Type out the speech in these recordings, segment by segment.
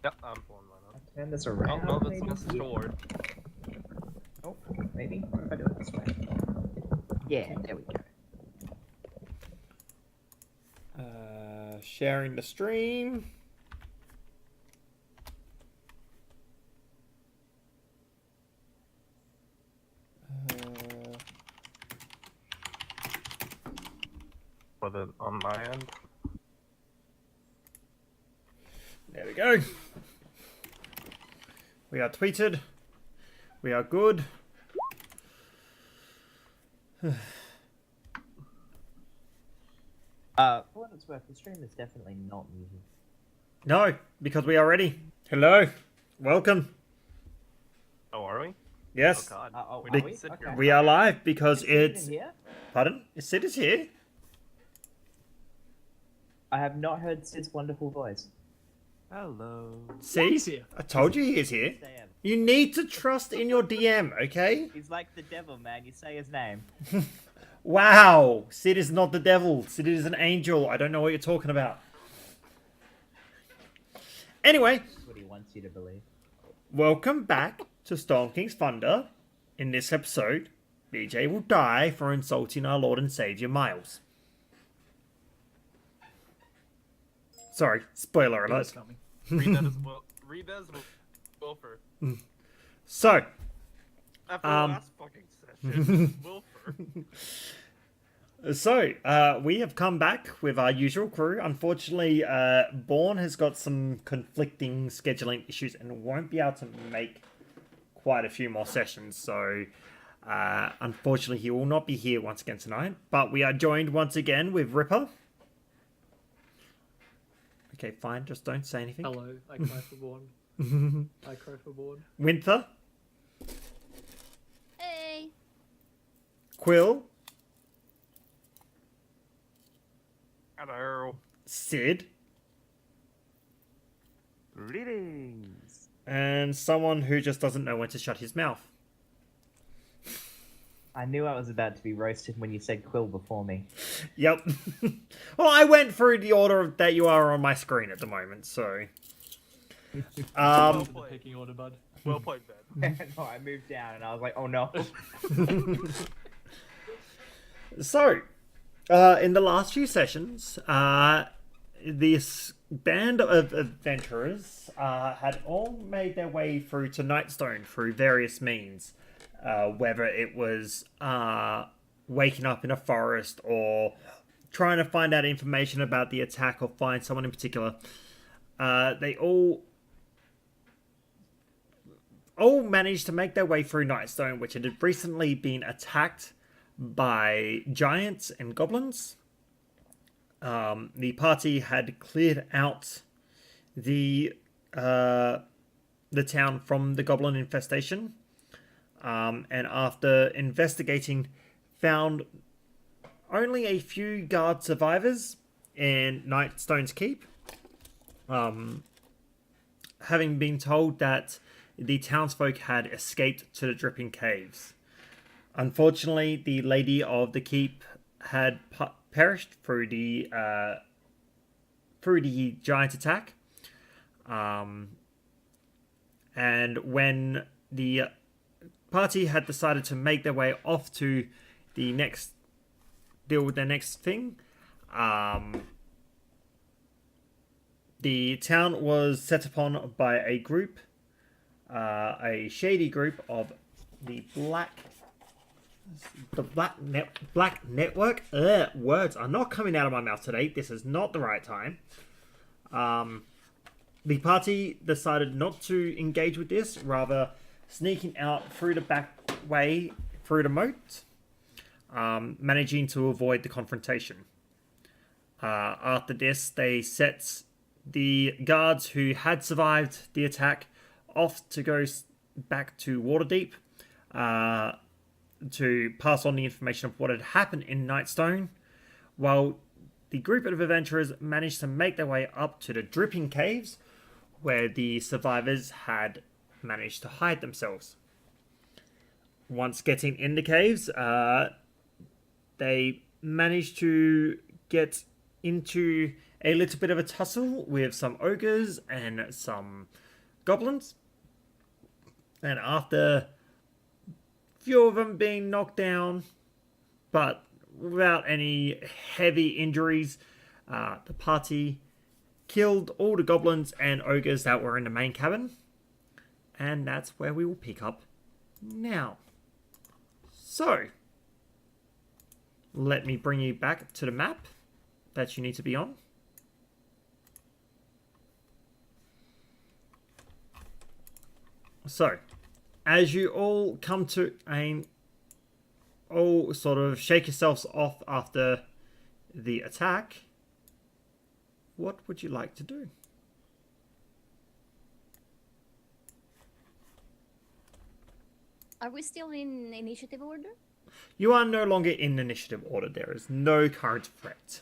Yep, I'm pulling mine up. Turn this Oh, around. no, that's maybe? Mr. Ward. Oh, maybe. What if I do it this way? Yeah, there we go. Sharing the stream. With it on my end. There we go. We are tweeted. We are good. For what it's worth, the stream is definitely not muted. No, because we are ready. Hello. Welcome. Oh, are we? Oh, Yes. God. Are didn't we? sit Okay. here. We are live because Is Sid it's... in here? Pardon? Sid is here. I have not heard Sid's wonderful voice. Hello. See? I told you he is here. Sam. You need to trust in your DM, okay? He's like the devil, man. You say his name. Wow. Sid is not the devil. Sid is an angel. I don't know what you're talking about. Anyway, That's what he wants you to believe. welcome back to Storm King's Thunder. In this episode, BJ will die for insulting our Lord and Savior Miles. Sorry, spoiler alert. Read that as well. Read that as Wilfer. So, After the last fucking session, Wilfer. we have come back with our usual crew. Unfortunately, Bourne has got some conflicting scheduling issues and won't be able to make quite a few more sessions. So, unfortunately, he will not be here once again tonight. But we are joined once again with Ripper. Okay, fine. Just don't say anything. Hello, I cry for Born. I cry for Born. Winther, Hey. Quill, Hello. Sid, Greetings. and someone who just doesn't know when to shut his mouth. I knew I was about to be roasted when you said Quill before me. Yep. Well, I went through the order that you are on my screen at the moment, so. The picking order, bud. Well played, Ben. No, I moved down and I was like, oh no. So, in the last few sessions, this band of adventurers had all made their way through to Nightstone through various means. Whether it was waking up in a forest or trying to find out information about the attack or find someone in particular. They all managed to make their way through Nightstone, which had recently been attacked by giants and goblins. The party had cleared out the town from the goblin infestation. And after investigating, found only a few guard survivors in Nightstone's Keep. Having been told that the townsfolk had escaped to the Dripping Caves. Unfortunately, the lady of the keep had perished through the giant attack. And when the party had decided to make their way off to the next deal with their next thing, the town was set upon by a group, a shady group of the Black Network. Words are not coming out of my mouth today. This is not the right time. The party decided not to engage with this, rather sneaking out through the back way through the moat, managing to avoid the confrontation. After this, they set the guards who had survived the attack off to go back to Waterdeep to pass on the information of what had happened in Nightstone, while the group of adventurers managed to make their way up to the Dripping Caves, where the survivors had managed to hide themselves. Once getting in the caves, they managed to get into a little bit of a tussle with some ogres and some goblins. And after a few of them being knocked down, but without any heavy injuries, the party killed all the goblins and ogres that were in the main cabin. And that's where we will pick up now. So, let me bring you back to the map that you need to be on. So, as you all come to all sort of shake yourselves off after the attack, what would you like to do? Are we still in initiative order? You are no longer in initiative order. There is no current threat.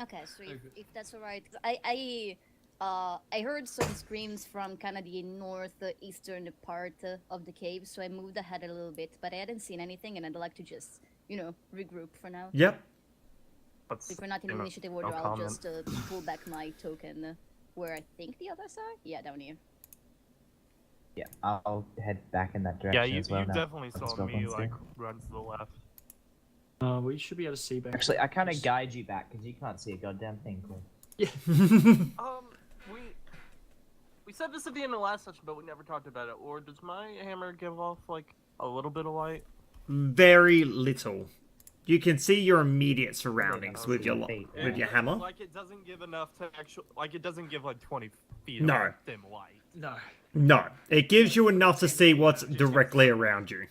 Okay, so if that's alright, I heard some screams from kind of the northeastern part of the cave, so I moved ahead a little bit, but I hadn't seen anything, and I'd like to just, regroup for now. Yep. If we're not in initiative order, I'll just pull back my token where I think the others are. Yeah, down here. Yeah, I'll head back in that Yeah, direction you as well now. definitely saw Let's me go, like run to the left. We should be able to see back. Actually, I kind of guide you back because you can't see a goddamn thing. Cool. Yeah. We said this at the end of the last session, but we never talked about it. Or does my hammer give off like a little bit of light? Very little. You can see your immediate surroundings with your hammer. Like it doesn't give enough to actually, like it doesn't give like 20 feet No. of dim light. No. No, it gives you enough to see what's directly around you.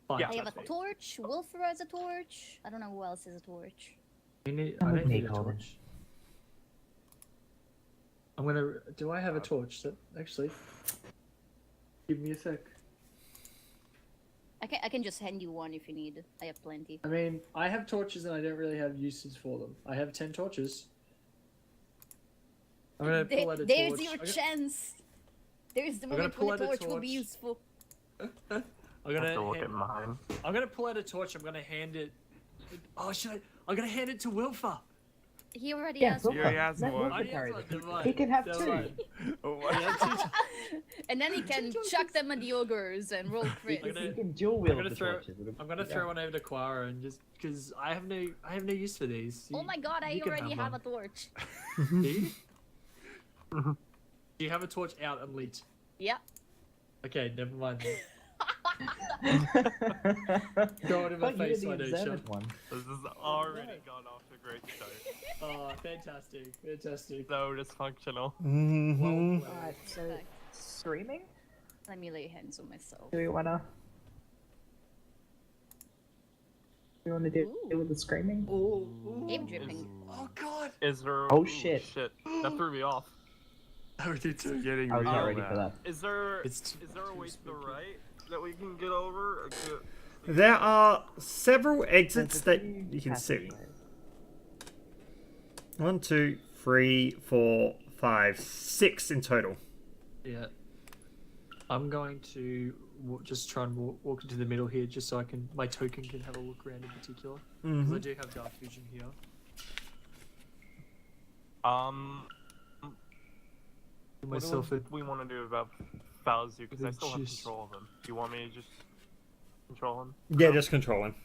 Fine. Yeah. I have a that's torch. Wolfer has a torch. I don't know who else has a torch. I I'm don't with need me, a Colin. torch. I'm gonna. Do I have a torch? That actually. Give me a sec. I can just hand you one if you need. I have plenty. I mean, I have torches and I don't really have uses for them. I have 10 torches. I'm gonna pull out a There's torch. your chance. There's the I'm gonna moment pull when a out a torch will be torch. useful. I'm I have gonna. to look at mine. I'm gonna pull out a torch. I'm gonna hand it. Oh, should I? I'm gonna hand it to Wilfer. He already Yeah, has Wilfer. He already has Let one. Wilfer I carry have them. one. He can have Never two. mind. Oh, I have two. And then he can chuck them at the ogres and roll crits. gonna- You can dual I'm wield gonna the throw. torches. I'm gonna throw one over to Quara and just because I have no use for these. Oh my god, I you can already have a one. torch. Do you? Do you have a torch out and lit? Yeah. Okay, never mind. Then. Throw it in my But you're face the so I don't observant shut. one. This has already gone off to a great start. Oh, fantastic, fantastic. So dysfunctional. Mm-hmm. Well Alright, so Okay. screaming? Let me lay hands on myself. Do we wanna? Do you wanna deal Ooh. with the screaming? Oh, Game dripping. oh god! Is there? Oh, ooh, shit. That threw me off. I did too. Getting I was not real ready bad. for that. Is there? It's Is there a way to the right that we can get over? There are several exits There's a that few you can see. passageways. 1, 2, 3, 4, 5, 6 in total. Yeah. I'm going to just try and walk into the middle here, just so my token can have a look around in particular. Because I do have dark vision here. What Myself do we want to do about Fauzu? Because I still have Just- control of him. Do you want me to just control him? Yeah, just control him.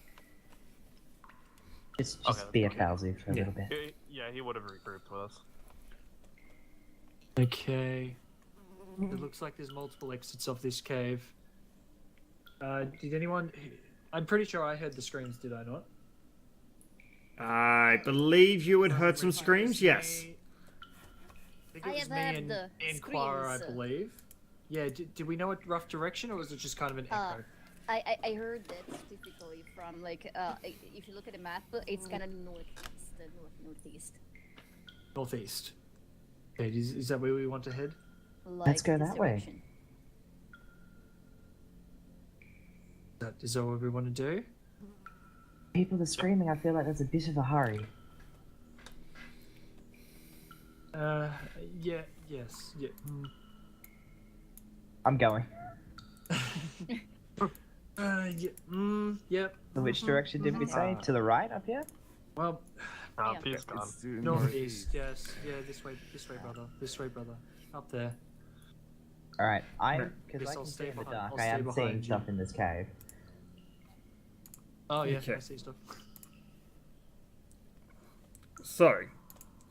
Just Okay, be a okay. Fauzu for a little bit. Yeah, he would have regrouped with us. Okay. It looks like there's multiple exits off this cave. Did anyone? I'm pretty sure I heard the screams. Did I not? I believe you had heard some screams, yes. I think I it was have me heard and, the and Clara, I screams. believe. Yeah, did we know a rough direction, or was it just kind of an echo? I heard that typically from like if you look at the map, it's kind of northeast. Northeast. Okay, is that where we want to head? Like Let's go this that way. direction. Is that what we want to do? People are screaming. I feel like there's a bit of a hurry. Yeah, yes, yeah. I'm going. Yeah, yep. So which direction did we say? To the right up here? Well, Oh, Yeah. Pete's gone. It's due northeast. Yes. Yeah. This way, brother. This way, brother. Up there. All right, Right. because Yes, I I'll can see stay in the behind- dark. I'll I stay am seeing behind stuff you. in this cave. Oh yeah, Okay. I see stuff. So,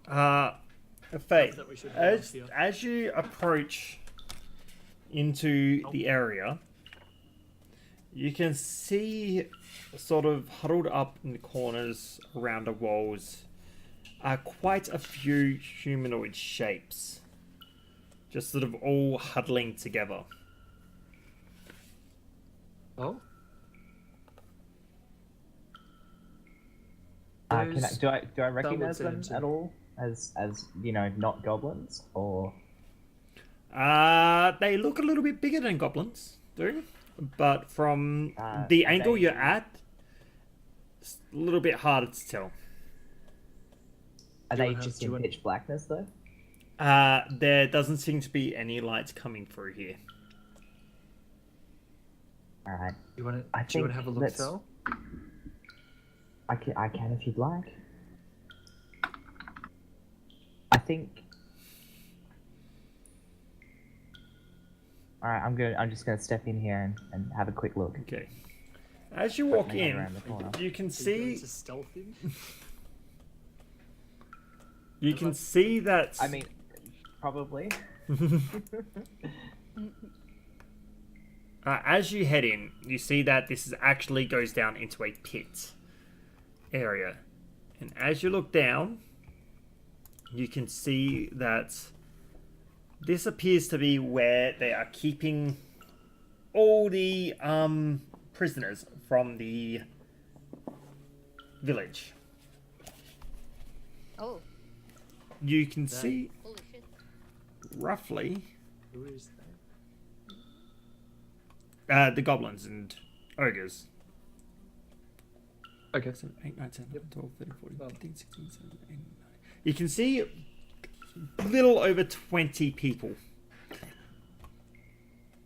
Faith, That we should have as, here. as you approach into the area, you can see sort of huddled up in the corners around the walls are quite a few humanoid shapes. Just sort of all huddling together. Oh. Do I recognize them into- at all as you know, not goblins, or They look a little bit bigger than goblins, do, but from the are angle they- you're at, it's a little bit harder to tell. are Do you they have- just do you in want- pitch blackness though? There doesn't seem to be any lights coming through here. All right, You want to? I Do you want to think have a look, let's- Phil? I can if you'd like. I think. All right, I'm just gonna step in here and have a quick look. Okay. As you Put walk my head in, around the corner. you can Are you see going to stealth him? you can see that. I mean, probably. As you head in, you see that this actually goes down into a pit area. And as you look down, you can see that this appears to be where they are keeping all the prisoners from the village. Oh, You can That- see holy shit. roughly Who is that? the goblins and ogres. Okay. 7, 8, 9, 10, 11, 12, 13, 14, Well. 15, 16, 17, 18, 19. You can see a little over 20 people.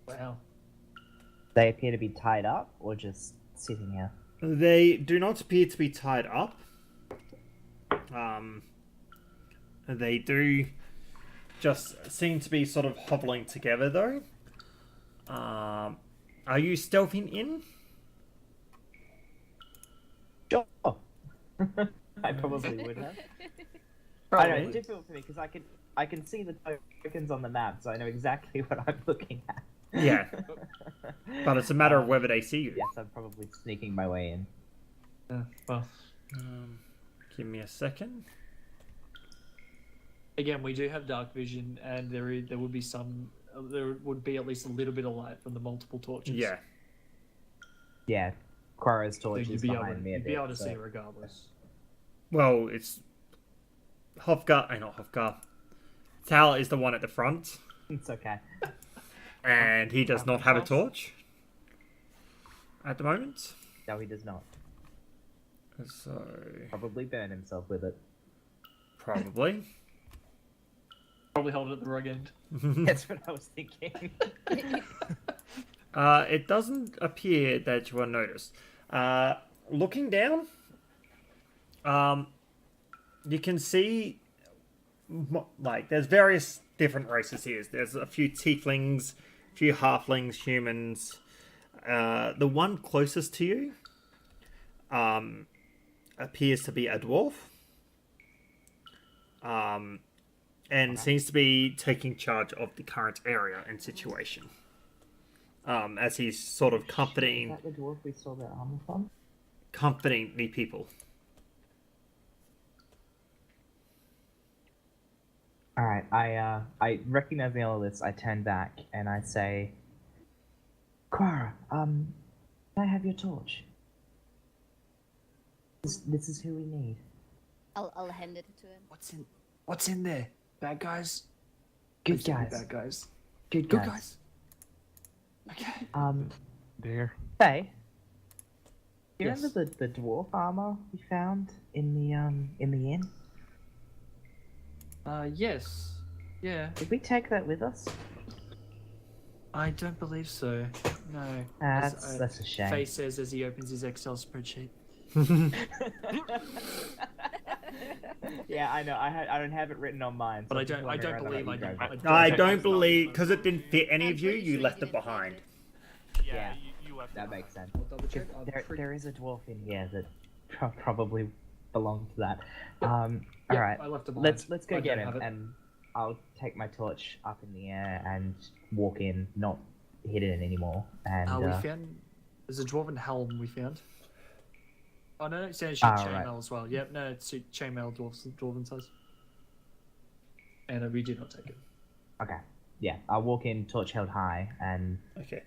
Wow. They appear to be tied up or just sitting here. They do not appear to be tied up. They do just seem to be sort of hobbling together, though. Are you stealthing in? Sure. I probably would have. I know Probably. it's difficult for me because I can see the tokens on the map, so I know exactly what I'm looking at. Yeah, but it's a matter of whether they see you. Yes, I'm probably sneaking my way in. Well, Give me a second. again, we do have dark vision, and there would be there would be at least a little bit of light from the multiple torches. Yeah. Yeah, Quara's So torch you'd is be able, behind me a you'd bit. be able to so- see regardless. Well, it's Hofgar. Not Hofgar. Tal is the one at the front, It's okay. and he does not have a torch at the moment. No, he does not. So Probably burn himself with it. probably. Probably hold it at the wrong end. That's what I was thinking. It doesn't appear that you are noticed. Looking down, you can see like there's various different races here. There's a few tieflings, a few halflings, humans. The one closest to you appears to be a dwarf. And seems to be taking charge of the current area and situation. As he's sort of Is comforting that the dwarf we saw the armor from? the people. Alright, I recognizing all of this, I turn back and I say, Quara, can I have your torch? This is who we need. I'll hand it to him. What's in there? Bad guys? Good Please don't be guys. Bad guys. Good Good guys. guys. Okay. There. Hey. Do you Yes. remember the dwarf armor we found in the inn? Yes. Yeah. Did we take that with us? I don't believe so. No. That's a shame. Faye says as he opens his Excel spreadsheet. Yeah, I know. I don't have it written on mine. But so I I'm just don't wondering if believe let I you did. drive it. I Okay, don't it's not- believe because it didn't fit any I'm of you. pretty You sure left you it didn't behind. take Yeah, Yeah. you left That it makes sense. I'll double check. I'm There is a dwarf in here that probably belongs to that. Yep. All Yep, right. I left it behind. Let's go I get don't have him, it. and I'll take my torch up in the air and walk in, not hit it anymore. And We found there's a dwarven helm we found. Oh no, it's actually right. chainmail as well. Yep, no, it's chainmail dwarven size. And we did not take it. okay, yeah, I'll walk in, torch held high, and Okay.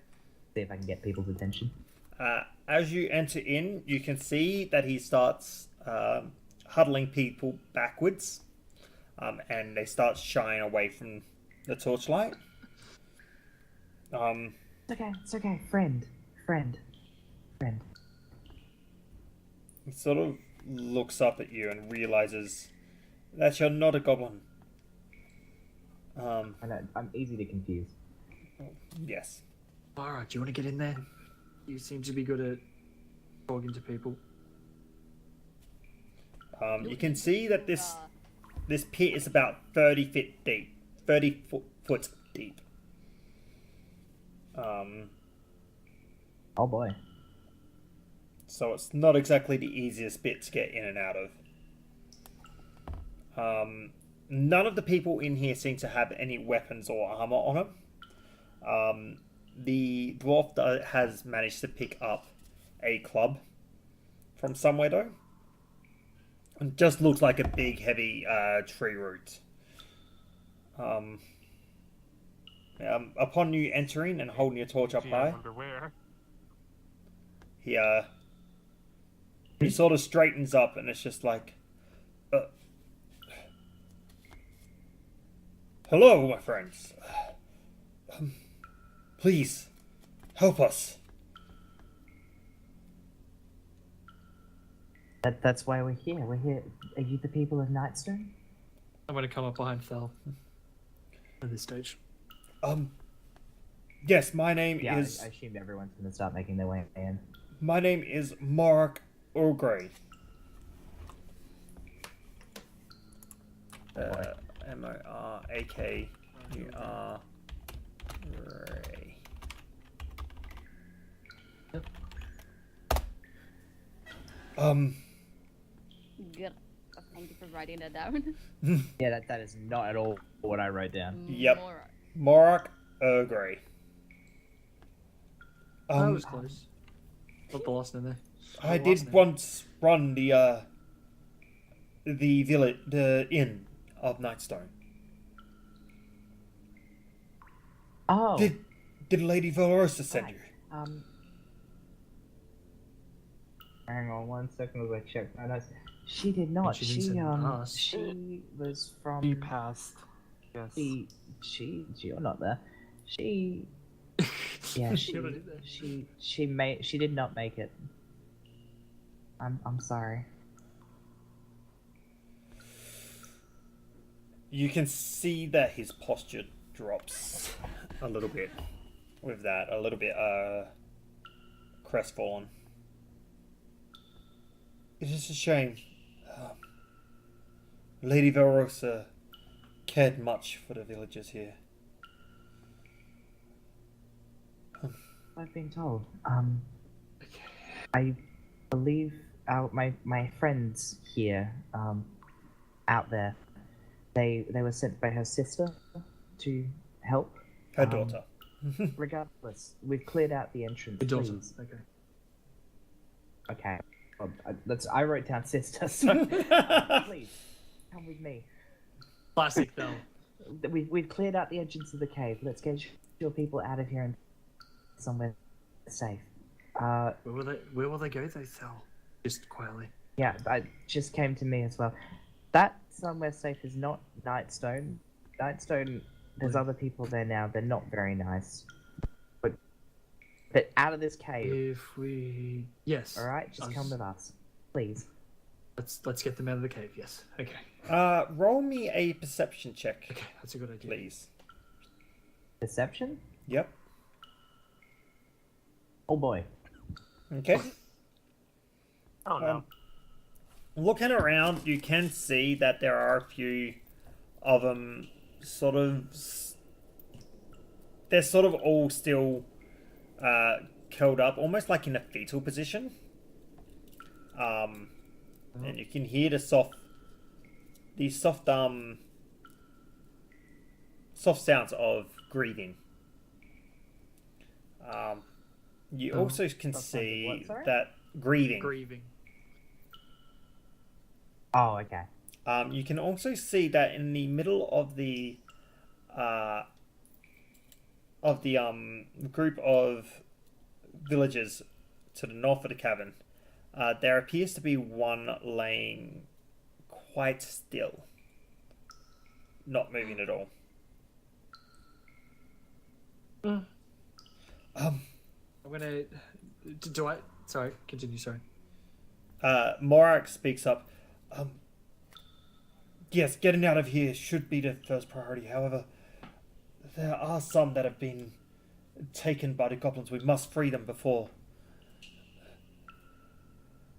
see if I can get people's attention. As you enter in, you can see that he starts huddling people backwards, and they start shying away from the torchlight. It's okay, friend. He sort of looks up at you and realizes that you're not a goblin. I know I'm easy to confuse. Yes. Alright, do you want to get in there? You seem to be good at talking to people. You can see that this pit is about 30 feet deep. 30 foot deep. Oh boy. So it's not exactly the easiest bit to get in and out of. None of the people in here seem to have any weapons or armor on them. The dwarf has managed to pick up a club from somewhere though. It just looks like a big, heavy tree root. Upon you entering and holding your torch up Gee, I high, wonder where. he sort of straightens up, and it's just like, hello, my friends. Please, help us. That's why we're here. We're here. Are you the people of Nightstone? I'm going to come up behind Thal at this stage. Yes, my name Yeah, is I assumed everyone's gonna start making their way in. my name is Mark O'Grey. Morakure. Good. Thank you for writing that down. Yeah, that is not at all what I wrote down. Yep. More. Mark O'Grey. That was close. Not the last name there. I The last did name. once run the village, the inn of Nightstone. Oh, Did Lady Valorosa send Right. you? Hang on 1 second as I check my notes. She did not. she didn't send us. She was from. She passed. Yes. You're not there. She. Yeah, You're not in there. she did not make it. I'm sorry. You can see that his posture drops a little bit with that, a little bit crestfallen. It is a shame. Lady Valorosa cared much for the villagers here. I've been told. I believe my friends here, out there, they were sent by her sister to help. Her daughter. Regardless, we've cleared out the entrance. The daughter. Please. Okay. Okay. Well, I wrote down sister, so please come with me. Classic though. We've cleared out the entrance of the cave. Let's get your people out of here and somewhere safe. Where will they go though, Thal? Just quietly. Yeah, that just came to me as well. That somewhere safe is not Nightstone. Nightstone, there's other people there now. They're not very nice. But out of this cave, If we all right? Just come with us, please. Let's get them out of the cave. Yes. Okay. Roll me a perception check, Okay, that's a good idea. please. Deception? Yep. Oh boy. Okay. Oh no. looking around, you can see that there are a few of them sort of... They're sort of all still curled up, almost like in a fetal position. And you can hear the soft sounds of grieving. You also can Soft sounds of see what, sorry? that grieving. Grieving. Oh, okay. You can also see that in the middle of the group of villagers to the north of the cavern, there appears to be one laying quite still, not moving at all. I'm gonna. Do I? Sorry, continue. Sorry. Morak speaks up. Yes, getting out of here should be the first priority. However, there are some that have been taken by the goblins. We must free them before.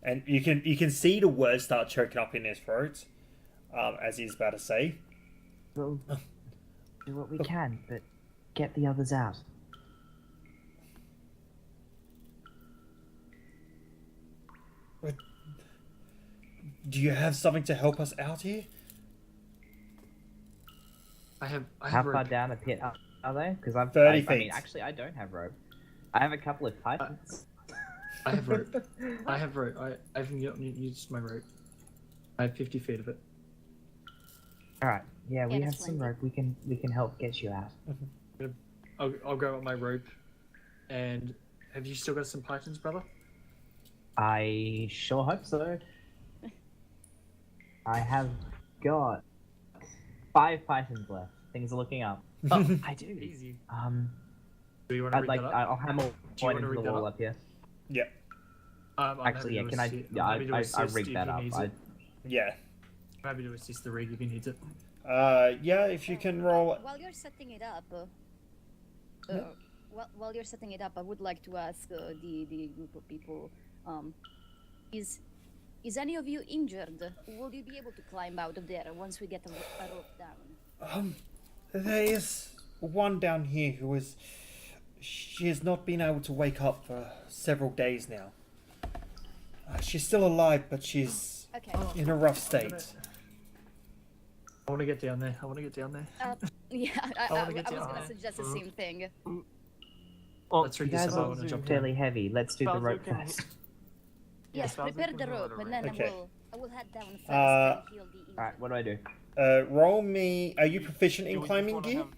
And you can see the words start choking up in his throat, as he's about to say. We'll do what we can, but get the others out. Do you have something to help us out here? I have How far rope. down a pit are they? Because I've 30 I mean, feet. actually, I don't have rope. I have a couple of pythons. I have rope. I have rope. I haven't used my rope. I have 50 feet of it. All right. Yeah, we Yeah, have that's some plenty. rope. We can help get you out. I'll go with my rope. And have you still got some pythons, brother? I sure hope so. I have got 5 pythons left. Things are looking up. Oh, I do. Easy. I'd Do you want to read like. that up? I'll hammer you one wanna into read the that wall up? up here. Yeah. I'm Actually, yeah. happy to Can I? assist- Yeah, I'm happy to I assist rigged if that he up. needs I, it. Yeah. I'm happy to assist the rig if he needs it. Yeah, if you can roll... While you're setting it up, while you're setting it up, I would like to ask the group of people, is any of you injured? Will you be able to climb out of there once we get a rope down? There is one down here who is... She has not been able to wake up for several days now. She's still alive, but she's Okay. in a rough state. I want to get down there. Yeah, I wanna was get down gonna there. suggest the same thing. Well, Let's you read this guys up. I are want to jump fairly down. heavy. Let's do the Bowser rope can- first. Yes, Bowser prepare can the do rope, it and then Okay. I will head down first Uh, and heal the injured. All right. What do I do? Roll me... Are you proficient do in we just climbing wanna gear? have-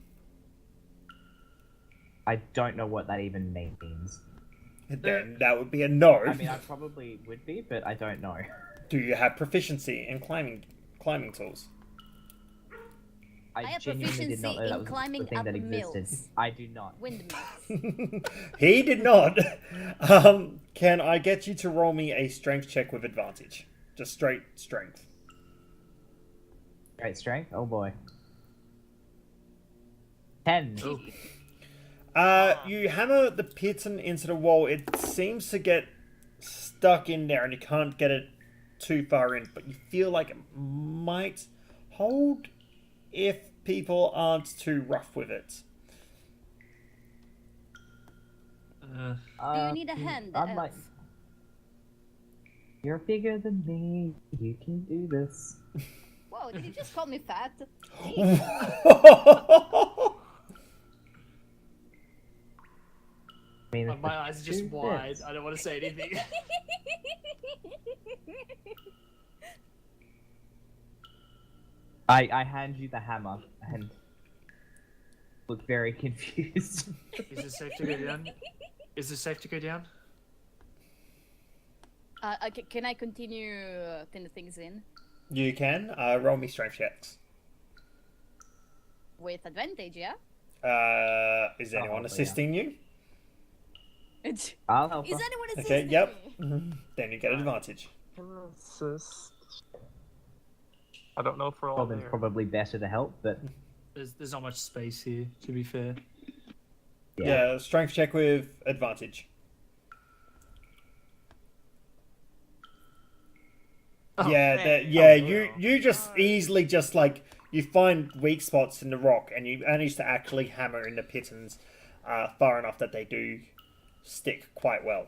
I don't know what that even means. Then that would be a no. I mean, I probably would be, but I don't know. Do you have proficiency in climbing tools? I have genuinely did not proficiency know that in was climbing the thing up that existed. mills. I do not. Windmills. He did not. Can I get you to roll me a strength check with advantage? Just straight strength. Great strength. Oh boy. 10. Oh. You hammer the piton into the wall. It seems to get stuck in there, and you can't get it too far in. But you feel like it might hold if people aren't too rough with it. Do you need a hand, I'm Elf? like, you're bigger than me. You can do this. Whoa, did you just call me fat? I mean, if My the eyes are just shoe wide. fits. I don't want to say anything. I hand you the hammer and look very confused. Is it safe to go down? Is it safe to go down? Can I continue pinning things in You can. Roll me strength checks. with advantage? Yeah. Is anyone yeah. assisting you? Is I'll help her. anyone assisting Okay, yep. me? Then you get advantage. Assist. I don't know if we're all Well, then there. probably better to help, but There's not much space here, to be fair. Yeah, strength check with advantage. Oh, Yeah, man. yeah. Oh, You just easily just like you find weak spots in the rock, and you manage to actually hammer in the pitons far enough that they do stick quite well.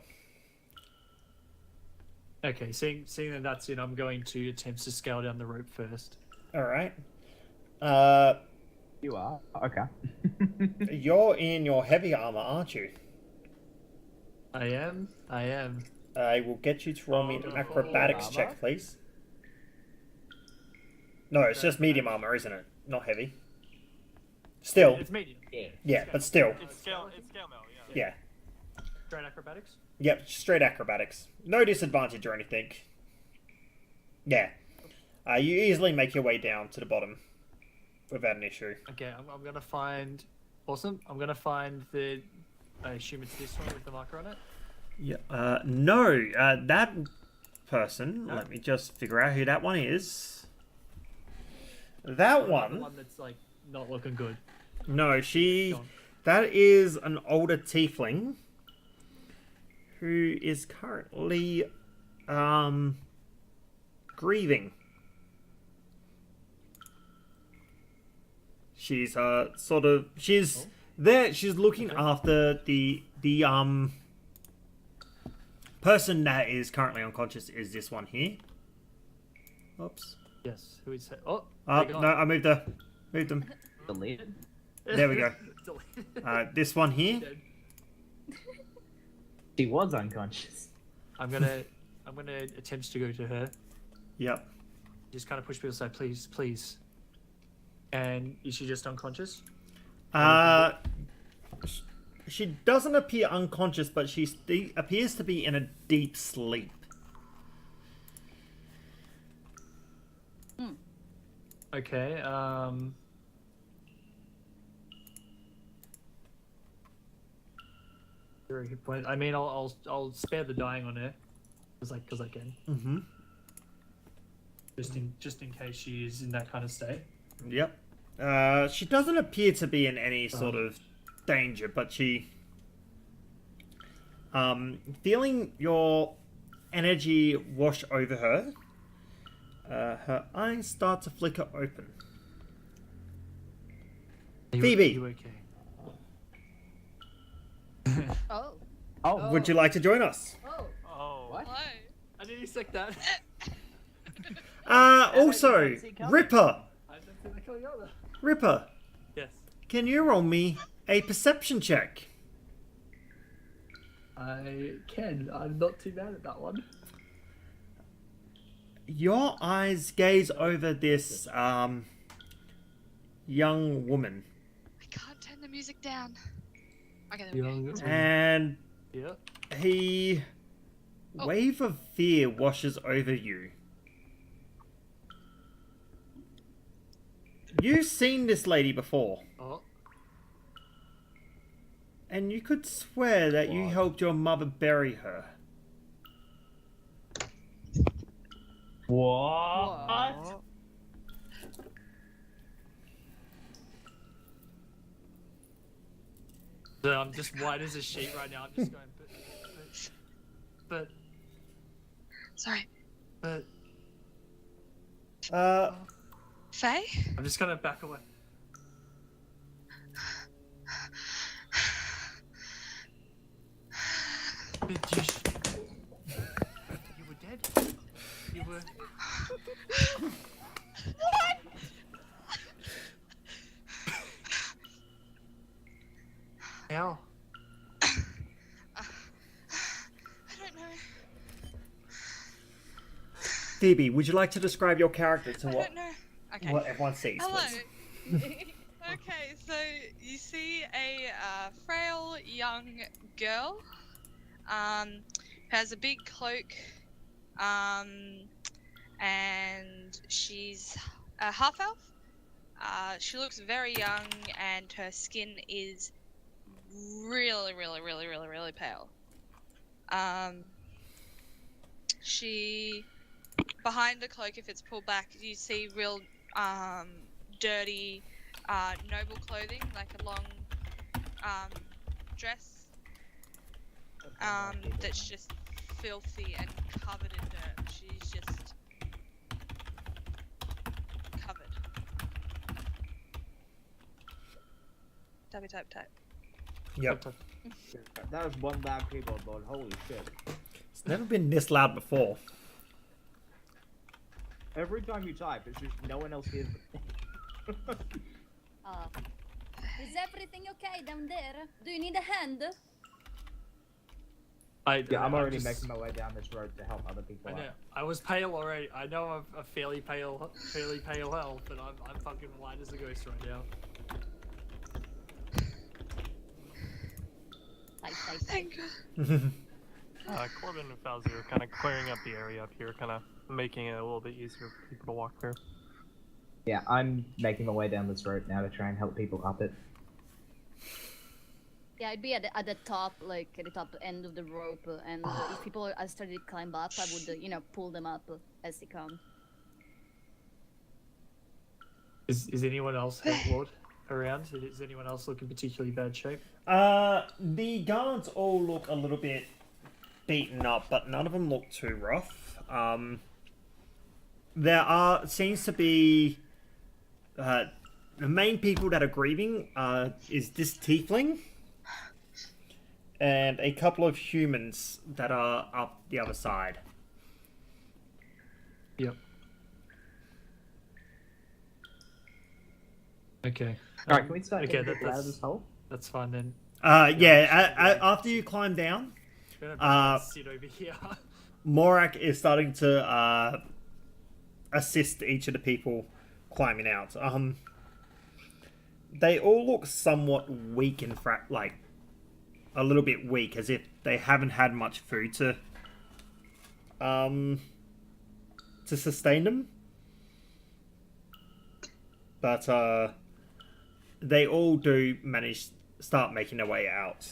Okay, seeing that that's it, I'm going to attempt to scale down the rope first. All right. You are? Okay. You're in your heavy armor, aren't you? I am. I will get you to roll me an Oh, acrobatics armor? check, please. No, it's just medium armor, isn't it? Not heavy. Still, It's medium. yeah, but still, It's scale now, yeah. yeah. Straight acrobatics. Yep, straight acrobatics. No disadvantage or anything. Yeah. You easily make your way down to the bottom without an issue. Okay, I'm gonna find. Awesome. I'm gonna find the. I assume it's this one with the marker on it. Yeah. No. That person. No? Let me just figure out who that one is. That The one. one that's like not looking good. No, she. Go on. That is an older tiefling who is currently grieving. She's she's there. She's looking after the person that is currently unconscious. Is this one here? Oops. Yes. Who is that? Oh. No, they're gone. I moved her. Moved them. Deleted? There we go. Deleted. This one here. Dead. She was unconscious. I'm gonna attempt to go to her. Yep. Just kind of push people aside, please, please. And is she just unconscious? She doesn't appear unconscious, but she appears to be in a deep sleep. Okay. Very good point. I mean, I'll spare the dying on her, cause I can. Mm-hmm. Just in case she is in that kind of state. Yep. She doesn't appear to be in any sort of danger, but she, feeling your energy wash over her, her eyes start to flicker open. Phoebe. You okay? Oh. Oh, Would you like to join us? Oh. Oh. What? Hello. I didn't expect that. Also, Ripper. I didn't see that coming either. Ripper, Yes. can you roll me a perception check? I can. I'm not too mad at that one. Your eyes gaze over this young woman, I can't turn the music down. Okay, there we go. Young. and Yeah. a wave of fear washes over you. You've seen this lady before, Oh. and you could swear that you What? helped your mother bury her. what? So I'm just white as a sheet right now. I'm just going, but, Sorry. but. Faye? I'm just gonna back away. But you were dead. You were. How? I don't know. Phoebe, would you like to describe your character to I what, don't know. Okay. what everyone sees, Hello. please? Okay, so you see a frail young girl, who has a big cloak, and she's a half elf. She looks very young, and her skin is really, really, really, really, really pale. She, behind the cloak, if it's pulled back, you see real dirty noble clothing, like a long dress that's just filthy and covered in dirt. She's just Tappy tap tap. Yep. That was one loud keyboard, Lord. Holy shit. It's never been this loud before. Every time you type, it's just no one else hears it. Is everything okay down there? Do you need a hand? Yeah, I'm already just- making my way down this road to help other people I out. know. I was pale already. I know I'm a fairly pale health, but I'm fucking white as a ghost right now. Type. Thank God. Corbin and Fauzi are kind of clearing up the area up here, kind of making it a little bit easier for people to walk through. Yeah, I'm making my way down this road now to try and help people up it. Yeah, I'd be at the top, like at the top end of the rope, and if people are starting to climb up, I would, pull them up as they come. Is anyone else, Lord, around? Is anyone else looking particularly bad shape? The guards all look a little bit beaten up, but none of them look too rough. Seems to be the main people that are grieving is this tiefling and a couple of humans that are up the other side. Yep. Okay. Alright, can we start okay, getting people out of this hole? That's fine then. After you climb down, I'm gonna sit over here. Morak is starting to assist each of the people climbing out. They all look somewhat weak and like a little bit weak, as if they haven't had much food to sustain them. But they all do start making their way out,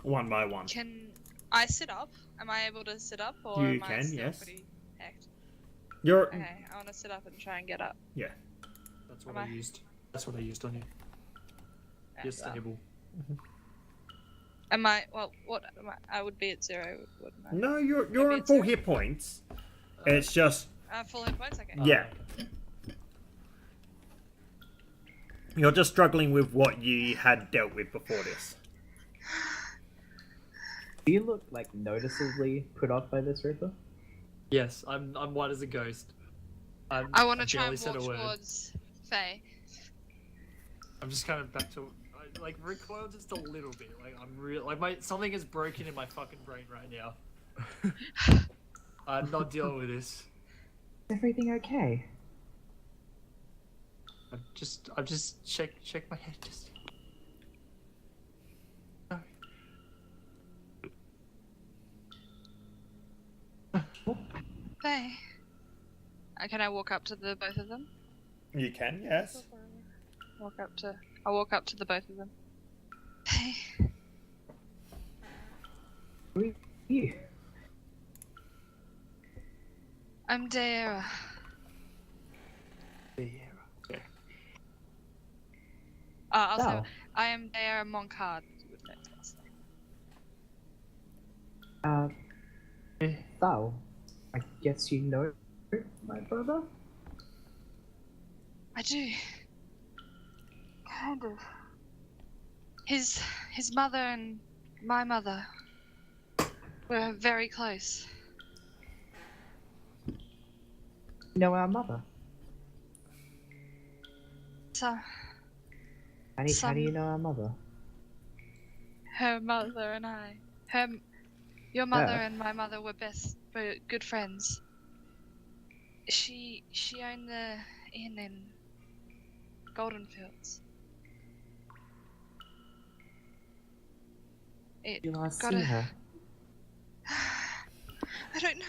one by one. Can I sit up? Am I able to sit up, or You am I can, still yes. pretty hacked? You're Okay, I want to sit up and try and get up. yeah. That's what Am I I- used. That's what I used on you. Yeah, You're so- stable. Am I? Well, what? Am I would be at 0, wouldn't I? No, you're Maybe at it's full a- hit points. It's just Full hit points. Okay. yeah. You're just struggling with what you had dealt with before this. Do you look like noticeably put off by this, Reaper? Yes, I'm white as a ghost. I want to try barely and said walk a word. towards Faye. I'm just kind of back to like recoil just a little bit. Like I'm real. Like something is broken in my fucking brain right now. I'm not dealing with this. Is everything okay? I've just shake my head. Just. Faye. Can I walk up to the both of them? You can, yes. I'll walk up to the both of them. Faye. Who are you? I'm Daera. Also, Oh. I am Daera Moncard. With no last name. Thou. I guess you know my brother? I do. Kind of. His mother and my mother were very close. You know our mother? So How do you know our mother? her mother and your mother Yeah. and my mother were good friends. She owned the inn in Goldenfields. It You last got see a- her? I don't know.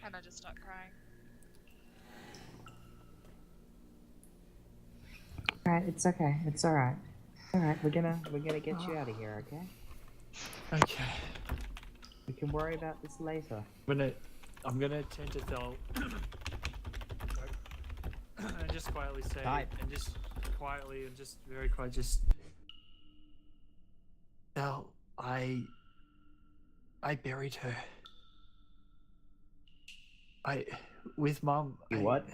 And I just start crying. Alright, it's okay. It's alright. Alright, we're gonna get you out of here, okay? Okay. We can worry about this later. I'm gonna turn to Thel and just quietly say, Hi. and just quietly and just very quiet, just Thel, I buried her. With Mum. You what?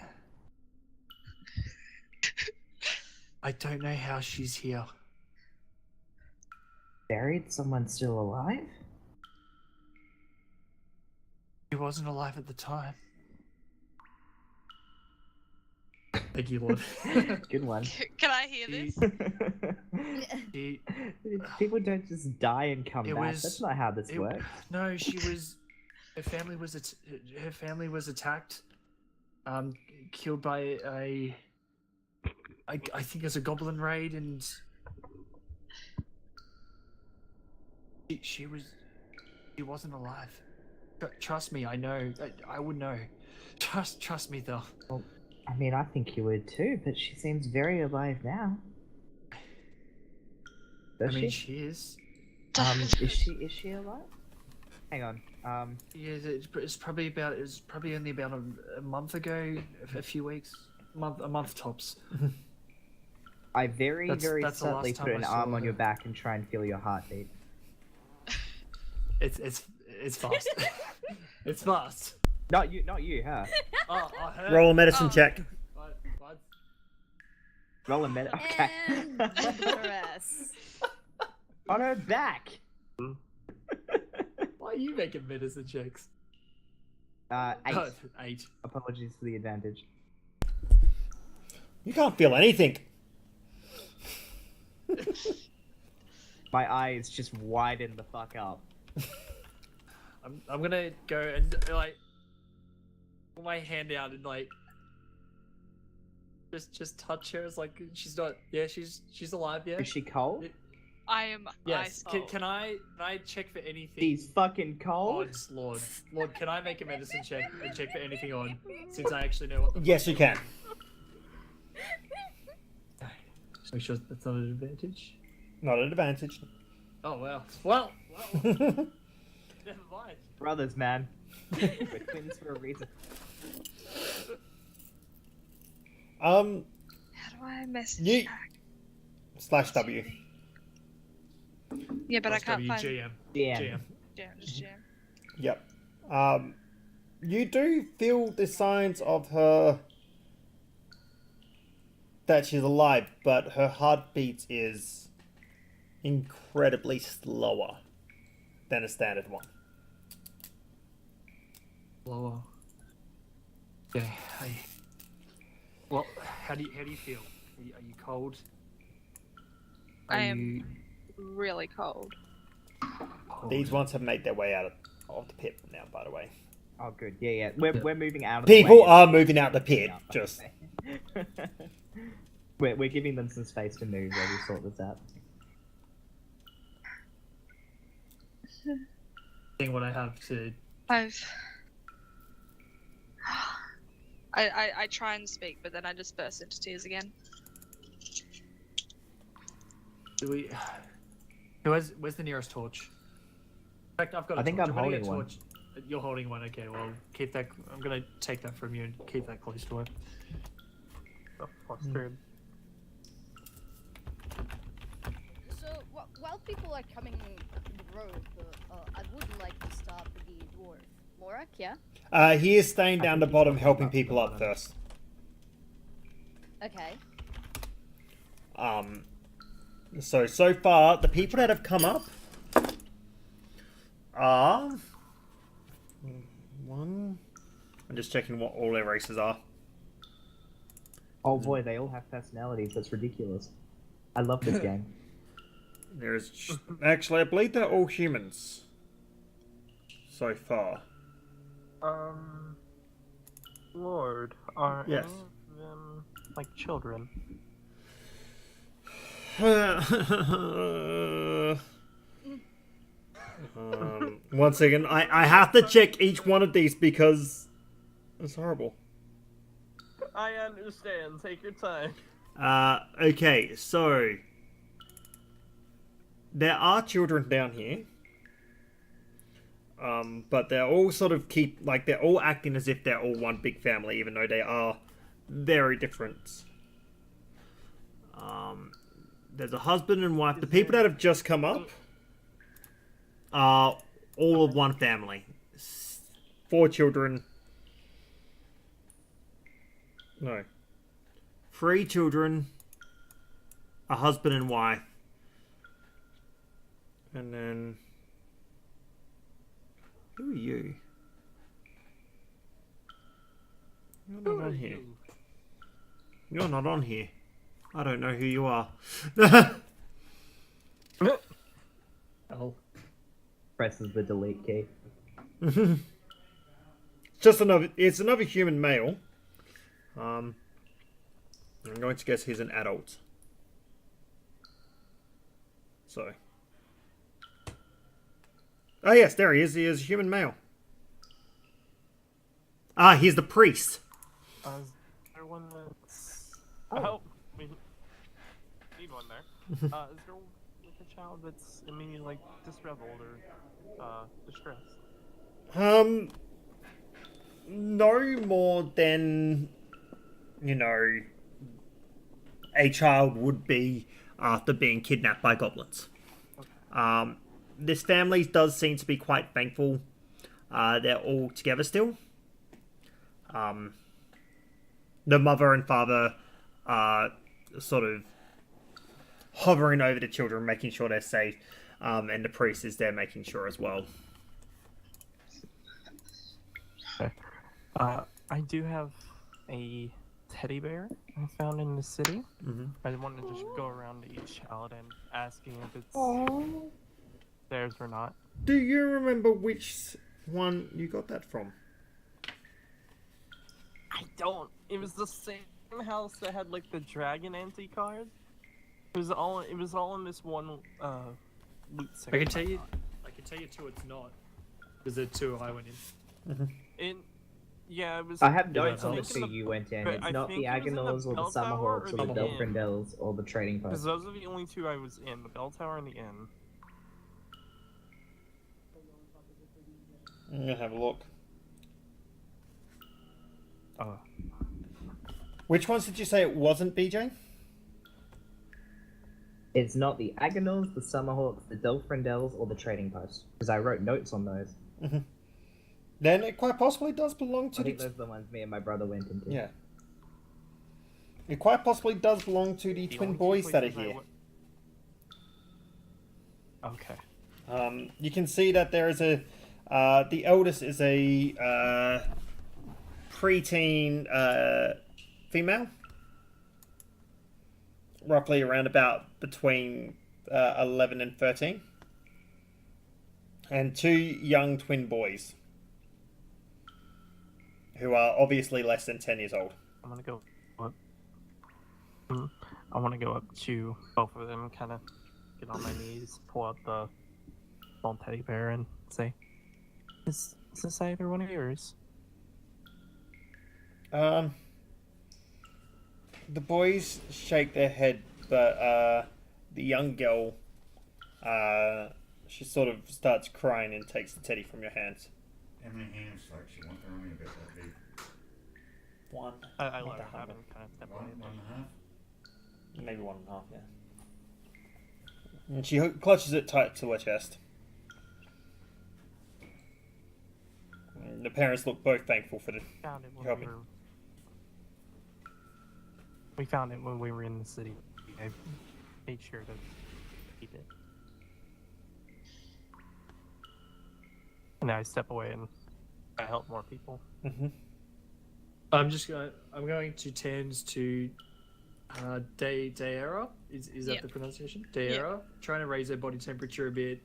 I don't know how she's here. Buried? Someone still alive? She wasn't alive at the time. Thank you, Lord. Good one. Can I hear this? She, People don't just die and come It back. was- That's not how this it- works. no, she was. Her family was attacked. Killed by a. I think it's a goblin raid, and she wasn't alive. Trust me, I know. I would know. Trust me, though. I mean, I think you would too, but she seems very alive now. Does I mean, she? she is. Is she alive? Hang on. Yeah, it was probably only about a month ago, a few weeks, a month tops. I very That's the subtly last time put I an saw arm on your her. back and try and feel your heartbeat. It's fast. It's fast. Not you, huh? Oh, I heard. Roll a medicine Oh. check. What? Roll a minute. Okay. And press. On her back. Why are you making medicine checks? 8. Oh, 8. Apologies for the advantage. You can't feel anything. My eyes just widen the fuck up. I'm gonna go and like put my hand out and like just touch her. It's like she's not. Yeah, she's alive. Yeah. Is she cold? I am Yes. ice Can I check for anything? She's fucking cold. odds, Lord. Can I make a medicine check and check for anything on? Since I actually know what the. Yes, you can. Just make sure that's not an advantage. Not an advantage. Oh wow. Well. Never mind. Brothers, man. We're twins for a reason. How do I message You- back? /W. Yeah, but I Plus can't find. WGM. Yeah. GM. Jam, just jam. Yep. You do feel the signs of her that she's alive, but her heartbeat is incredibly slower than a standard one. Lower. Okay. Well, how do you feel? Are you cold? I am you really cold. cold? These ones have made their way out of the pit now, by the way. Oh, good. Yeah. We're moving out of People the way. are moving out the pit, just... we're giving them some space to move while we sort this out. Seeing what I have to. I try and speak, but then I just burst into tears again. Do we? Where's the nearest torch? In fact, I've got. A I think torch. I'm gonna get holding one. torch. You're holding one. Okay. Well, keep that. I'm gonna take that from you and keep that close to her. Oh, flustered. So while people are coming up the road, I would like to stop the dwarf. Morak, yeah? He is staying down the think he's bottom talking helping about people the up bottom. first. Okay. So far, the people that have come up are... One... I'm just checking what all their races are. Oh boy, they all have personalities. That's ridiculous. I love this game. There's... Actually, I believe they're all humans. So far. Lord, are Yes. any of them like children? One second, I have to check each one of these because it's horrible. I understand. Take your time. Okay, so there are children down here, but they're all sort of they're all acting as if they're all one big family, even though they are very different. There's a husband and wife. The people that have just come up are all of one family. 4 children. No. 3 children a husband and wife. And then... Who are you? You're not on here. You're not on here. I don't know who you are. Oh. Presses the delete key. It's another human male. I'm going to guess he's an adult. So. Oh yes, there he is. He is a human male. Ah, he's the priest. Is there one that's... Oh, we need one there. Is there like a child that's immediately like disheveled or distressed? No more than, you know, a child would be after being kidnapped by goblins. Okay. This family does seem to be quite thankful. They're all together still. The mother and father are sort of hovering over the children, making sure they're safe. And the priest is there making sure as well. Okay. I do have a teddy bear I found in the city. Mm-hmm. I wanted to just go around to each child and asking if it's theirs or not. Do you remember which one you got that from? I don't. It was the same house that had like the dragon anti card. It was all in this one loot I section. can tell you two it's not. Because the two I went in. Yeah, it was. I have Yeah, notes on the think in two you went in. but It's I not think the it was in the Agonals or the bell tower Summerhawks or or the the inn. Delfrindels or the Trading Because Post. those are the only two I was in, the bell tower and the inn. I'm gonna have a look. Oh. Which ones did you say it wasn't, BJ? It's not the Agonals, the Summerhawks, the Delfrindels, or the Trading Post. Because I wrote notes on those. Then it quite possibly does belong to I think the... those are the ones me and my brother went into. Yeah. It quite possibly does belong to the twin only two boys that are places I here. Okay. You can see that there is a... the eldest is a preteen female. Roughly around about between 11 and 13. And two young twin boys. Who are obviously less than 10 years old. I'm gonna go up. I want to go up to both of them, kind of get on my knees, pull out the small teddy bear, and say, "Is this either one of yours?" The boys shake their head, but the young girl, she sort of starts crying and takes the teddy from your hands. How many hands like she want? They're only about that big. One. I Not let her that have hard. him, kind of step One, away. one and a half. Maybe 1.5, yeah. And she clutches it tight to her chest. And the parents look both thankful for the Found it when helping. we found it when we were in the city. I made sure to keep it. And now I step away and I help more people. Mm-hmm. I'm going to tend to Deira. Is that Yeah. the pronunciation? Deira. Trying to raise her body temperature a bit,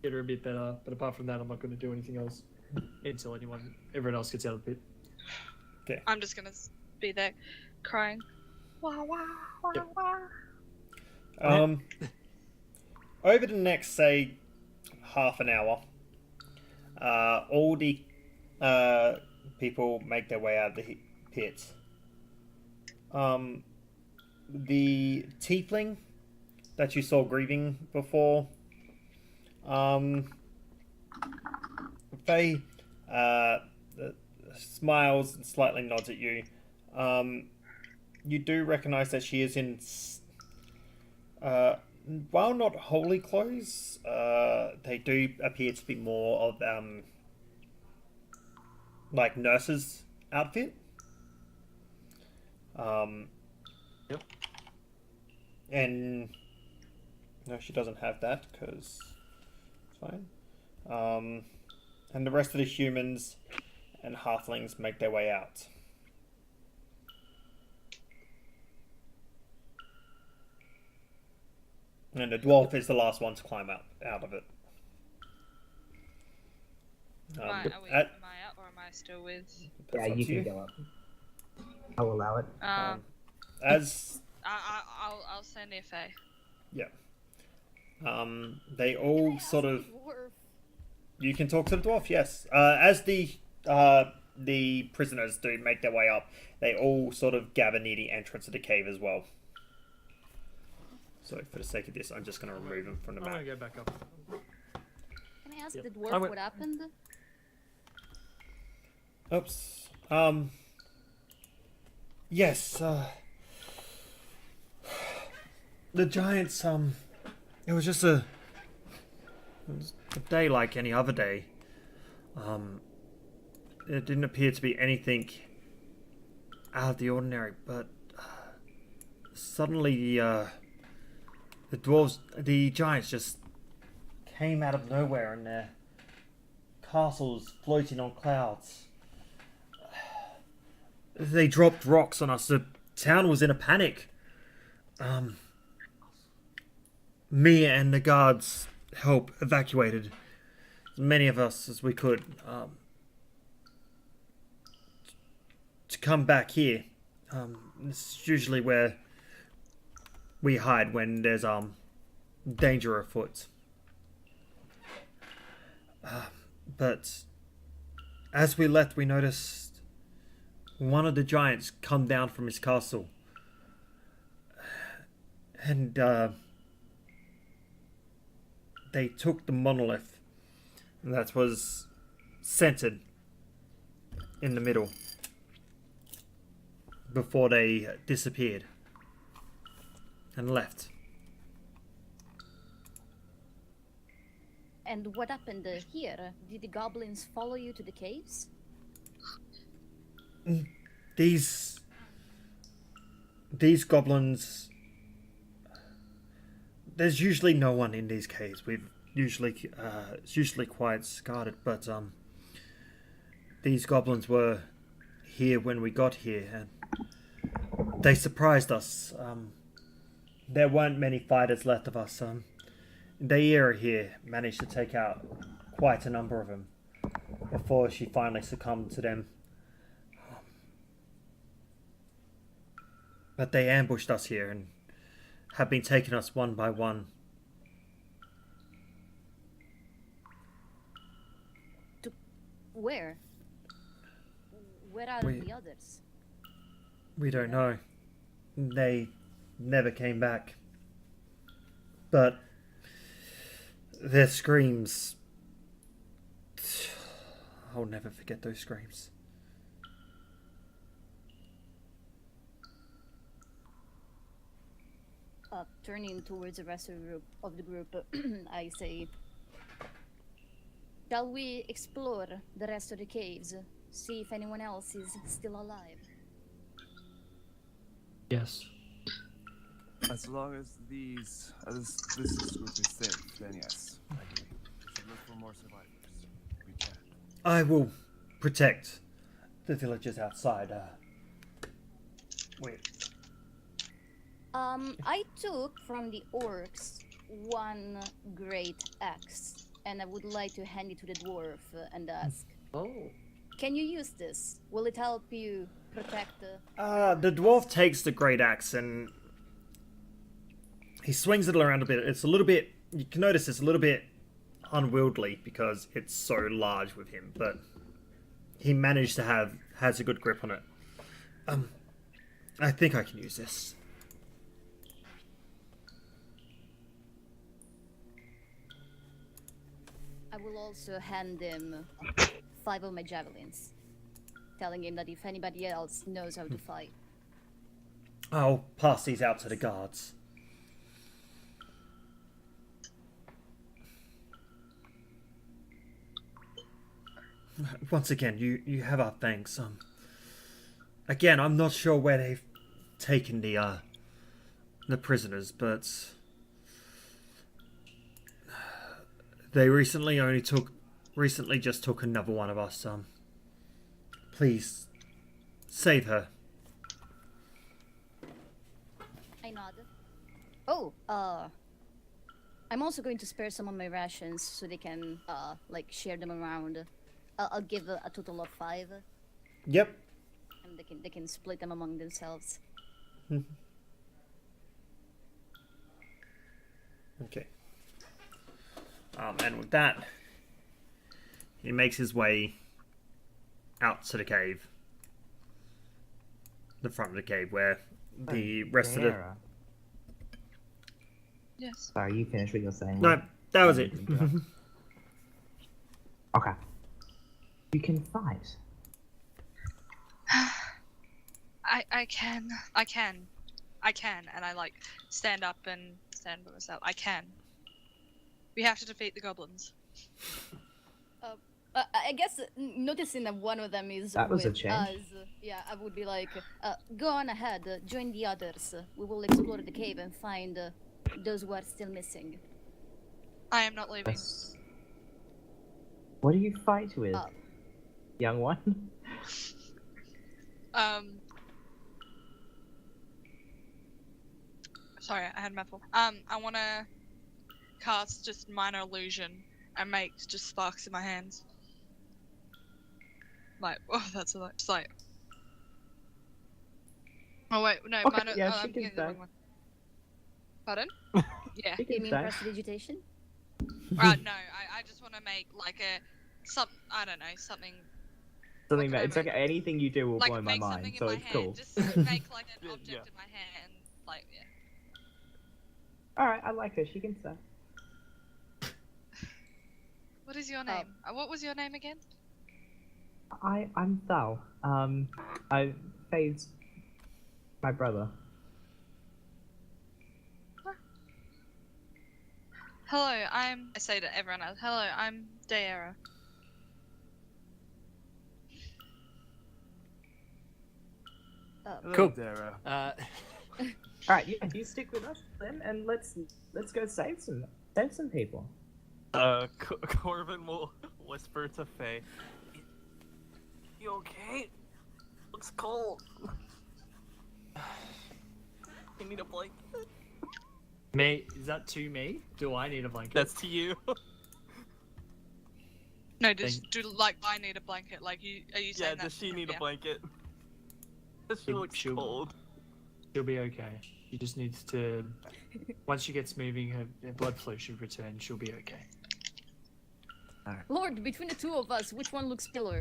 get her a bit better. But apart from that, I'm not going to do anything else until everyone else gets out of the pit. I'm just gonna be there, crying. Wah wah wah Yep. wah. Over the next, say, half an hour, all the people make their way out of the pit. The tiefling that you saw grieving before, Faye smiles and slightly nods at you. You do recognize that she is in, while not holy clothes, they do appear to be more of like nurses' outfit. Yep. And no, she doesn't have that because it's fine. And the rest of the humans and halflings make their way out. And the dwarf is the last one to climb out of it. Am I out or am I still with? Yeah, you can go up. I'll allow it. As I'll say near Faye. yeah, they all sort of. Dwarf. You can talk to the dwarf, yes. As the prisoners do make their way up, they all sort of gather near the entrance of the cave as well. So for the sake of this, I'm just going to remove them from the I'm map. gonna go back up. Can I ask Yep. the I dwarf went- what happened? Oops. Yes. The giants. It was just a day like any other day. It didn't appear to be anything out of the ordinary, but suddenly the giants just came out of nowhere and their castles floating on clouds. They dropped rocks on us. The town was in a panic. Me and the guards evacuated as many of us as we could to come back here. This is usually where we hide when there's danger afoot. But as we left, we noticed one of the giants come down from his castle, and they took the monolith that was centered in the middle before they disappeared and left. And what happened here? Did the goblins follow you to the caves? These goblins. There's usually no one in these caves. It's usually quite guarded, but these goblins were here when we got here, and they surprised us. There weren't many fighters left of us. Daira here managed to take out quite a number of them before she finally succumbed to them. But they ambushed us here and have been taking us one by one. To where? Where are We- the others? We don't know. They never came back. But their screams... I'll never forget those screams. Turning towards the rest of the group, I say, shall we explore the rest of the caves? See if anyone else is still alive. Yes. As long as this group is safe, then yes. I agree. We should look for more survivors. We can. I will protect the villagers outside. Wait. I took from the orcs one great axe, and I would like to hand it to the dwarf and ask, Oh. can you use this? Will it help you protect the... The dwarf takes the great axe and he swings it around a bit. It's a little bit, you can notice it's a little bit unwieldy because it's so large with him, but he managed to has a good grip on it. I think I can use this. I will also hand him 5 of my javelins, telling him that if anybody else knows how to fight. I'll pass these out to the guards. Once again, you have our thanks. Again, I'm not sure where they've taken the the prisoners, but they recently just took another one of us. Please save her. I nod. Oh, I'm also going to spare some of my rations so they can, like, share them around. I'll give a total of 5, Yep. and they can split them among themselves. Okay. And with that, he makes his way out to the cave. The front of the cave where the rest of the... Sarah. Yes. Sorry, you finish what you're saying. No, that was it. Okay. You can fight. I can, and I like stand up and stand by myself. I can. We have to defeat the goblins. I guess noticing that one of them is That was a with change. us, yeah, I would be like, go on ahead, join the others. We will explore the cave and find those who are still missing. I am not leaving. That's... What do you fight with, young one? Sorry, I had a mouthful. I want to cast just minor illusion and make just sparks in my hands. Like, oh, that's a lot. Just like. Oh wait, no, Okay, minor. yeah, oh, she I'm can getting the say. wrong one. Pardon? Yeah. You You can mean say. prestidigitation? No, I just want to make like I don't know, something. Something What that can I it's okay. Anything you do will Like blow my make something mind, in so my it's hand. cool. Just make like an Yeah. object in my hand, like yeah. All right, I like her. She can say. What is your name? What was your name again? I'm Thal. I Fade's my brother. Hello, I say to everyone else, hello, I'm Daera. Hello, Cool. Dara. All right, yeah, you stick with us then, and let's go save some people. Corbin will whisper to Faye, "You okay? Looks cold. You need a blanket." Me? Is that to me? Do I need a blanket? That's to you. No, do like I need a blanket? Like you? Are you Yeah, saying that? does she need a Yeah. blanket? She looks cold. She'll be okay. She just needs to. Once she gets moving, her blood flow should return. She'll be okay. Lord, between the two of us, which one looks killer?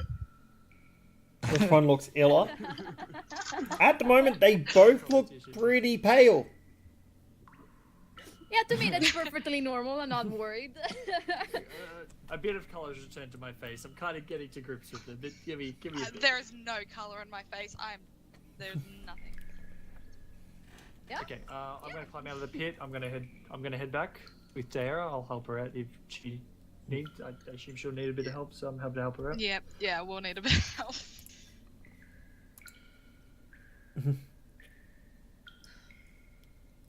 Which one looks iller? At the moment, they both look pretty pale. Yeah, to me that's perfectly normal. I'm not worried. A bit of color has returned to my face. I'm kind of getting to grips with it. But give me a bit. There is no color in my face. There's nothing. Yeah. Okay, I'm gonna climb out of the pit. I'm gonna head back with Daera. I'll help her out if she needs. I assume she'll need a bit of help, so I'm happy to help her out. Yeah, we'll need a bit of help.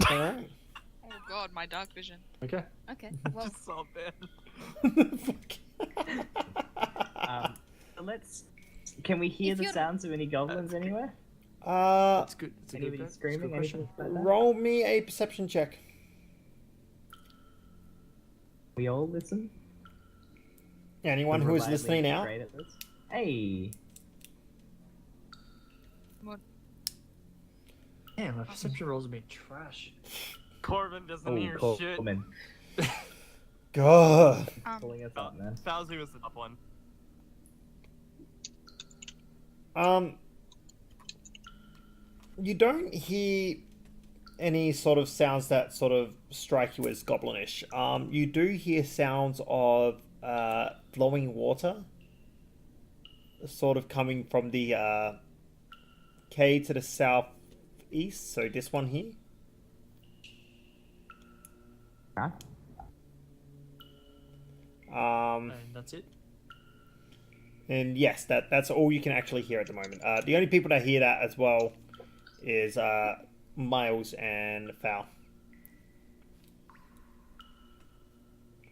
All right. Oh god, my dark vision. Okay. Okay, well, Just saw Ben. So let's. Can we hear If the you're- sounds of any goblins anywhere? That's good. That's a good, Anybody that's a screaming? good question. Anything like that? Roll me a perception check. We all listen. Anyone We're who is reliably listening now. great at this. Hey. Yeah, my perception rolls have been trash. Corbin doesn't Oh, hear shit. Coleman. God. Pulling us up, man. Fauzi was the top one. You don't hear any sort of sounds that sort of strike you as goblinish. You do hear sounds of flowing water, sort of coming from the cave to the southeast. So this one here. Huh? And that's it. And yes, that's all you can actually hear at the moment. The only people that hear that as well is Miles and Foul.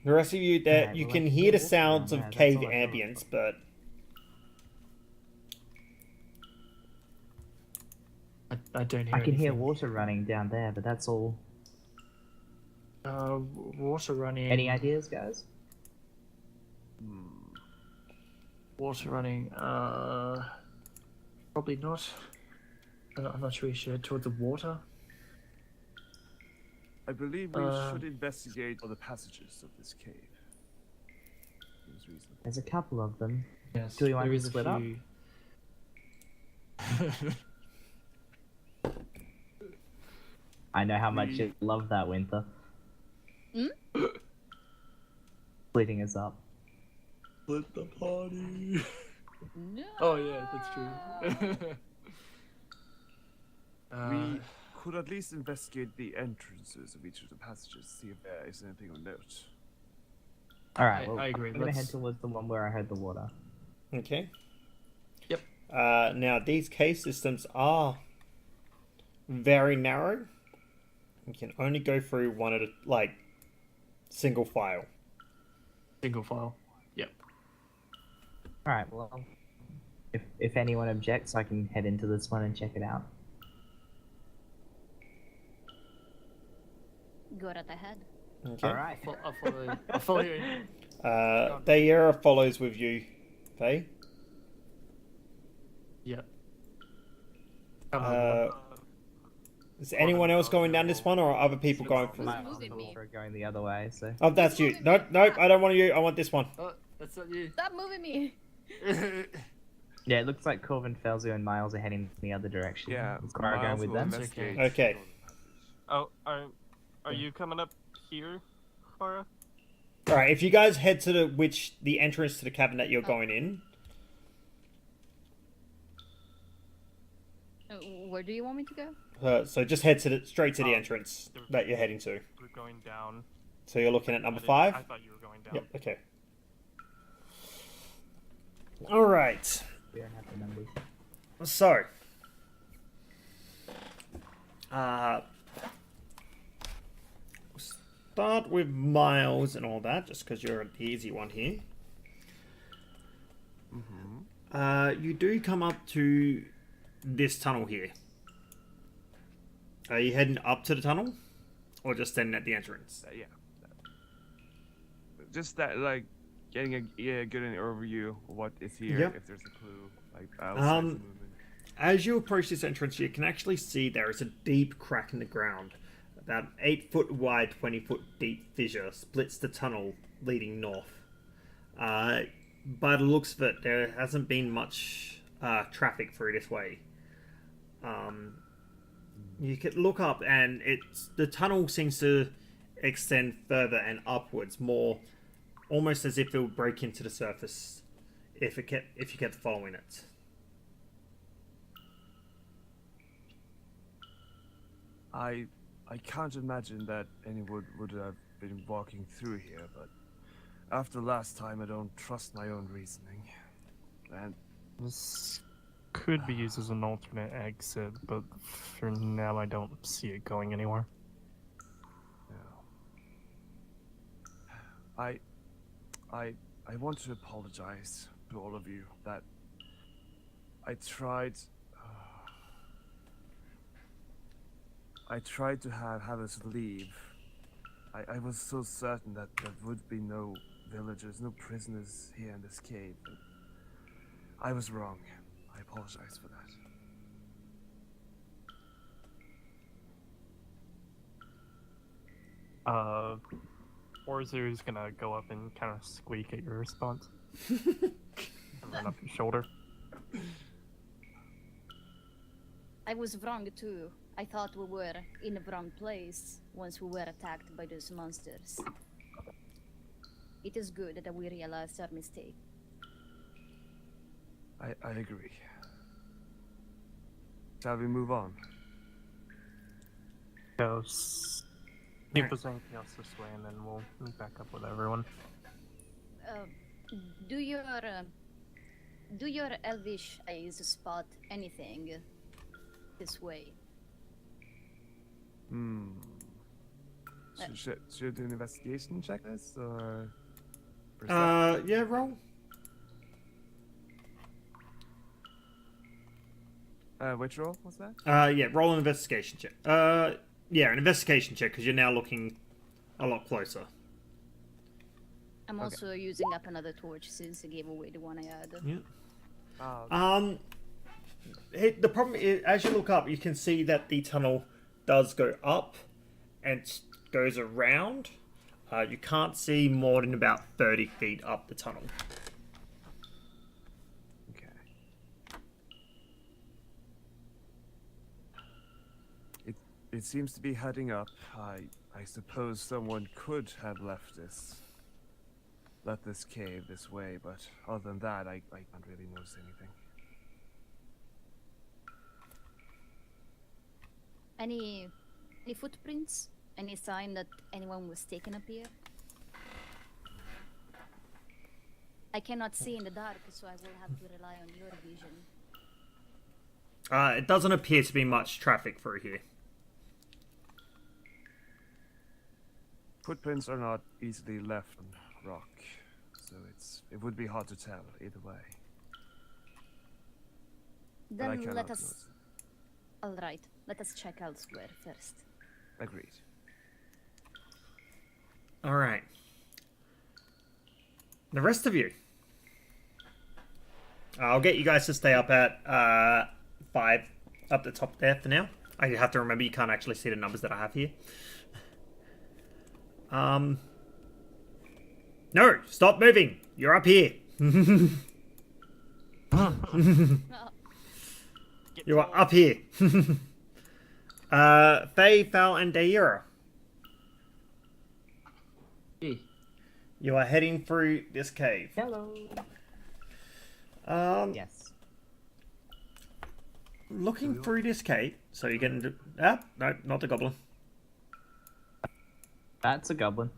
The rest of you, that Right, you well, can I hear the water sounds down of there, cave that's all I know. ambience, but I don't hear I can hear anything. water running down there, but that's all. Water running. Any ideas, guys? Water running. Probably not. I'm not sure we should head toward the water. I believe we should investigate all the passages of this cave. Seems reasonable. There's a couple of them. Yes. Do we want there to is a split up? few. I know how much you love that, Winter. Hmm? Splitting us up. Split the party. No. Oh yeah, that's true. We could at least investigate the entrances of each of the passages, see if there is anything of note. Alright, I well, agree, I'm gonna head let's- towards the one where I heard the water. okay. Yep. Now these cave systems are very narrow. You can only go through one at a single file. Single file. Yep. Alright, well, if anyone objects, I can head into this one and check it out. Go right ahead. Okay. Alright. I'll follow you. Dayera follows with you, Faye. Yep. Is anyone else going down this one, or are other people going through? My moving uncle me. for going the other way, so. Oh, that's you. Nope, nope. I don't want you. I want this one. Oh, that's not you. Stop moving me. Yeah, it looks like Corvin, Felzu, and Miles are heading the other direction. Yeah, Is Clara going Miles with will them? investigate Okay. all the passages. Oh, are you coming up here, Clara? All right. If you guys head to the entrance to the cabin that you're going in. Where do you want me to go? So just head straight to the Oh, entrance that you're heading to. We're going down. So you're looking at number I 5. thought you were going down. Yep. Okay. All right. We don't have the numbers. So, start with Miles and all that, just because you're the easy one here. You do come up to this tunnel here. Are you heading up to the tunnel, or just standing at the entrance? Yeah. Just that, like, getting a good overview of what is here, Yep. if there's a clue, like outside movement. As you approach this entrance, you can actually see there is a deep crack in the ground. About 8 foot wide, 20 foot deep fissure splits the tunnel leading north. By the looks of it, there hasn't been much traffic through this way. You can look up, and the tunnel seems to extend further and upwards, more almost as if it would break into the surface if you kept following it. I can't imagine that anyone would have been walking through here, but after last time, I don't trust my own reasoning. And This could be used as an alternate exit, but for now I don't see it going anywhere. I want to apologize to all of you that I tried to have us leave. I was so certain that there would be no villagers, no prisoners here in this cave. But I was wrong. I apologize for that. Orzu is gonna go up and kind of squeak at your response. And run up your shoulder. I was wrong too. I thought we were in the wrong place once we were attacked by those monsters. It is good that we realized our mistake. I agree. Shall we move on? See if there's anything else this way, and then we'll meet back up with everyone. Do your elvish eyes spot anything this way? Hmm. Should I do an investigation checklist or? Yeah, roll. Which roll was that? Yeah, roll an investigation check. Yeah, an investigation check because you're now looking a lot closer. I'm also using up another torch since I gave away the one I had. Yeah. Oh, The problem is, as you look up, you can see that the tunnel does go up and goes around. You can't see more than about 30 feet up the tunnel. okay. It seems to be heading up. I suppose someone could have left this cave this way, but other than that, I can't really notice anything. Any footprints? Any sign that anyone was taken up here? I cannot see in the dark, so I will have to rely on your vision. It doesn't appear to be much traffic through here. Footprints are not easily left on rock, so it would be hard to tell either way. But I Then cannot let notice us. it. All right, let us check elsewhere first. Agreed. All right. The rest of you. I'll get you guys to stay up at 5 up the top there for now. I have to remember you can't actually see the numbers that I have here. No, stop moving. You're up here. You are up here. Faye, Fal, and Daira. Hey. You are heading through this cave. Hello. Yes. Looking through this cave, so you're getting to... Ah, no, not the goblin. That's a goblin.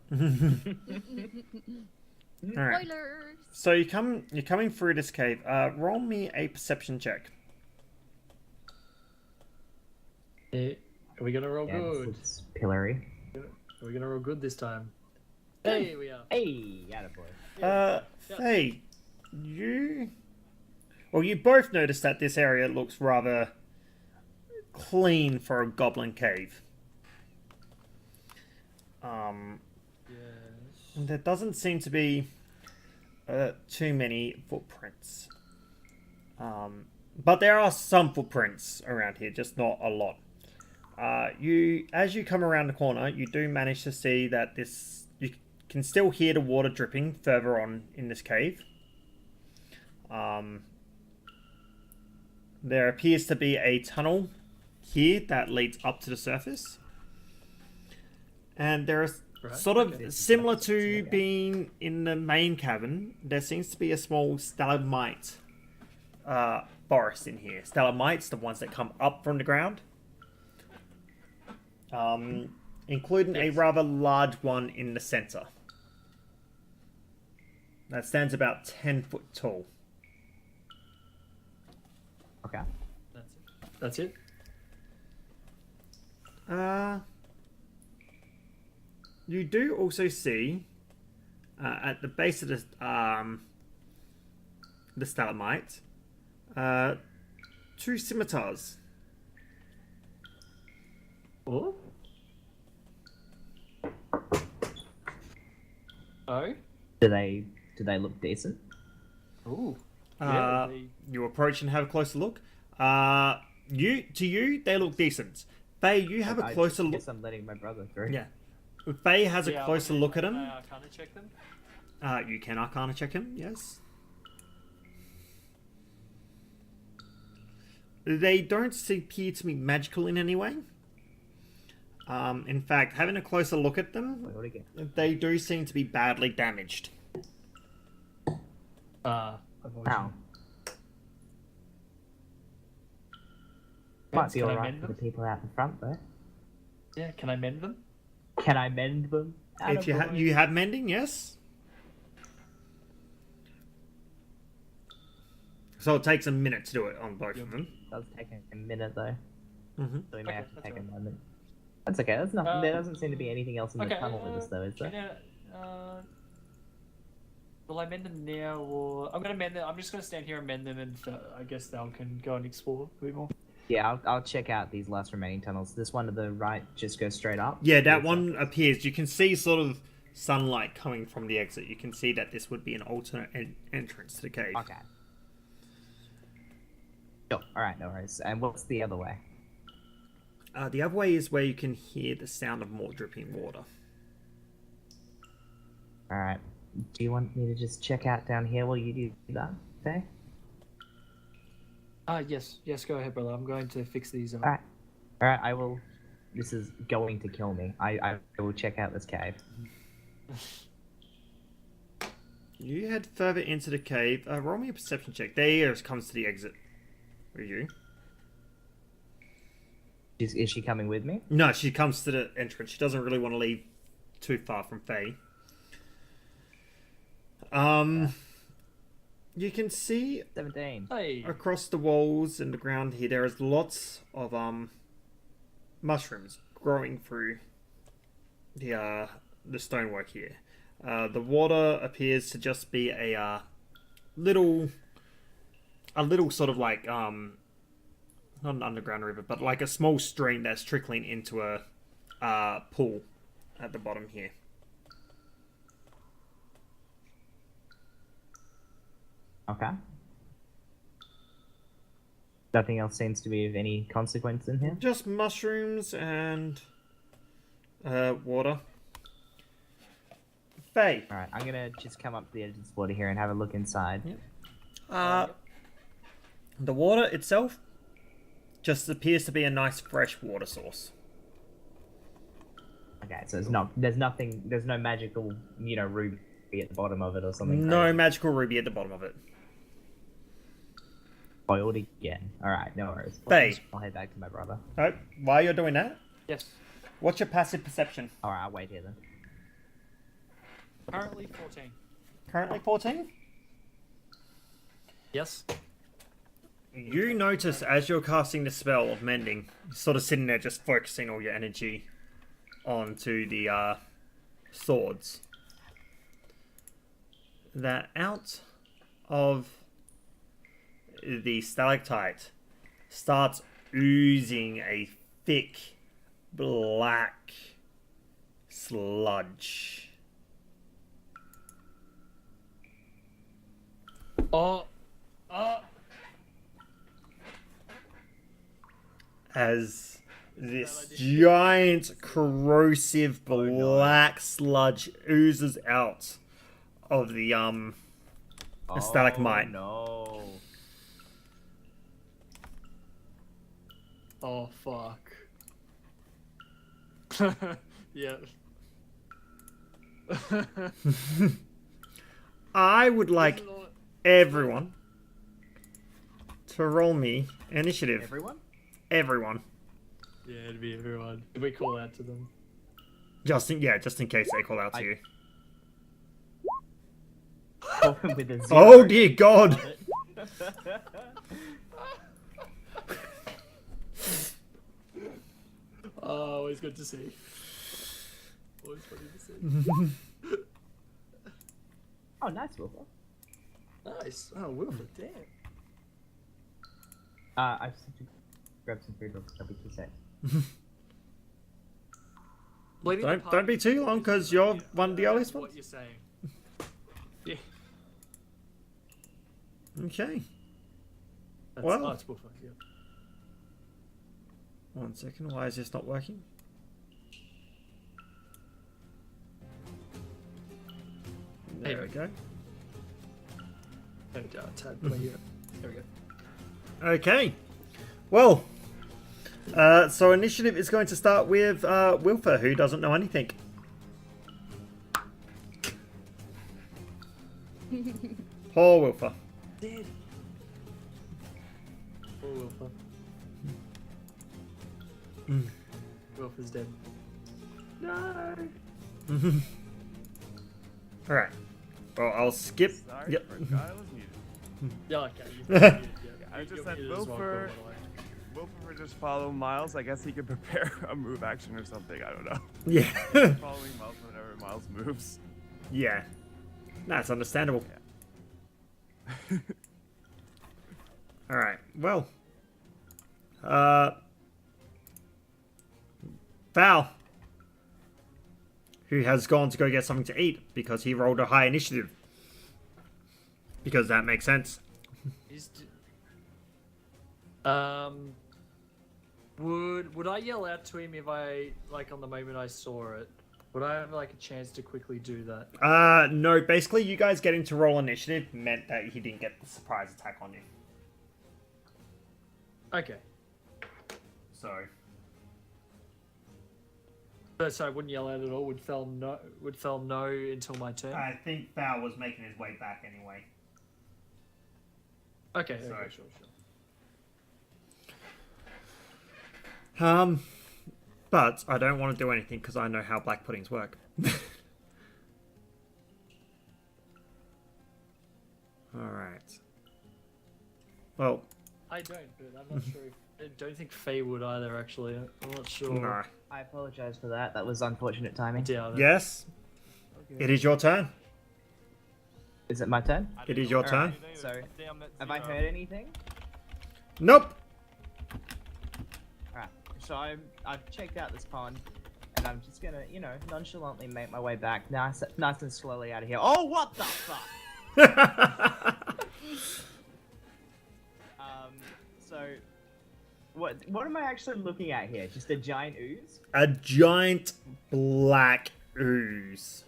Alright. Spoilers! So you're coming through this cave. Roll me a perception check. Hey, are we gonna roll Yeah, good? it's pillory. Are we gonna roll good this time? Hey, we are. Hey, attaboy. Faye, you both noticed that this area looks rather clean for a goblin cave. There doesn't seem to be too many footprints. But there are some footprints around here, just not a lot. As you come around the corner, you do manage to see that you can still hear the water dripping further on in this cave. There appears to be a tunnel here that leads up to the surface. And there is sort of similar to being in the main cavern, there seems to be a small stalagmite forest in here. Stalagmites, the ones that come up from the ground. Including a rather large one in the center. That stands about 10 foot tall. Okay. That's it. You do also see at the base of the stalagmite 2 scimitars. Oh. Oh. Do they look decent? Ooh. You approach and have a closer look. To you, they look decent. Faye, you have a closer look. Guess I'm letting my brother through. Yeah. Faye has a closer look at him. Can I Arcana check them? You can Arcana check him, yes. They don't appear to be magical in any way. In fact, having a closer look at them, Wait, what again? they do seem to be badly damaged. Ow. Can Might be I alright mend for the them? people out in front, though. Yeah, can I mend them? Can I mend them? If you have mending, yes. So it takes a minute to do it on both of them. It does take a minute, though. Mm-hmm. So we may have to that's take all a moment. That's okay. That's nothing. There doesn't seem to be anything else in the Okay. tunnel with us, though, is there? Will I mend them now, or I'm gonna mend them? I'm just gonna stand here and mend them, and I guess Thal can go and explore a bit more. Yeah, I'll check out these last remaining tunnels. This one to the right just goes straight up. Yeah, that one appears. You can see sort of sunlight coming from the exit. You can see that this would be an alternate entrance to the cave. Okay. Sure. All right, no worries. And what's the other way? The other way is where you can hear the sound of more dripping water. All right. Do you want me to just check out down here while you do that, Faye? Yes, go ahead, brother. I'm going to fix these up. All right. I will. This is going to kill me. I will check out this cave. You head further into the cave. Roll me a perception check. There comes to the exit. Are you? Is she coming with me? No, she comes to the entrance. She doesn't really want to leave too far from Faye. You can see 17. Hey. across the walls and the ground here, there is lots of mushrooms growing through the stonework here. The water appears to just be a little sort of like not an underground river, but like a small stream that's trickling into a pool at the bottom here. Okay. Nothing else seems to be of any consequence in here. Just mushrooms and water. Faye. All right, I'm gonna just come up to the edge of this water here and have a look inside. Yep. The water itself just appears to be a nice fresh water source. Okay, so there's no magical, ruby at the bottom of it or something. No crazy. magical ruby at the bottom of it. Boiled again. All right, no worries. Faye. I'll head back to my brother. Oh, while you're doing that, Yes. what's your passive perception? All right, I'll wait here then. Currently 14. Currently 14? Yes. You notice as you're casting the spell of mending, sort of sitting there just focusing all your energy onto the swords, that out of the stalactite starts oozing a thick black sludge. As this giant corrosive black sludge oozes out of the stalagmite. No. Oh fuck. Yeah. I would like everyone to roll me initiative. Everyone? Everyone. Yeah, it'd be everyone. Did we call out to them? Just in case they call out to you. With a 0. Oh dear God! Oh, always good to see. Always funny to see. Oh, nice, Wilfer. Nice. Oh, Wilfred, damn. I just have to grab some food. I'll be 2 seconds. Don't be too long, because you're one of the earliest What ones. you're saying. Yeah. Okay. That's, Well. oh, it's Wilfred, yeah. 1 second. Why is this not working? There we go. There we go. Tab, right here. There we go. Okay. Well, so initiative is going to start with Wilfer, who doesn't know anything. Poor Wilfer. Dead. Poor Wilfred. Wilfred's dead. No. Alright. Well, I'll skip. Sorry, Yep. forgot I was muted. Yeah, okay. I just said Wilfred. Wilfer. We'll prefer just follow Miles. I guess he can prepare a move action or something. I don't know. Yeah. Following Miles whenever Miles moves. Yeah. That's understandable. Yeah. Alright, well. Val. Who has gone to go get something to eat because he rolled a high initiative. Because that makes sense. Would I yell out to him if I like on the moment I saw it? Would I have like a chance to quickly do that? No, basically you guys getting to roll initiative meant that he didn't get the surprise attack on you. Okay. So So I wouldn't yell out at all. Would Fel no until my turn? I think Val was making his way back anyway. Okay, Sorry. okay, sure. But I don't want to do anything because I know how black puddings work. Alright. Well, I don't, but I'm not sure. I don't think Faye would either, actually. I'm not sure. no. I apologize for that. That was unfortunate timing. Yeah. Yes, it is your turn. Is it my turn? It is your turn. So, have I heard anything? Nope. Alright, so I've checked out this pond, and I'm just gonna, nonchalantly make my way back, nice and slowly out of here. Oh, what the fuck? So, what am I actually looking at here? Just a giant ooze? A giant black ooze.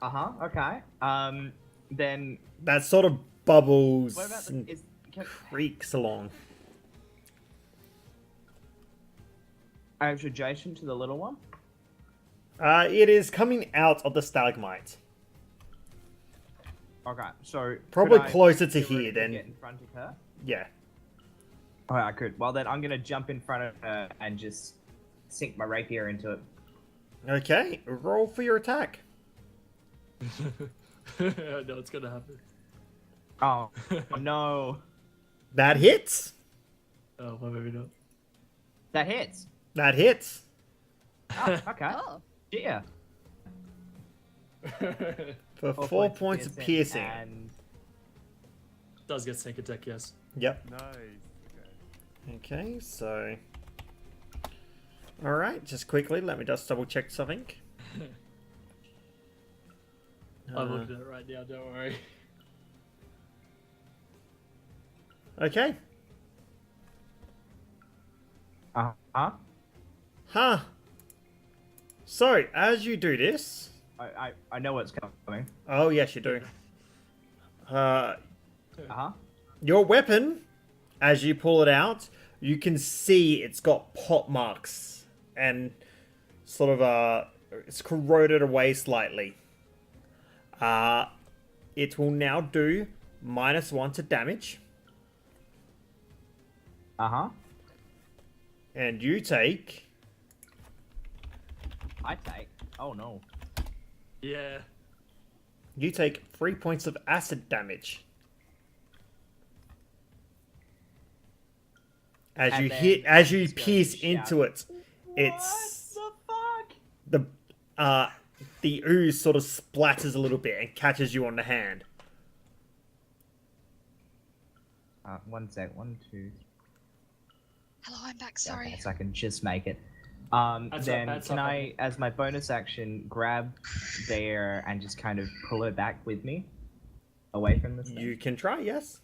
Okay. Then That sort of bubbles what about and can creaks along. I have adjacent to the little one? It is coming out of the stalagmite. Okay, so Probably could I closer to theoretically here than... get in front of her. Yeah. Oh, I could. Well, then I'm gonna jump in front of her and just sink my rapier into it. Okay, roll for your attack. I know it's gonna happen. Oh no, That hits. Oh, well, maybe not. that hits. That hits. Oh, okay. Oh, Yeah. For 4 points of piercing. And Does get sneak attack, yes. Yep. Nice. Okay. Okay, so... Alright, just quickly, let me just double check something. I'm looking at it right now, don't worry. Okay. huh? Huh. So, as you do this... I know what's coming. Oh, yes, you do. Uh-huh. Your weapon, as you pull it out, you can see it's got pot marks and sort of it's corroded away slightly. It will now do -1 to damage, Uh-huh. and you take I take. Oh no. Yeah. 3 points of acid damage. As And you then hit, as I'm you just going pierce to shout, into it, it's What the fuck? the ooze sort of splatters a little bit and catches you on the hand. 1 sec. 1, 2. Hello, I'm back. Sorry. Okay, so I can just make it. That's Then that's can up, I, as my bonus action, grab there and just kind of pull her back with me, away from this thing? You can try, yes.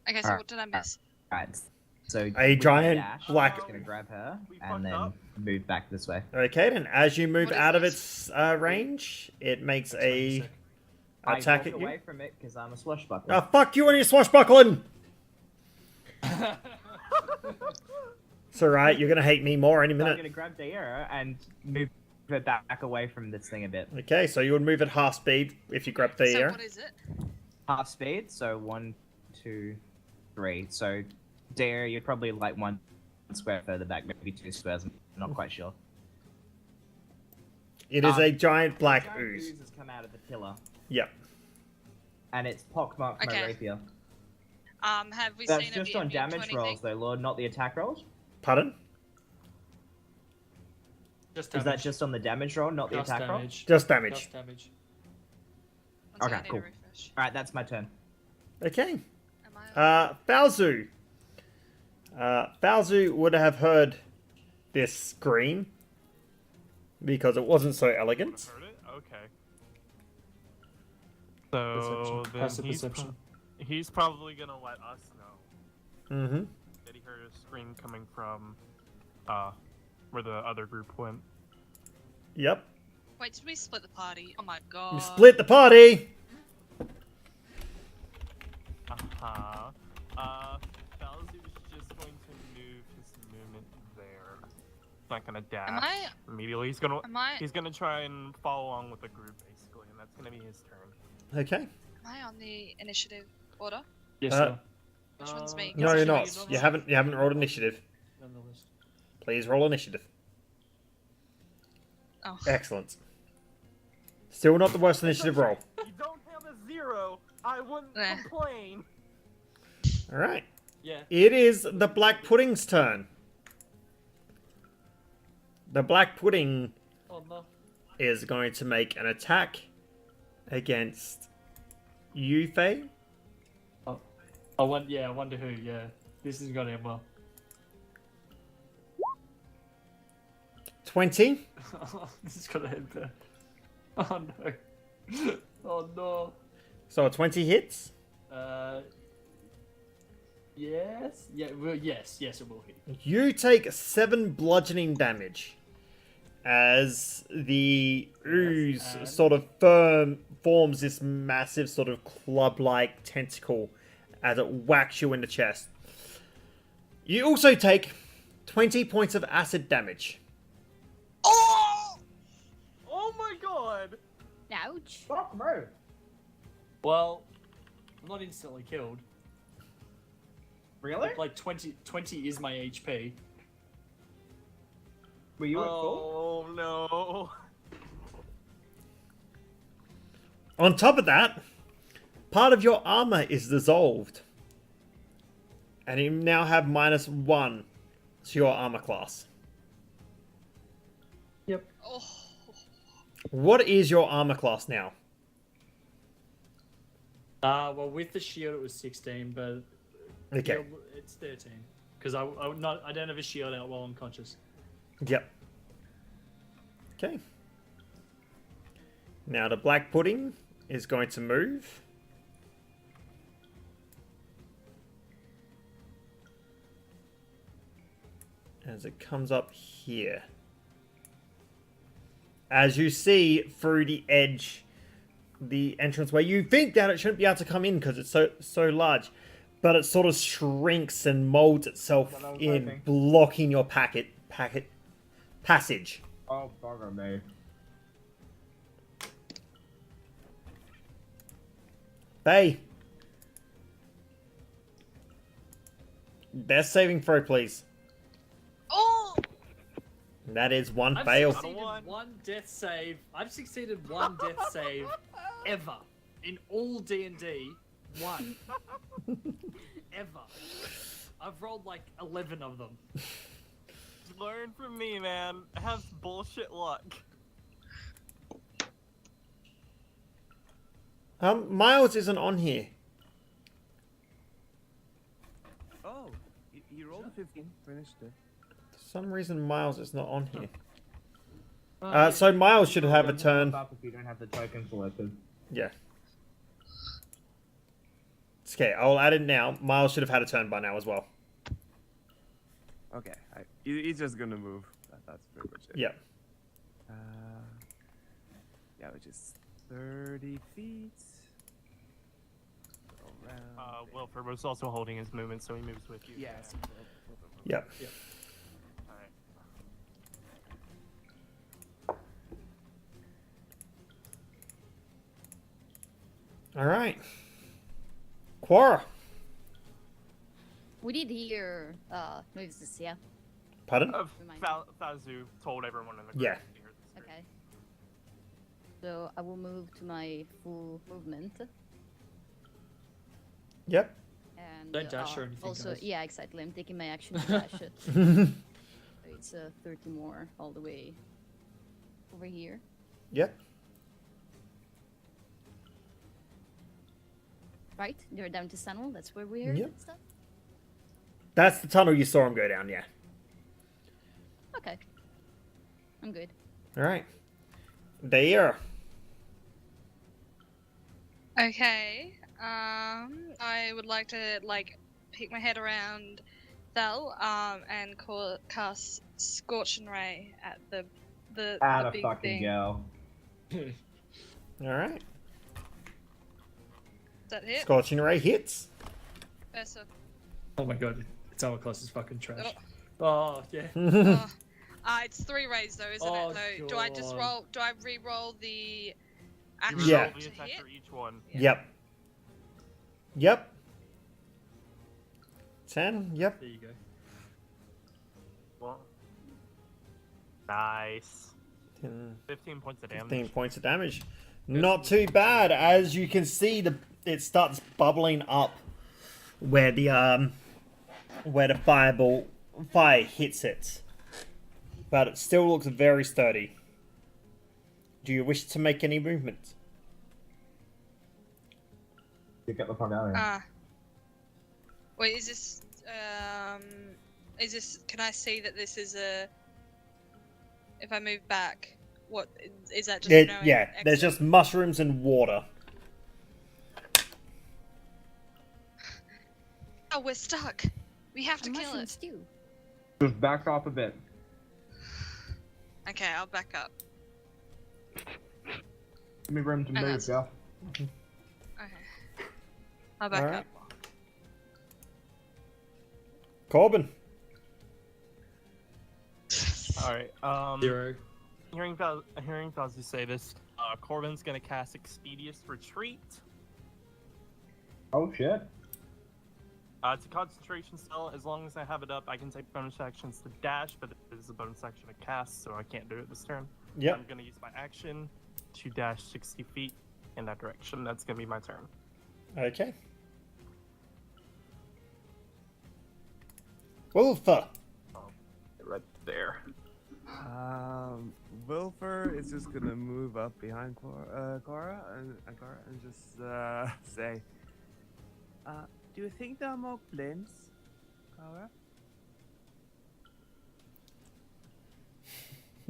Okay, so Alright. what did I miss? Right. So with A my giant dash, black- I'm just gonna grab her We and fucked then up. move back this way. Okay, then as you move What is out of this? its range, it makes a attack I at walk you. away from it because I'm a swashbuckler. Oh, fuck you and your swashbuckling! It's alright, you're gonna hate me more any So I'm minute. gonna grab Daira and move her back away from this thing a bit. Okay, so you would move at half speed if you grab the So air. what is it? Half speed, so 1, 2, 3. So Daira, you're probably like 1 square further back, maybe 2 squares. I'm not quite sure. It is a giant black Giant ooze. ooze has come out of the pillar, Yep. and it's pockmarked my Okay. rapier. Have we That's seen just it on immune to damage anything? rolls, though, Lord, not the attack rolls. Pardon? Just Is damage. that just on the damage roll, not the Just attack roll? damage. Just damage. Just damage. One second, Okay, I need cool. to refresh. All right, that's my turn. Okay. Am I? Falzu. Falzu would have heard this scream because it wasn't so elegant. Heard it? Okay. So Perception. then Passive perception. he's probably gonna let us know Mm-hmm. that he heard a scream coming from where the other group went. Yep. Wait, did we split the party? Oh my god. You split the party. Uh-huh. Falzu's just going to move his movement there. He's not gonna dash Am I? immediately. Am I? He's gonna try and follow along with the group basically, and that's gonna be his turn. Okay. Am I on the initiative order? Yes, Uh, sir. Which one's me? No, you're not. You haven't rolled initiative. On the list. Please roll initiative. Oh. Excellent. Still not the worst initiative roll. You don't have a 0. I wouldn't Eh. complain. All right. Yeah. It is the Black Pudding's turn. The Black Pudding Oh no. is going to make an attack against you, Faye. I wonder who. Yeah. This isn't gonna end well. 20. This is gonna end bad. Oh no. Oh no. So a 20 hits. Yes. Yeah. Well, yes. Yes, it will hit. You take 7 bludgeoning damage as the ooze and- sort of forms this massive sort of club-like tentacle as it whacks you in the chest. You also take 20 points of acid damage. Oh my god! Ouch. Fuck, bro. Well, I'm not instantly killed. Really? Like 20 is my HP. Were you at full? Oh no. On top of that, part of your armor is dissolved. And you now have -1 to your armor class. Oh. What is your armor class now? Well, with the shield it was 16, but Okay. shield, it's 13 because I don't have a shield out while I'm conscious. Yep. Okay. Now the Black Pudding is going to move. As it comes up here. As you see through the edge, the entrance where you think that it shouldn't be able to come in because it's so large, but it sort of shrinks and molds itself What I was in, hoping. blocking your passage. Oh, bugger me. Bay. Best saving throw, please. Oh. That is one I've fail. succeeded one death save. I've succeeded one death save ever in all D&D. One. Ever. I've rolled like 11 of them. Learn from me, man. Have bullshit luck. Miles isn't on here. Oh, you rolled a 15 for initiative. For some reason, Miles is not on here. Oh, So Miles should have a Doesn't turn. pop up if you don't have the token selected. Yeah. It's okay, I'll add it now. Miles should have had a turn by now as well. Okay, he's just gonna move. That's pretty much it. Yeah. Yeah, which is 30 feet. Around. Wilford was also holding his movement, so he moves with you. Yes. Yep. Alright. Alright. Quora. We did hear noises, yeah? Pardon? Remind Fazu told everyone in the group. Yeah. to hear the scream. Okay. So I will move to my full movement. Yep. And Don't dash or anything, also, guys. yeah, exactly. I'm taking my action to dash it. It's 30 more all the way over here. Yep. Right? They're down to Sunwell. That's where we heard Yep. and stuff. That's the tunnel you saw him go down, yeah. Okay. I'm good. Alright. There. Okay. I would like to peek my head around Thel, and cast Scorching Ray at the Atta big fucking thing. go. Alright. Does that hit? Scorching Ray hits. Versa. Oh my god, its armor class is fucking trash. Oh. Oh, yeah. It's 3 rays though, isn't Oh, it? So do I just God. roll? Do I re-roll the You action Yeah. roll the to attack hit? for each one. Yep. Yep. 10. Yep. There you go. Well, nice. 10, 15 points of damage. 15 points of damage. Not too bad. As you can see, it starts bubbling up where the fire hits it, but it still looks very sturdy. Do you wish to make any movement? You get the fuck out of here. Wait, is this, can I see that this is if I move back, what, is that just no Yeah, there's exit? just mushrooms and water. Oh, we're stuck. We have to kill Mushroom it. stew. Just back off a bit. Okay, I'll back up. Give me room to And move, that's- yeah. Okay. I'll back Alright. up. Corbin. Alright, 0. hearing Fauzi say this, Corbin's gonna cast Expeditious Retreat. Oh shit. It's a concentration spell. As long as I have it up, I can take bonus actions to dash, but it is a bonus action to cast, so I can't do it this turn. Yep. I'm gonna use my action to dash 60 feet in that direction. That's gonna be my turn. Okay. Wolfer. Right there. Wilfer is just gonna move up behind Cora and just say, do you think there are more flames, Cora?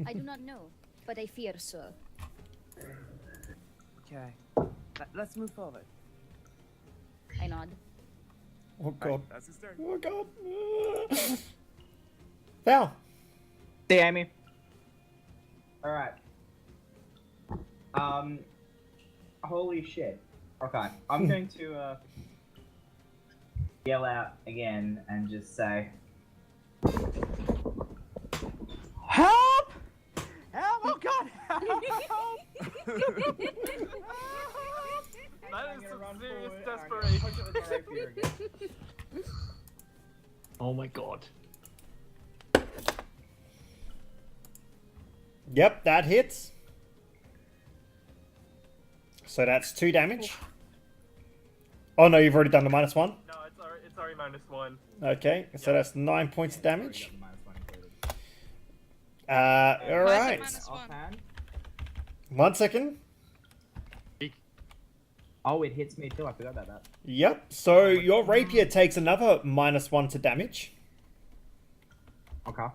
I do not know, but I fear so. Okay, let's move forward. I nod. Oh god. That's his turn. Oh god. Val. See, Amy. Alright. Holy shit. Okay, I'm going to, yell out again and just say, HELP! HELP! Oh god! HELP! That I'm is gonna some run serious forward, I'm gonna desperation. punch it with my rapier again. Oh my god. Yep, that hits. So that's 2 damage. Oh no, you've already done the -1. No, it's already -1. Okay, so that's 9 points of damage. Why is it Alright. -1? Offhand. 1 second. Oh, it hits me too. I forgot about that. Yep, so your rapier takes another -1 to damage. Okay.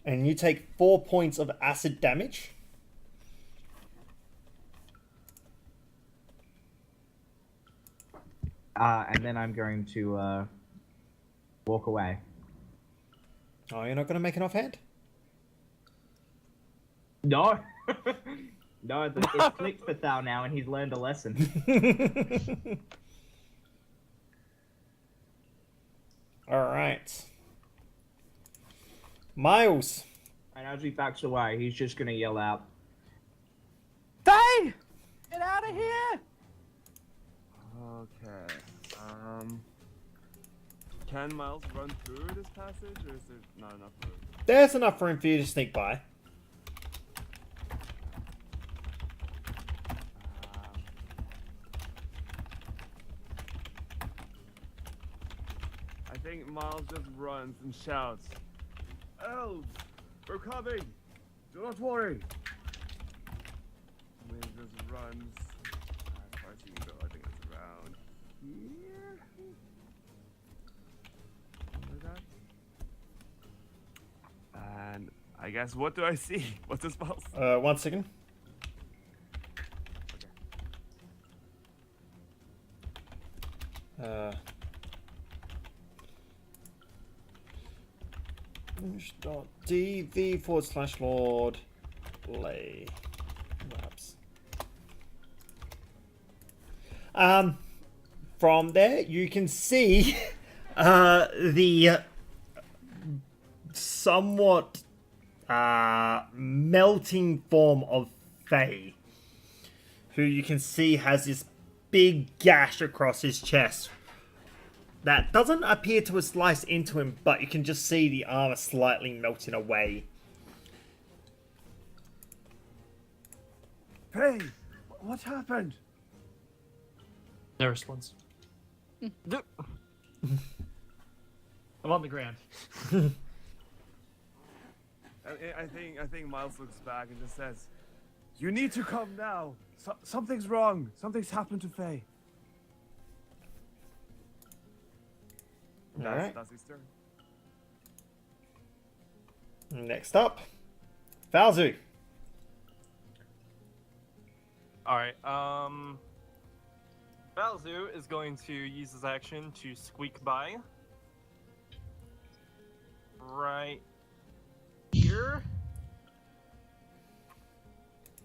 And you take 4 points of acid damage. And then I'm going to walk away. Oh, you're not going to make an offhand? No. No, it's clicked for Thal now, and he's learned a lesson. Alright. Miles. And as he backs away, he's just gonna yell out, "Stay! Get out of here!" Okay. Can Miles run through this passage, or is there not enough room? There's enough room for you to sneak by. think Miles just runs and shouts, "Elves, we're coming! Do not worry!" And he just runs as far as he can go. I think it's around here. Something like that. And I guess, what do I see? What's his pulse? 1 second. DV/Lord Lay Labs. From there you can see the somewhat melting form of Faye, who you can see has this big gash across his chest that doesn't appear to have sliced into him, but you can just see the armor slightly melting away. Hey, what happened? No response. I'm on the ground. I think Miles looks back and just says, "You need to come now. Something's wrong. Something's happened to Faye." Alright. That's his turn. Next up, Falzu. Alright, Balzu is going to use his action to squeak by. Right here.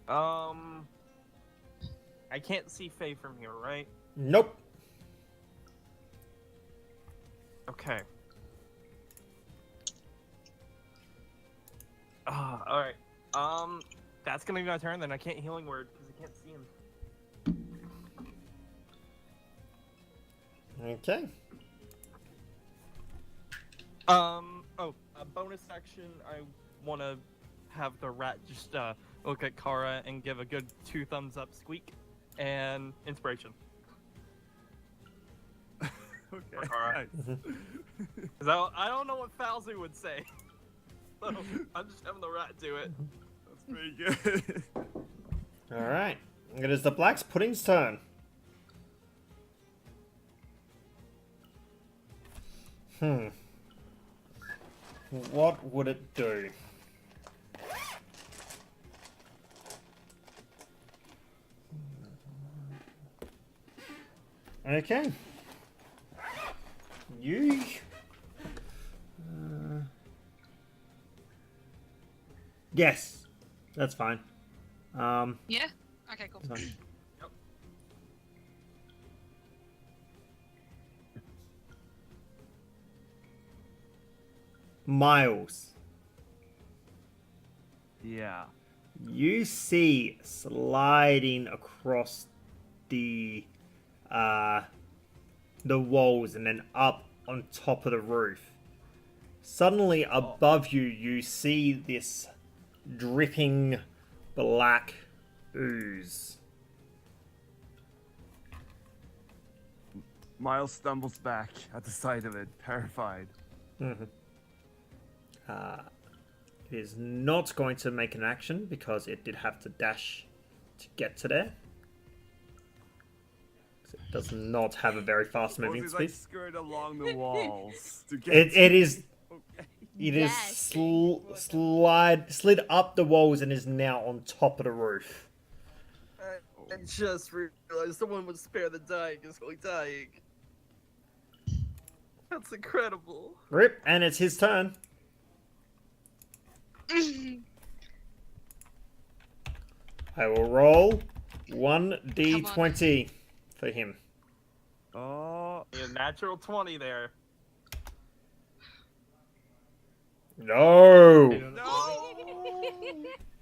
I can't see Faye from here, right? Nope. Okay. Alright. That's gonna be my turn, then I can't healing word because I can't see him. Okay. A bonus action, I want to have the rat just look at Kara and give a good 2 thumbs up squeak and inspiration. Okay. Kara. Nice. 'Cause I don't know what Falzu would say. So I'm just having the rat do it. That's pretty good. Alright. It is the Black's Pudding's turn. What would it do? Okay. You... yes. That's fine. Yeah? Okay, cool. Fine. Miles, Yeah. you see sliding across the walls and then up on top of the roof. Suddenly above you, you see this dripping black ooze. Miles stumbles back at the sight of it, terrified. It is not going to make an action because it did have to dash to get to there. It does not have a very fast moving He's speed. like skirt along the walls to get It is Okay. it is Dashing. slid up the walls and is now on top of the roof. I just realized someone would spare the dying is only dying. That's incredible. Rip, and it's his turn. I will roll 1d20 for him. Oh, A natural 20 there. No! no!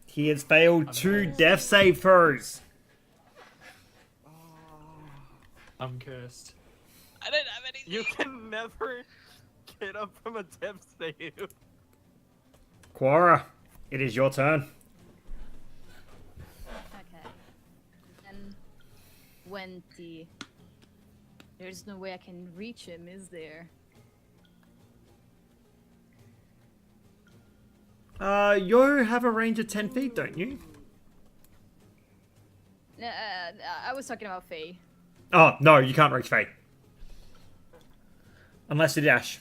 He has failed 2 death save throws. I'm cursed. I don't have anything. You can never get up from a death save. Quora, it is your turn. Okay. And 20. There's no way I can reach him, is there? You have a range of 10 feet, don't you? I was talking about Faye. Oh, no, you can't reach Faye. Unless you dash.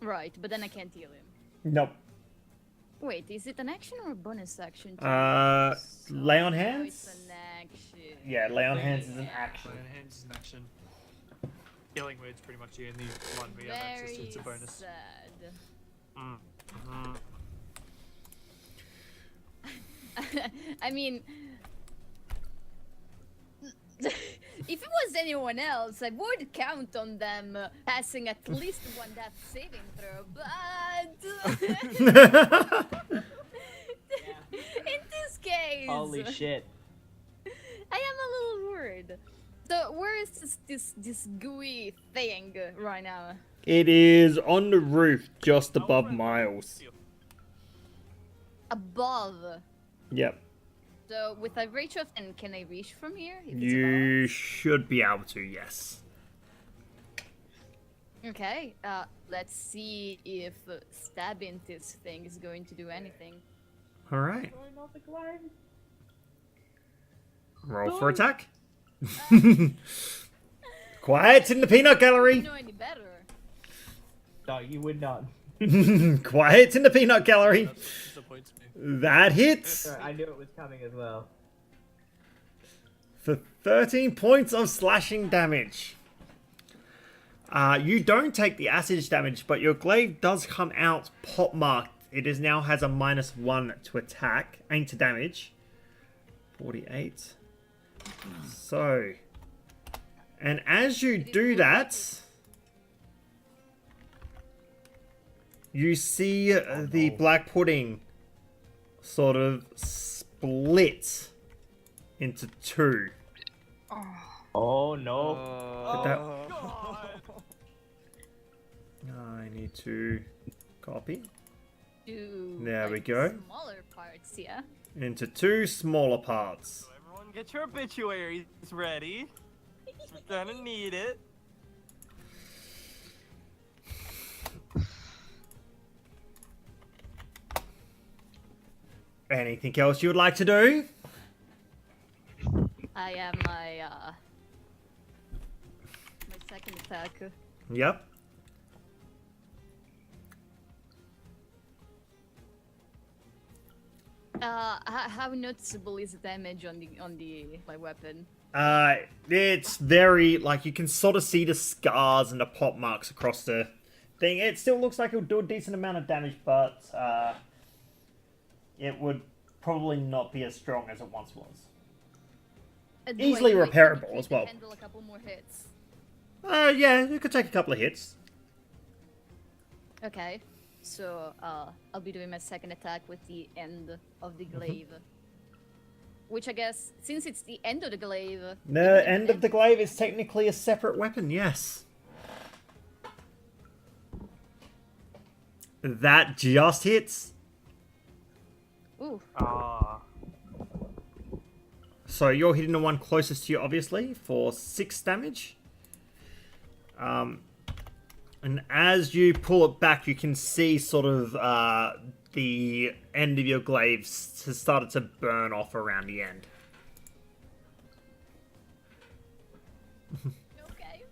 Right, but then I can't heal him. Nope. Wait, is it an action or a bonus action? Lay on No, hands? it's an action. Yeah, lay on hands is an action. Iron hands is an action. Healing word's pretty much the only one we have access to. Very It's a bonus. sad. I mean, if it was anyone else, I would count on them passing at least one death saving throw, but in this case, Holy shit. I am a little worried. So where is this gooey thing right now? It is on the roof, just above Miles. Above. Yep. So with a reach of 10, can I reach from here? If it's You should be able to, yes. above? Okay. Let's see if stabbing this thing is going to do anything. Alright. Going off the glide. Roll for attack. Quiet in the peanut gallery. Know any better? No, you would not. Quiet in the peanut gallery. That disappoints me. That hits I knew it was coming as well. for 13 points of slashing damage. You don't take the acid damage, but your glaive does come out pop marked. It is now has a -1 to attack and to damage. 48. So, and as you do that, you see the black pudding sort of split into two. Oh no. But that- I need to copy Do There we like, go. Smaller parts, yeah. into two smaller parts. Everyone get your obituaries ready. We're gonna need it. Anything else you would like to do? I have my second attack. Yep. How noticeable is the damage on my weapon? It's very, like, you can sort of see the scars and the pop marks across the thing. It still looks like it'll do a decent amount of damage, but it would probably not be as strong as it once was. Do Easily I repairable think as I can well. handle a couple more hits. Yeah, you could take a couple of hits. Okay, so I'll be doing my second attack with the end of the glaive. Which I guess, since it's the end of the glaive... The end of the glaive is technically a separate weapon, yes. That just hits. Ooh, So you're hitting the one closest to you, obviously, for 6 damage. And as you pull it back, you can see sort of the end of your glaive has started to burn off around the end. okay.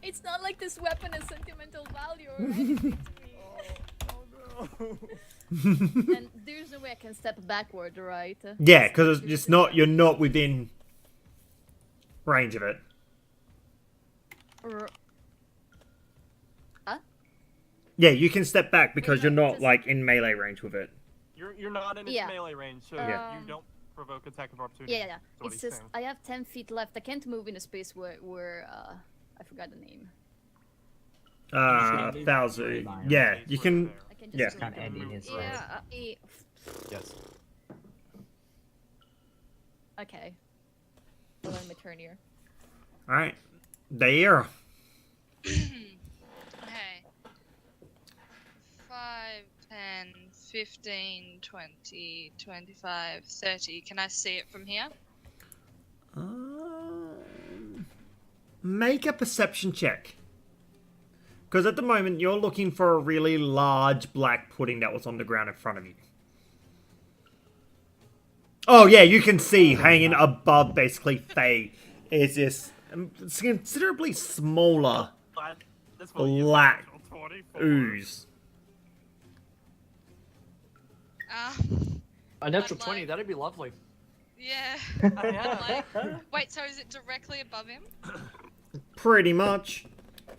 It's not like this weapon has sentimental value or anything to me. And there's no way I can step backward, right? Yeah, because it's not, you're not within range of it. Or... Huh? Yeah, you can step back because Wait, you're no, not just- like in melee range with it. You're not in its Yeah. melee range, so Yeah. you don't provoke attack of opportunity. Yeah. That's what It's he's just saying. I have 10 feet left. I can't move in a space where I forgot the name. Bowser. Yeah, you can. I can Yeah. just Can't end in his road. yeah. Yes. Okay. I'll end my turn here. All right, there. Okay. 5, 10, 15, 20, 25, 30. Can I see it from here? Make a perception check. Because at the moment, you're looking for a really large black pudding that was on the ground in front of you. Oh, yeah, you can see hanging above, basically, Faye, is this considerably smaller This will use black natural 24. ooze. A natural I'd 20, like- that'd be lovely. Yeah. Yeah. Wait, so is it directly above him? Pretty much.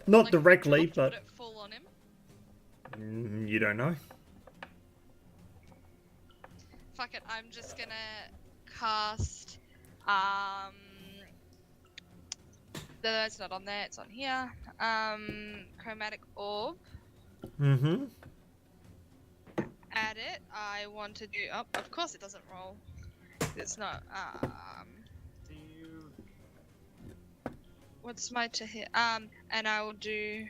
Not Like, directly, not but put it full on him? you don't know. Fuck it, I'm just gonna cast that's not on there, it's on here. Chromatic orb. Mm-hmm. Add it. I want to do of course it doesn't roll. It's not Do you... what's my to hit? And I will do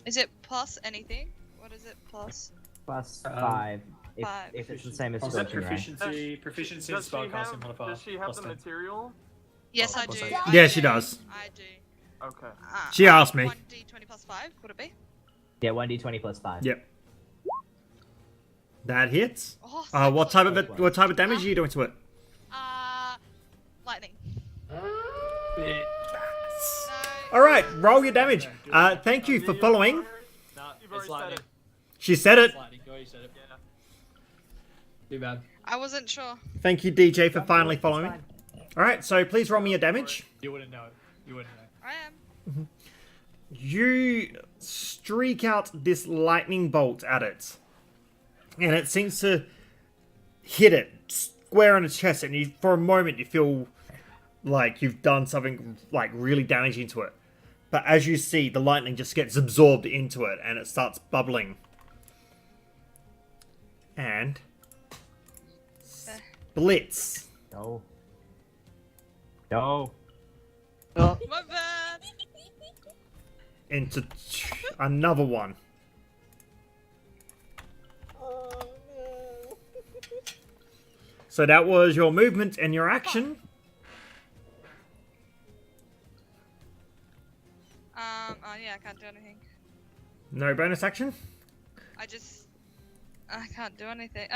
is it plus anything? What is it plus? Plus 5. If, 5. if it's the same as Was that Scorching Ray. proficiency in spellcasting modifier? Does she have plus the 10. material? Yes, I plus do. eight. Yeah, she does. I do. Okay. She asked me. 1d20 plus 5, would it be? Yeah, 1d20 plus 5. Yep. That hits. Oh, so What close. type of damage are you doing to it? Lightning. Yeah. No. All right, roll your damage. Thank you for following. Nah, You've it's already said lightning. it. She said it. It's lightning. Go, you said it. Yeah. Too bad. I wasn't sure. Thank you, DJ, for finally following me. All right, so please roll me your damage. You wouldn't know. You wouldn't know. I am. You streak out this lightning bolt at it, and it seems to hit it square on its chest, and you, for a moment, you feel like you've done something like really damaging to it. But as you see, the lightning just gets absorbed into it, and it starts bubbling. And splits. No. No. My bad. Into another one. So that was your movement and your action. Oh yeah, I can't do anything. No bonus action. I can't do anything.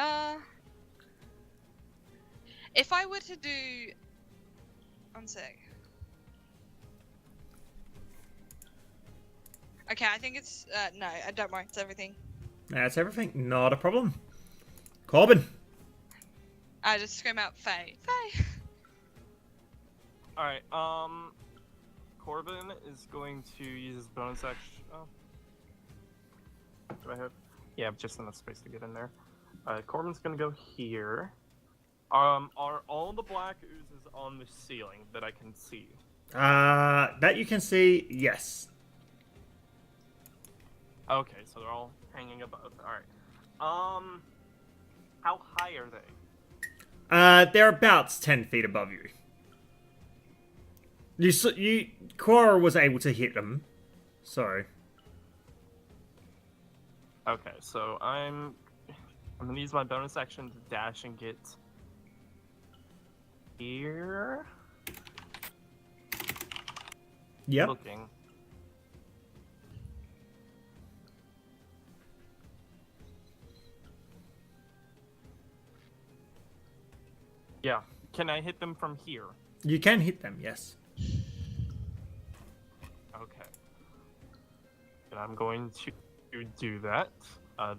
If I were to do, one sec. Okay, I think it's no. Don't worry, it's everything. That's everything. Not a problem. Corbin. I just scream out, Faye, Faye. Alright, Corbin is going to use his bonus action. Oh. Do I have? Yeah, just enough space to get in there. Corbin's gonna go here. Are all the black oozes on the ceiling that I can see? That you can see, yes. Okay, so they're all hanging above. Alright. How high are they? They're about 10 feet above you. Cora was able to hit them, so. Okay, so I'm gonna use my bonus action to dash and get here. Yep. Looking. Yeah. Can I hit them from here? You can hit them, yes. Okay. And I'm going to do that.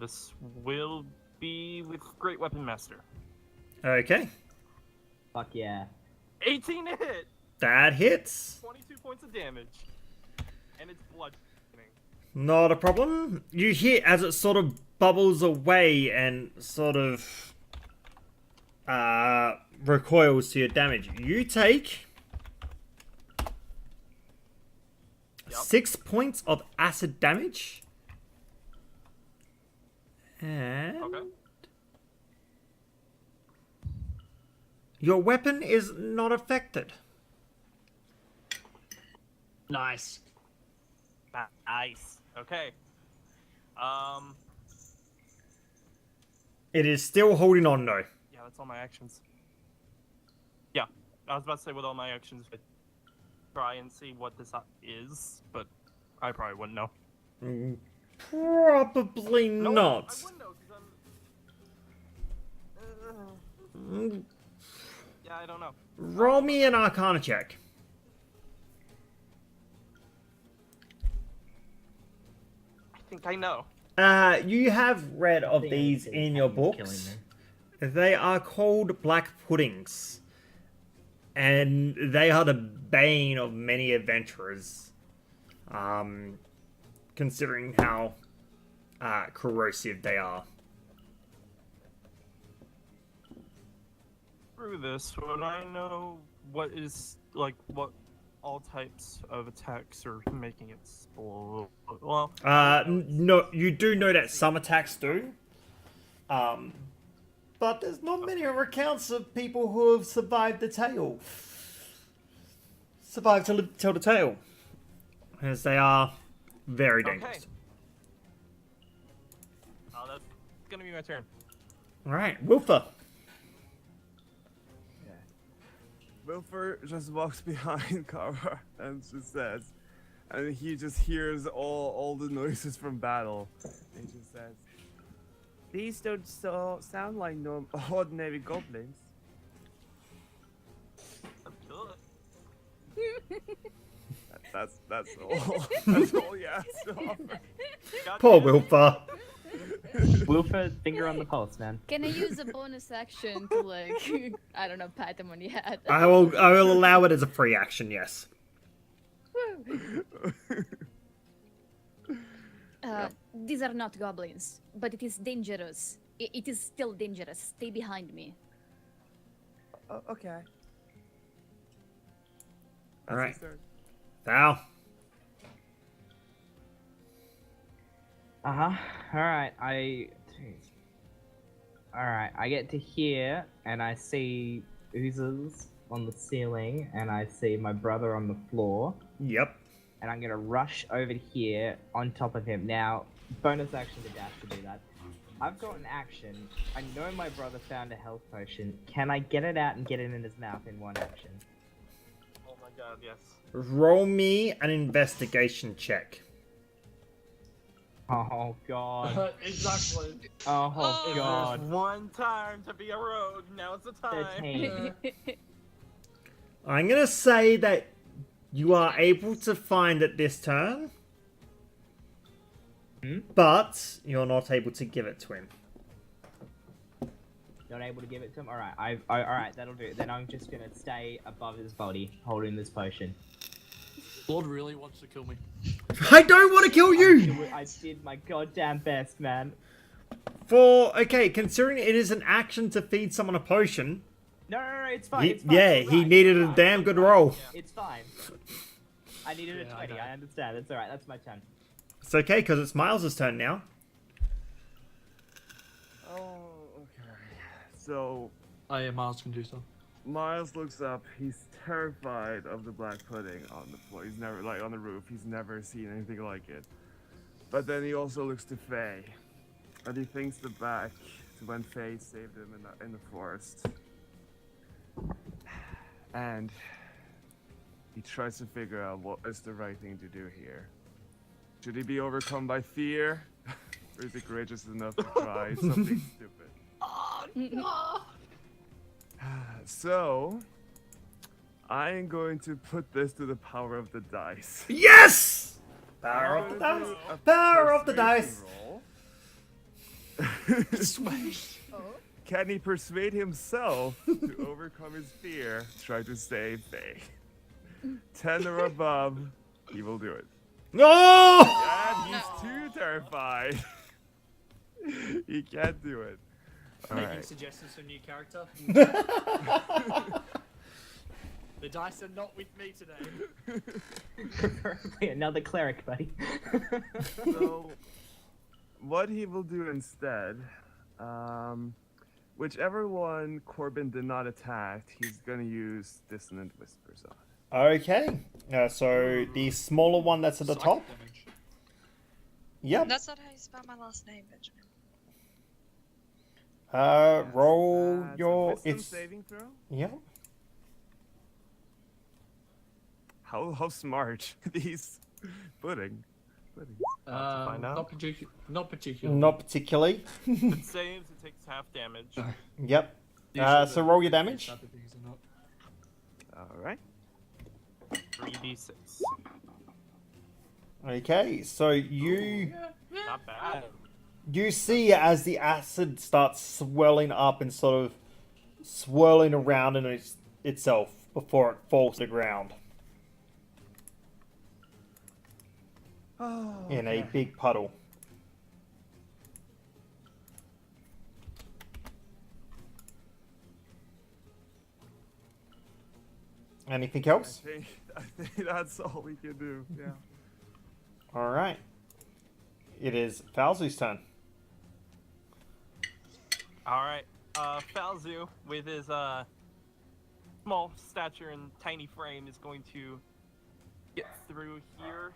This will be with Great Weapon Master. Okay. Fuck yeah. 18 to hit! That hits. 22 points of damage. And it's bludgeoning. Not a problem. You hear as it sort of bubbles away and sort of recoils to your damage. You take 6 points of acid damage. And Okay. your weapon is not affected. Nice. Nice. Okay. It is still holding on though. Yeah, that's all my actions. Yeah, I was about to say with all my actions, but try and see what this is, but I probably wouldn't know. Probably No, not. I wouldn't know because yeah, I don't know. Roll me an Arcana check. I think I know. You have read of think these it's in your killing books. them. They are called black puddings. And they are the bane of many adventurers. Considering how corrosive they are. Through this, would I know what is what all types of attacks are making it spoil? Well, No, you do know that some attacks do. But there's not many accounts of people who have survived the tale. Survived to tell the tale. As they are very dangerous. okay. Oh, that's gonna be my turn. Alright, Wilfer. Wilfer just walks behind Kara and just says, and he just hears all the noises from battle. And he just says, "These don't sound like ordinary goblins." That's all. That's all he has to offer. Poor Wilfer. Wilfer, finger on the pulse, man. Can I use a bonus action to like, I don't know, pat him on the head? I will allow it as a free action, yes. These are not goblins, but it is dangerous. It is still dangerous. Stay behind me. Okay. Alright. Thou. Alright, Alright, I get to here, and I see oozes on the ceiling, and I see my brother on the floor, Yep. and I'm gonna rush over here on top of him. Now, bonus action to dash to do that. I've got an action. I know my brother found a health potion. Can I get it out and get it in his mouth in one action? Oh my god, yes. Roll me an investigation check. Oh god. Exactly. Oh Oh. god. There's one time to be a rogue. Now it's the time. 13. I'm gonna say that you are able to find it this turn. But you're not able to give it to him. Not able to give it to him? Alright, alright, that'll do. Then I'm just gonna stay above his body, holding this potion. Lord really wants to kill me. I don't want to kill you! I did my goddamn best, man. Okay, considering it is an action to feed someone a potion, No, it's fine. It's fine. yeah, it's he right, needed it's a fine, damn it's good fine. roll. It's fine. I needed a Yeah, 20, I know. I understand. That's alright, that's my turn. It's okay, because it's Miles' turn now. Oh, okay. So Miles can do so. Miles looks up. He's terrified of the black pudding on the floor. He's never, like, on the roof. He's never seen anything like it. But then he also looks to Faye. And he thinks back to when Faye saved him in the forest. And he tries to figure out what is the right thing to do here. Should he be overcome by fear? Or is he courageous enough to try something stupid? So, I am going to put this to the power of the dice. Yes! Power of the I'm dice! gonna do a Power of the dice! persuasion roll. Can he persuade himself to overcome his fear, try to save Faye? 10 or above, he will do it. No! And he's too terrified. He can't do it. Making Alright. suggestions for a new character. The dice are not with me today. Preferably another cleric, buddy. So, what he will do instead, whichever one Corbin did not attack, he's gonna use Dissonant Whispers on. Okay, so the smaller one that's at the top. Psychic damage. Yep. That's not how you spell my last name, Benjamin. Roll That's a your. wisdom It's saving throw. yeah. How smart these puddings. find out. Not particularly. Not particularly. If it saves, it takes half damage. Yep. Usually So roll your these damage. type of things are not. All right. 3d6. Okay, so you Not bad. see as the acid starts swelling up and sort of swirling around in itself before it falls to the ground in a big puddle. Anything else? I think that's all we can do. Yeah. All right. It is Falzu's turn. Alright. Falzu, with his small stature and tiny frame, is going to get through here.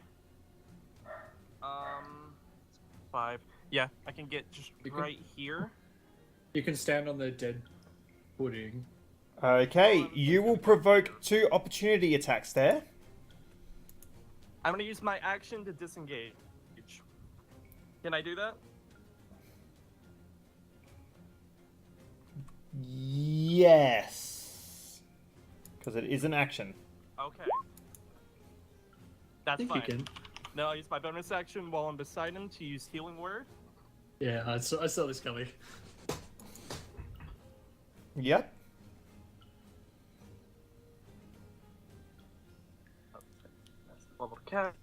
5. Yeah, I can get just You can- right here. You can stand on the dead pudding. Okay, you will provoke 2 opportunity attacks there. I'm gonna use my action to disengage. Can I do that? Yes. Because it is an action. Okay. I That's think fine. you can. No, I'll use my bonus action while I'm beside him to use Healing Word. Yeah, I saw this coming. Yep. Level cast.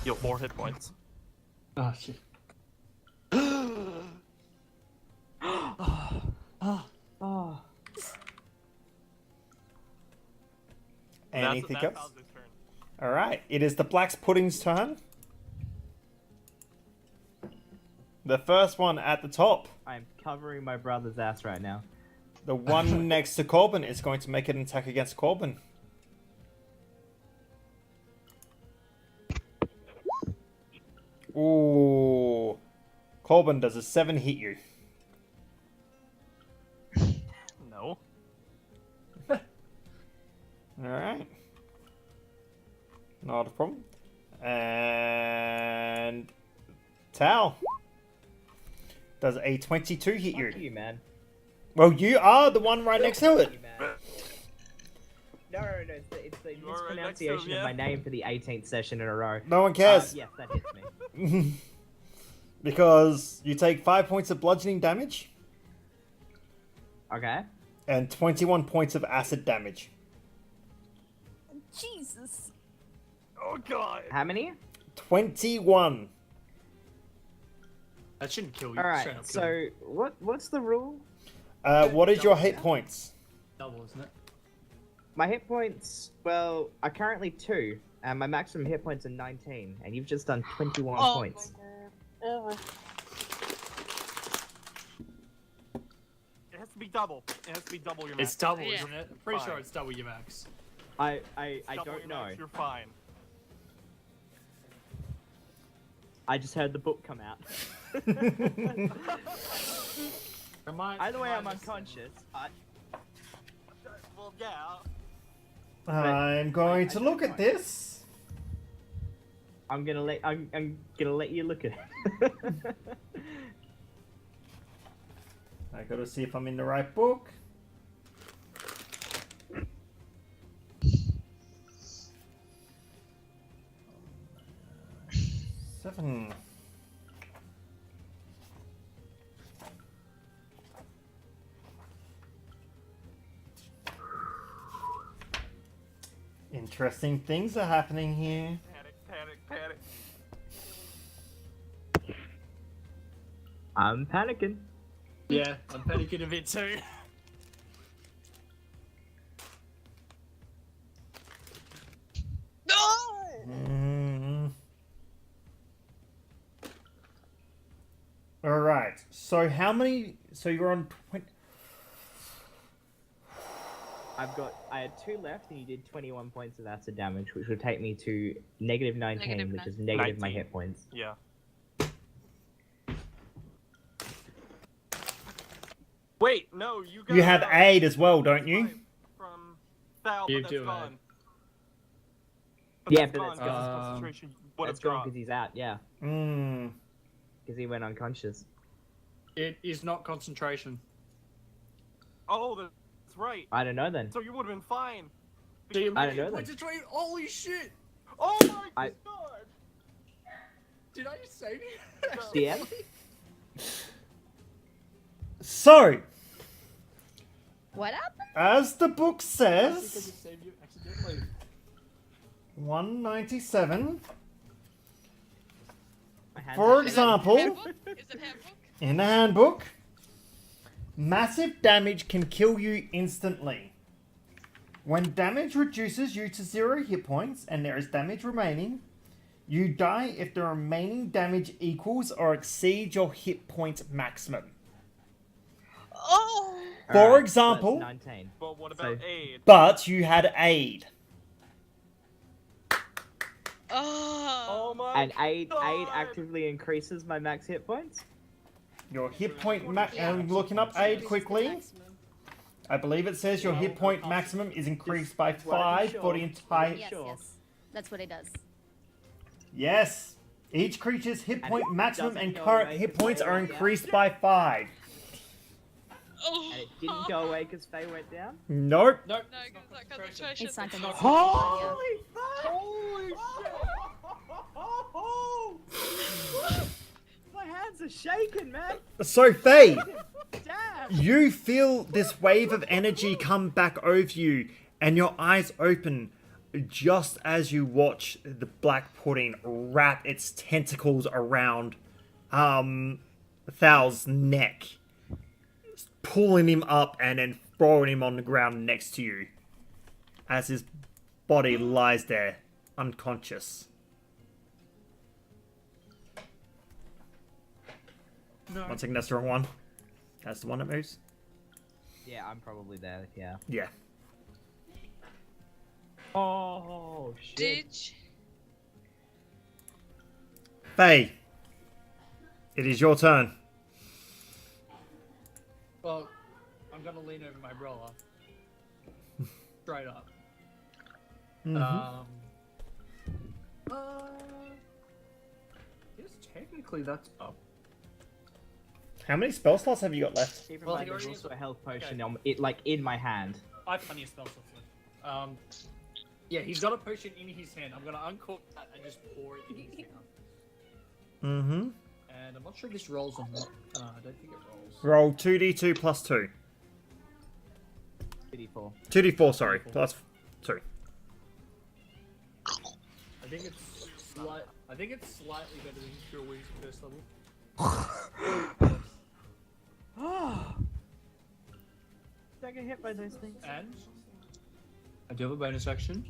Heal 4 hit points. Oh shit. Oh. Anything that's else? Falzu's turn. All right. It is the Black's Pudding's turn. The first one at the top. I'm covering my brother's ass right now. The one next to Corbin is going to make an attack against Corbin. Ooh. Corbin, does a 7 hit you? No. Alright. Not a problem. And... Tal. Does a 22 hit you? Fuck you, man. Well, you are the one right next to it. You, man. No, it's the You are right next to him, mispronunciation yeah. of my name for the 18th session in a row. No one cares. Yes, that hits me. Because you take 5 points of bludgeoning damage Okay. and 21 points of acid damage. Jesus. Oh god. How many? 21. That shouldn't kill you. All straight right. up kill you. So what's the rule? What is your hit points? Double, isn't it? My hit points, well, are currently 2, and my maximum hit points are 19, and you've just done 21 points. It has to be double. It has to be double your max. It's double, Yeah. isn't it? I'm pretty sure Fine. it's double your max. I Double don't your know. max, you're fine. I just heard the book come out. Either way, I'm unconscious. Well, yeah. I'm going to look at this. I'm gonna let you look at it. I gotta see if I'm in the right book. Seven. Interesting things are happening here. Panic. I'm panicking. Yeah, I'm panicking a bit too. No! Mm. All right. So how many? So you're on 20. I had 2 left, and you did 21 points of acid damage, which would take me to negative 19, Negative which is 19. negative my 19. hit points. Yeah. Wait, no, you got. You have aid as well, don't you? From Thal, You but that's do it. gone. Yeah, that's but gone that's because his gone. concentration would have That's gone dropped. because he's out. Yeah, Mm. because he went unconscious. It is not concentration. Oh, that's right. I don't know then. So you would have been fine. Do you I don't know Wait, then. Holy shit! Oh my I- god! Did I just say DM? So, What happened? as the book Because says, it saved you accidentally. 197. My hand's For actually- example, Handbook? Is it handbook? in the handbook, massive damage can kill you instantly. When damage reduces you to 0 hit points and there is damage remaining, you die if the remaining damage equals or exceeds your hit point maximum. Oh! For Alright, so example- that's 19. But what about So- aid? But you had aid. Oh! Oh my And aid god! actively increases my max hit points. Your hit point max. Yeah. I'm looking up aid quickly. Maximum. I believe it says your hit point maximum is increased by Just wanna be 5 for the sure. entire. Yes, Sure. yes. That's what it does. Yes. Each creature's hit And point it maximum doesn't and go current away hit 'cause points they are went down. increased by 5. Oh. And it didn't go away because Faye went down. Nope. No, No, it's not because that concentration. concentration. It's not It's gonna not Holy Holy shit! My hands are shaking, man. So, Faye, Damn. you feel this wave of energy come back over you, and your eyes open just as you watch the black pudding wrap its tentacles around Thal's neck, pulling him up and then throwing him on the ground next to you as his body lies there unconscious. No. One second, that's the wrong one. That's the one that moves. Yeah, I'm probably there. Yeah. Yeah. Oh shit. Did Faye, it is your turn. Well, I'm gonna lean over my brother. Straight up. Mhm. Yes, technically that's up. How many spell slots have you got left? Keep in Well, mind, he there's already also is- a health potion okay. on it, like in my hand. I have plenty of spell slots left. Yeah, he's got a potion in his hand. I'm gonna uncork that and just pour it in his mouth. Mm-hmm. And I'm not sure if this rolls or not. I don't think it rolls. Roll 2d2 plus 2. 2d4. 2d4, sorry. Plus 2. I think it's slightly better than Cure Wings first level. Did I get hit by those things? And I do have a bonus action.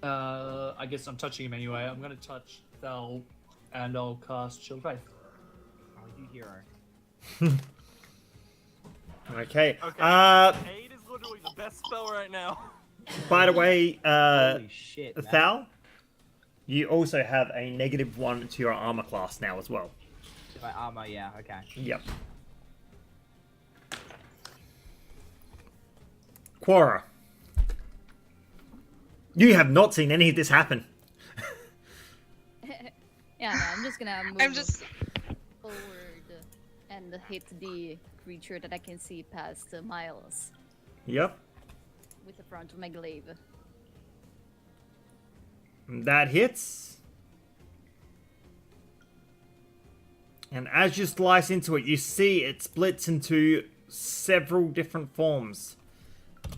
I guess I'm touching him anyway. I'm gonna touch Thal, and I'll cast Shield Faith. Oh, you hero. Okay. Okay. Aid is literally the best spell right now. By the way, Holy shit, man. Thal, you also have a -1 to your armor class now as well. My armor, yeah, okay. Yep. Quora. You have not seen any of this happen. Yeah, no, I'm just gonna move I'm just. forward and hit the creature that I can see past Miles Yep. with the front of my glaive. That hits. And as you slice into it, you see it splits into several different forms.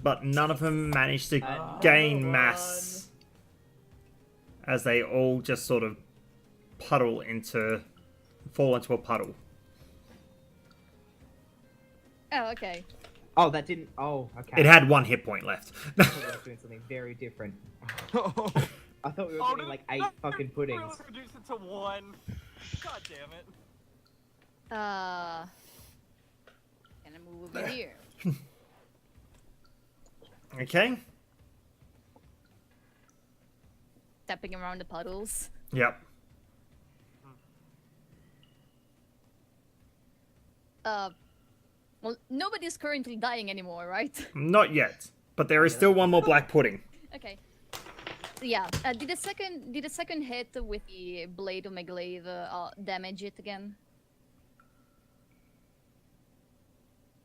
But none of them manage to gain mass. As they all just sort of fall into a puddle. Oh, okay. Oh, that didn't. Oh, okay. It had 1 hit point left. I thought we were doing something very different. I thought we were doing like 8 fucking puddings. Really reduce it to 1. God damn it. Can I move over here? Okay. Stepping around the puddles. Yep. Well, nobody's currently dying anymore, right? Not yet, but there is still one more black pudding. Okay. Yeah. Did the second hit with the blade of my glaive damage it again?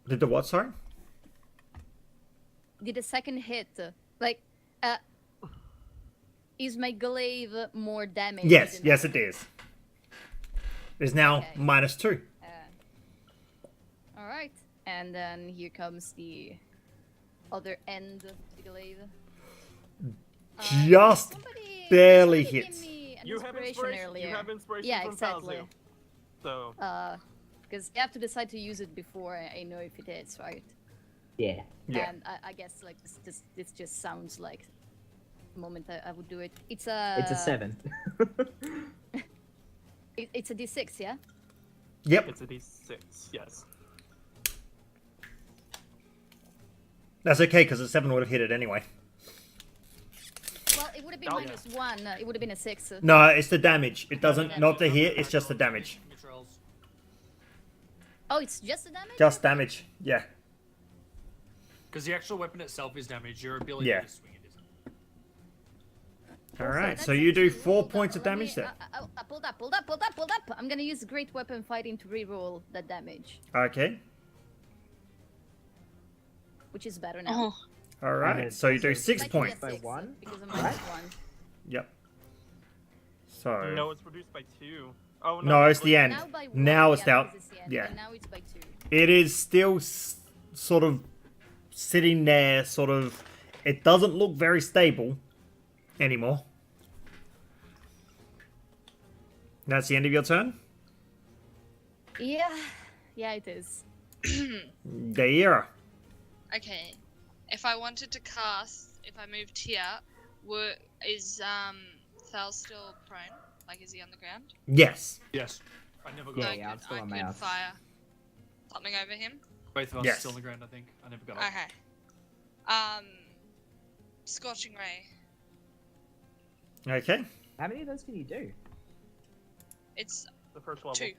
Did the what, sorry? Did the second hit is my glaive more damage? Yes, yes it is. It's now Okay. -2. All right. And then here comes the other end of the glaive. Just barely somebody hit. Gave me an You have inspiration inspiration. earlier. You have inspiration Yeah, from exactly. Palzu. So Because you have to decide to use it before I know if it is, right? Yeah. Yeah. And I guess like this just sounds like the moment I would do it. It's a. It's a 7. It's a D6, yeah. Yep. it's a D6. Yes. That's okay, because a 7 would have hit it anyway. Well, it would have been Oh, yeah. -1. It would have been a 6. No, it's the damage. It doesn't, not the hit, it's just the damage. Oh, it's just the damage. Just damage, yeah. Because the actual weapon itself is damaged. Your ability Yeah. to swing it isn't. Alright, That's so you do actually- 4 hold on, points of let me- damage there. Pulled up. I'm gonna use Great Weapon Fighting to reroll that damage, Okay. which is better now. Oh, Alright, so you do 6 Slightly points. a By 6, 1? because of Right? -1. Yep. So... No, it's reduced by 2. Oh No, it's the end. Now by 1. Now it's yeah, out. because it's the end, Yeah. and now it's by 2. It is still sort of sitting there, sort of... It doesn't look very stable anymore. That's the end of your turn? Yeah, it is. Daira. okay. If I wanted to cast, if I moved here, is Thal still prone? Like, is he on the ground? Yes. Yes. I never got Yeah, it. yeah, I'm still I on my could ass. fire something over him. Both of us Yes. are still on the ground, I think. I never got it. Okay. Scorching ray. Okay. How many of those can you do? It's The first level. 2.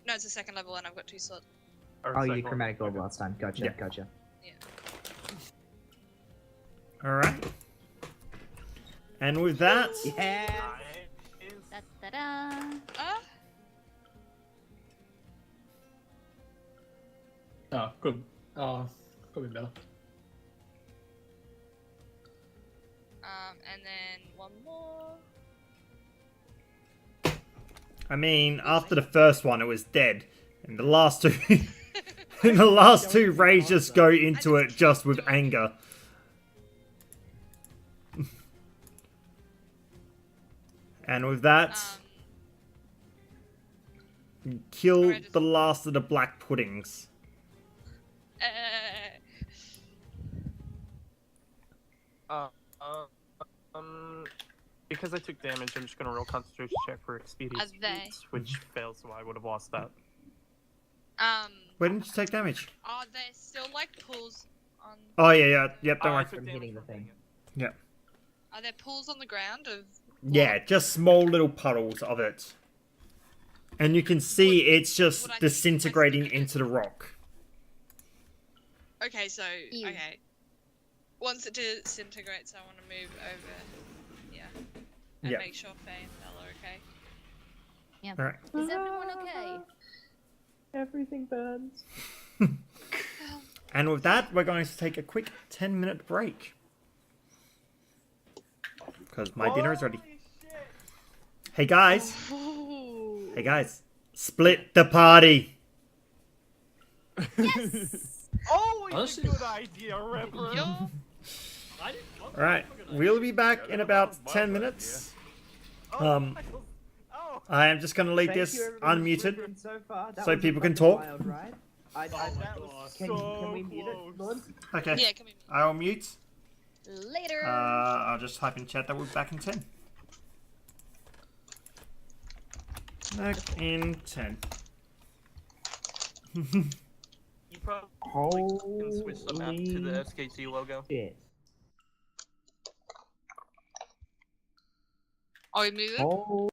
No, it's the second level, and I've got 2 slots. Or Oh, second you level. chromatic orb last time. Gotcha, Yeah. gotcha. Alright. And with that... Yeah. Nice. Da-da-da. Oh, good. Oh, could be better. And then one more. I mean, after the first one, it was dead. And the last two... and the last two rays just go into it just with anger. And with that, kill the last of the black puddings. Because I took damage, I'm just gonna roll concentration check for expedient Are they? speeds, which fails, so I would have lost that. Where didn't you take damage? Are there still like pools on? Oh, yeah. Yep, don't I worry. took From damage hitting the from thing. hitting it. Yep. Are there pools on the ground of? Yeah, just small little puddles of it. And you can see it's just Would I disintegrating think I into the rock. Okay, so Ew. okay. Once it disintegrates, I want to move over. Yeah. And Yep. make sure Faye and Bella are okay. Yeah. Alright. Is everyone okay? Everything burns. And with that, we're going to take a quick 10-minute break. Because my dinner is ready. Hey guys! Hey guys! Split the party! Always Honestly- a good idea, Ripper. Yo. Alright, we'll be back in about 10 minutes. Oh, I am just going to leave Thank this you, everybody, for unmuted. listening so far. That so was a people can fucking talk. wild ride. that was Can so we mute close. it, Lord? Okay, Yeah, can we? I'll mute. Later. I'll just type in chat that we're back in 10. Back in 10. You probably can switch the map to the SKT logo. Shit. Are we moving? Oh.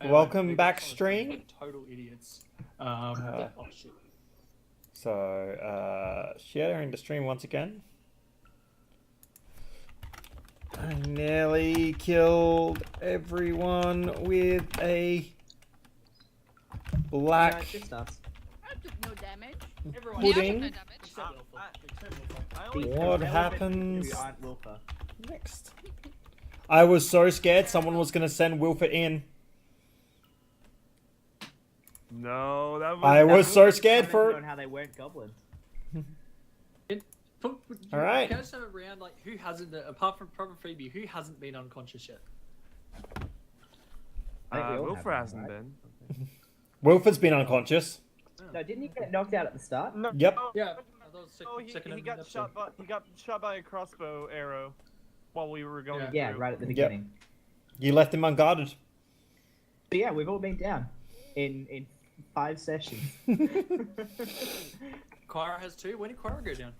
welcome they back, got on the stream. phone, Total idiots. Yeah, oh shit. So, sharing the stream once again. I nearly killed everyone with a No, black it's just us. I took no damage. Everyone. Yeah, pudding. no damage. Except Wilfer. Except Wilfer. The What irrelevant happens Who aren't Wilfer. next. I was so scared someone was going to send Wilford in. No, that was. I was so scared Commented for on how they weren't goblins. All right. Can I just have a round like who hasn't, apart from proper Phoebe, who hasn't been unconscious yet? I think we all Wilfer have hasn't one, been. Wilford's been unconscious. No, didn't he get knocked out at the start? No. Yep. Yeah. I thought it was Oh, second he got episode. shot by a crossbow arrow while we were going Yeah. Yeah, through. right at the Yep. beginning. You left him unguarded. So yeah, we've all been down in 5 sessions. Kyra has 2. When did Kyra go down?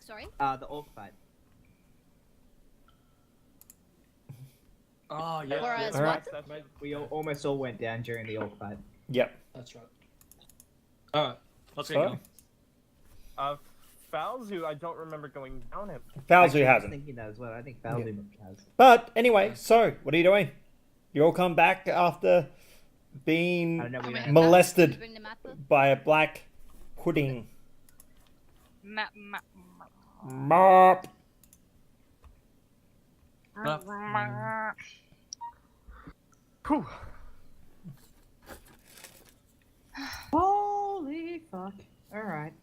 Sorry? The orc fight. Oh yeah. Whereas All right. We almost all went down during the orc fight. Yep. That's right. All right. Let's get So, going. Falzu, I don't remember going down him. Falzu Actually, I was hasn't. thinking that as well. I think Falzu has. But anyway, so what are you doing? You all come back after being I don't know. We I mean, don't molested Bring the map up. by a black pudding. Ma- Mop. Whew. Holy fuck! All right.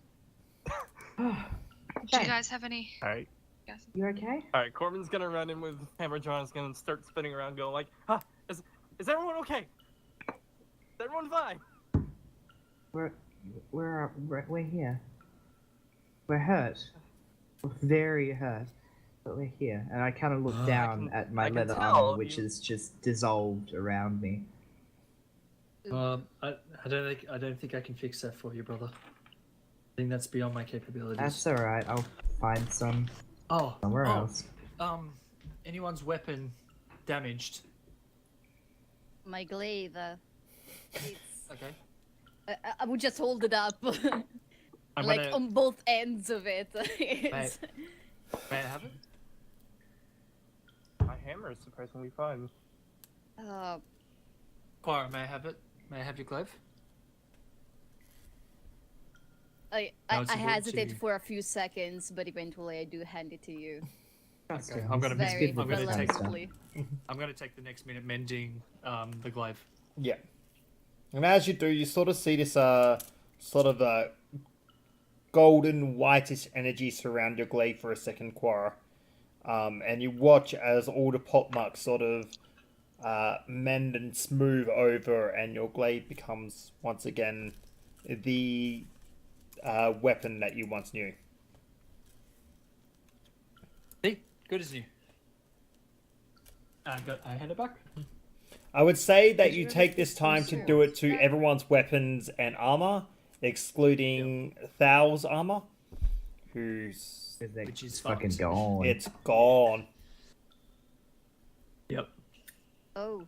Do you guys have any? Alright. You okay? Alright, Corbin's gonna run in with Hammer John's gonna start spinning around going like, is everyone okay? Is everyone fine? We're here. We're hurt. We're very hurt, but we're here. And I kind of look down at my I can leather tell armor, which is just dissolved around me. I don't think I can fix that for you, brother. I think that's beyond my capabilities. That's all right. I'll find some Oh. somewhere oh, else. Anyone's weapon damaged? My glaive. It's... Okay. I would just hold it up. I'm like gonna. on both ends of it. It's- May I have it? My hammer is surprisingly fine. Kyra, may I have it? May I have your glaive? I No, it's important hesitate to- for a few seconds, but eventually I do hand it to you. Okay, I'm gonna It's Very good with I'm gonna this take- kind of stuff. reluctantly. I'm gonna take the next minute mending the glaive. Yeah. And as you do, you sort of see this sort of golden whitish energy surround your glaive for a second, Quara. And you watch as all the pot marks sort of mend and smooth over, and your glaive becomes once again the weapon that you once knew. See, good as new. I hand it back. I would say that Did you you ever take this fix time those to swords? do it to everyone's weapons and armor, excluding Thal's armor, who's Is that Which is fucking fucked. gone? it's gone. Yep. Oh,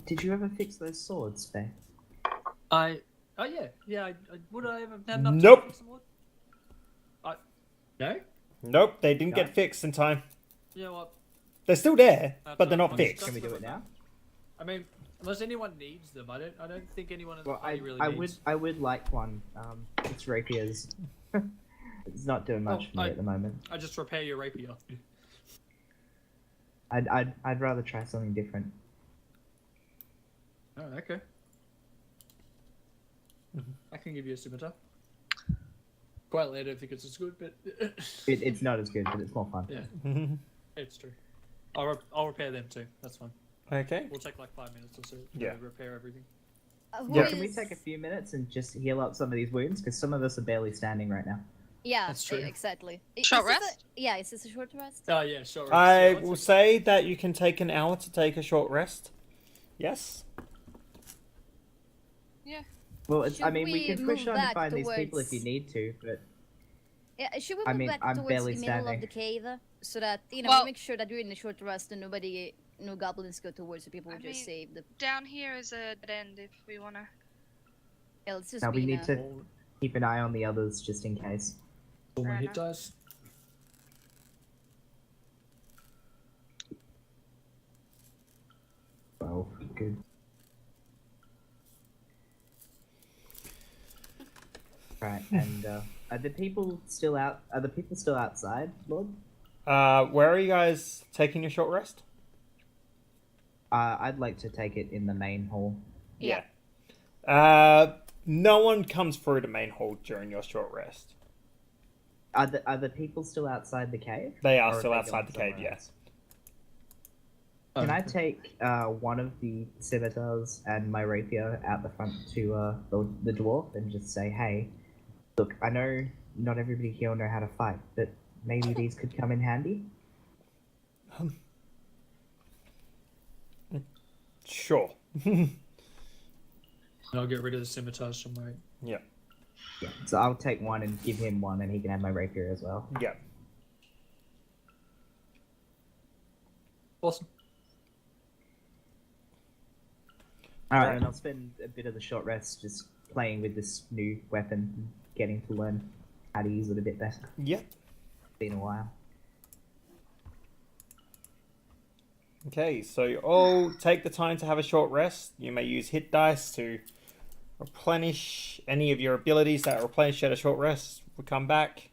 Did you ever fix those swords, Faye? Oh yeah. Would I ever have enough Nope. to fix them all? No. Nope, they didn't No. get fixed in time. You know what? They're still there, That's but they're all not right. fixed. Can we do it now? I mean, unless anyone needs them, I don't think anyone in the Well, party really I needs. would like one. It's rapiers. It's not doing much for me at the moment. I just repair your rapier. I'd rather try something different. Oh, okay. I can give you a scimitar. Quietly, I don't think it's as good, but It's not as good, but it's more fun. yeah, it's true. I'll repair them too. That's fine. Okay. We'll take like 5 minutes or so to Yeah. repair everything. who Yeah. Can we is- take a few minutes and just heal up some of these wounds? Because some of us are barely standing right now. Yeah, That's true. exactly. Short Is this rest? yeah, is this a short rest? Oh yeah, sure. I So will let's- say that you can take an hour to take a short rest. Yes. Well, I Should mean, we can we push move on to back find these people if towards- you need to, but Yeah, should we I move mean, back I'm towards barely the middle standing. of the cave so that Well- we make sure that we're in the short rest and nobody no goblins go towards the people we I just mean- saved. Down here is a dead end if we wanna. Yeah, let's just Now we be need to keep an eye on the others just in case. All my Fair hit enough. dice. Well, good. Right, and are the people still out? Are the people still outside, Lord? Where are you guys taking your short rest? I'd like to take it in the main hall. Yeah. No one comes through the main hall during your short rest. Are the people still outside the cave? They Or are have still they outside gone the cave, somewhere yeah. else? Can I take one of the scimitars and my rapier out the front to the dwarf and just say, hey, look, I know not everybody here will know how to fight, but maybe these could come in handy? Sure. And I'll get rid of the scimitars from my. Yeah. Yeah, so I'll take one and give him one, and he can have my rapier as well. Yeah. Awesome. Alright, Right. and I'll spend a bit of the short rest just playing with this new weapon, and getting to learn how to use it a bit better. Yeah. Been a while. Okay, so you all take the time to have a short rest. You may use hit dice to replenish any of your abilities that replenish at a short rest. We'll come back.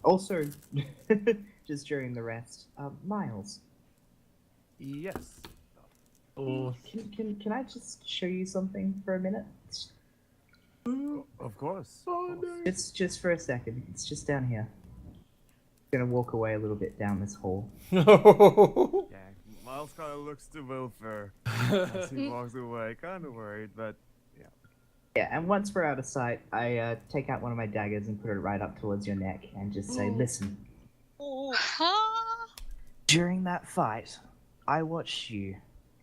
Also, just during the rest, Miles, Yes. Oh, can I just show you something for a minute? Of course. It's just for a second. It's just down here. Gonna walk away a little bit down this hall. Yeah, Miles kind of looks to Wilfer as he walks away, kind of worried, but Yeah, and once we're out of sight, I take out one of my daggers and put it right up towards your neck and just say, listen, Huh? during that fight, I watched you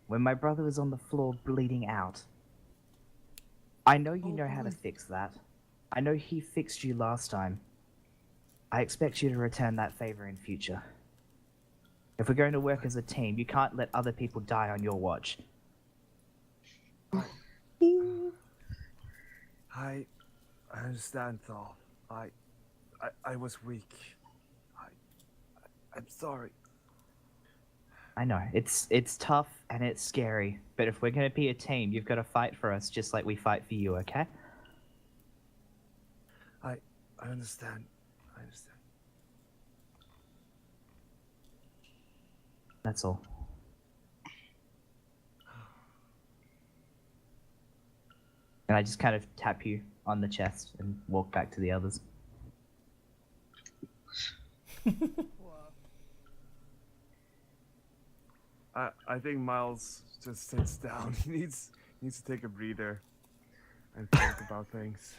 when my brother was on the floor bleeding out. I know you know how to fix that. I know he fixed you last time. I expect you to return that favor in future. If we're going to work as a team, you can't let other people die on your watch. I understand, Thor. I was weak. I'm sorry. I know, it's tough and it's scary, but if we're going to be a team, you've got to fight for us just like we fight for you, okay? I understand. I understand. That's all. And I just kind of tap you on the chest and walk back to the others. I think Miles just sits down. He needs to take a breather and think about things.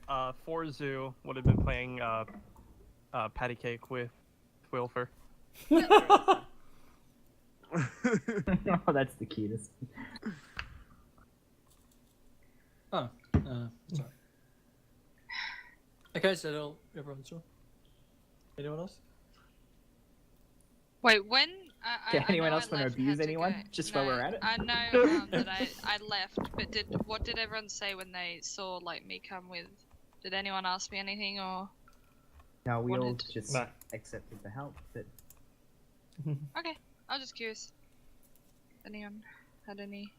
Forzu would have been playing patty cake with Wilfer. Oh, that's the cutest. sorry. Okay, so everyone's sure. Anyone else? Wait, when? Okay, I anyone know else I want to left, abuse had anyone? go. Just No, while we're at it? I know that I left, but what did everyone say when they saw like me come with? Did anyone ask me anything or? No, we all wanted- just No. accepted the help, but Okay, I was just curious. Anyone had any?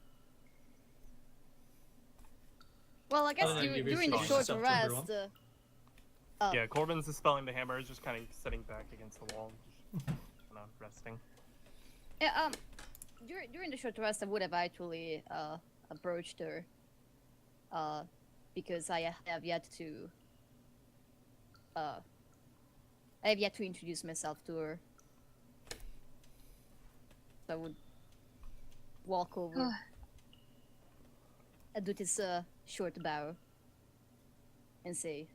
Well, I guess don't know, you during the introduce short yourself to rest, everyone. Oh. Yeah, Corbin's dispelling the hammer, just kind of sitting back against the wall, just kind of resting. yeah, during the short rest, I would have actually approached her, because I have yet to introduce myself to her. So I would walk over and do this short bow and say,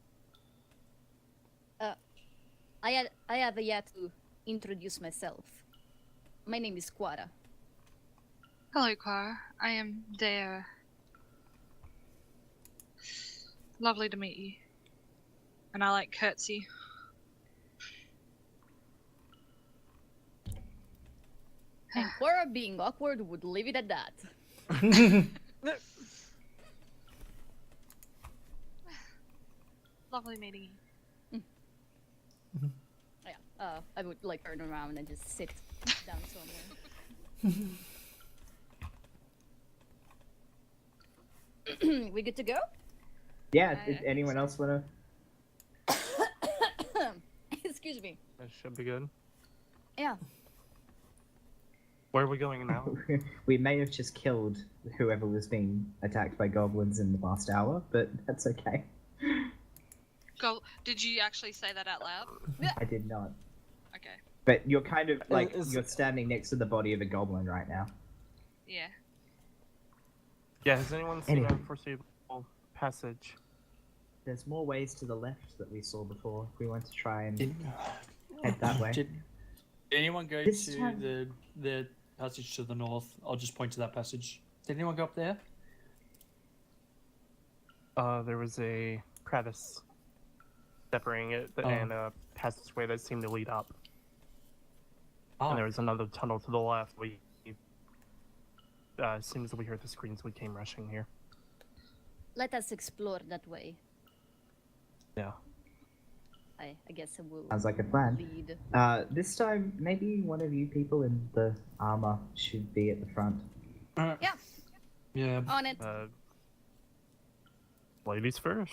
I have yet to introduce myself. My name is Quara. Hello, Quara. I am Dea. Lovely to meet you. And I like curtsy. And Cora being awkward would leave it at that. Lovely meeting you. Yeah, I would like turn around and just sit down somewhere. We good to go? Yeah, I did think anyone so. else want Excuse me. That should be good. Yeah. Where are we going now? to? We may have just killed whoever was being attacked by goblins in the last hour, but that's okay. Did you actually say that out loud? I did not. Okay. But you're kind of like Is- you're standing next to the body of a goblin right now. Yeah. Yeah, has anyone seen Anyway. a foreseeable passage? There's more ways to the left that we saw before. If we want to try and Did, head that way. did anyone go This to time- the passage to the north? I'll just point to that passage. Did anyone go up there? There was a crevice separating it and a passageway that seemed to lead up. Oh, And there was another tunnel to the left. As soon as we heard the screams, we came rushing here. Let us explore that way. Yeah. I guess I will Sounds like a plan. lead. This time, maybe one of you people in the armor should be at the front. Yeah, yeah. on it. Ladies first.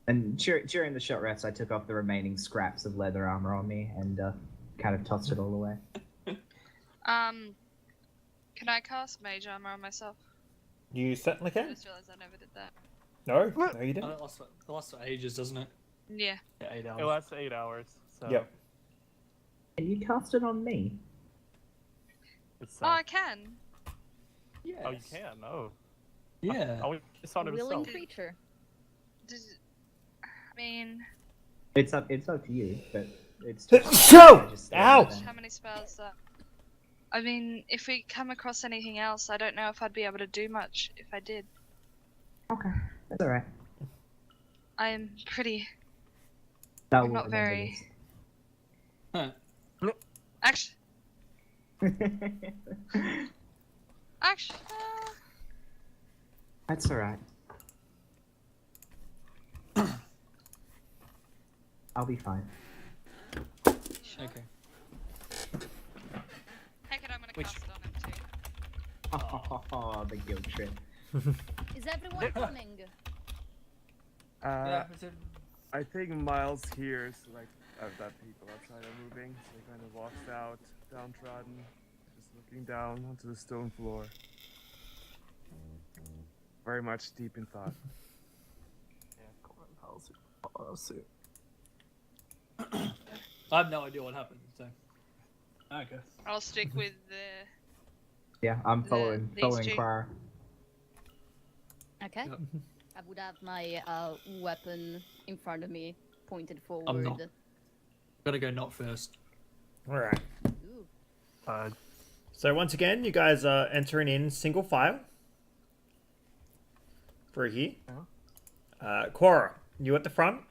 And during the short rest, I took off the remaining scraps of leather armor on me and kind of tossed it all away. Can I cast mage armor on myself? You certainly I can. just realized I never did that. No, you Oh, didn't. it lasts for ages, doesn't it? Yeah. Yeah, 8 It hours. lasts 8 hours. So Yep. Can you cast it on me? It's, Oh, I can. Yeah. oh, you can. Oh. Yeah. I always thought it was Willing self. creature. I mean, It's up to you, but it's. Show! I just- Ow! how many spells that? I mean, if we come across anything else, I don't know if I'd be able to do much if I did. Okay, that's all right. I'm pretty. No, I'm we'll not remember very. Huh. Actually, this. actually, That's all right. I'll be fine. sure. Okay. Heck it, I'm gonna Which- cast it on him too. Oh, the guilt trip. Is everyone coming? Uh, I think Miles hears like that people outside are moving, so he kind of walks out, downtrodden, just looking down onto the stone floor. Very much deep in thought. Yeah, Corbin policy. Lawsuit. I have no idea what happened, so. Okay. I'll stick with the. Yeah, I'm following these following two. Clara. Okay. Yep. I would have my weapon in front of me, pointed forward. I'm not. Gotta go not first. All right. Ooh. So once again, you guys are entering in single file. Through here. Cora, you at the front.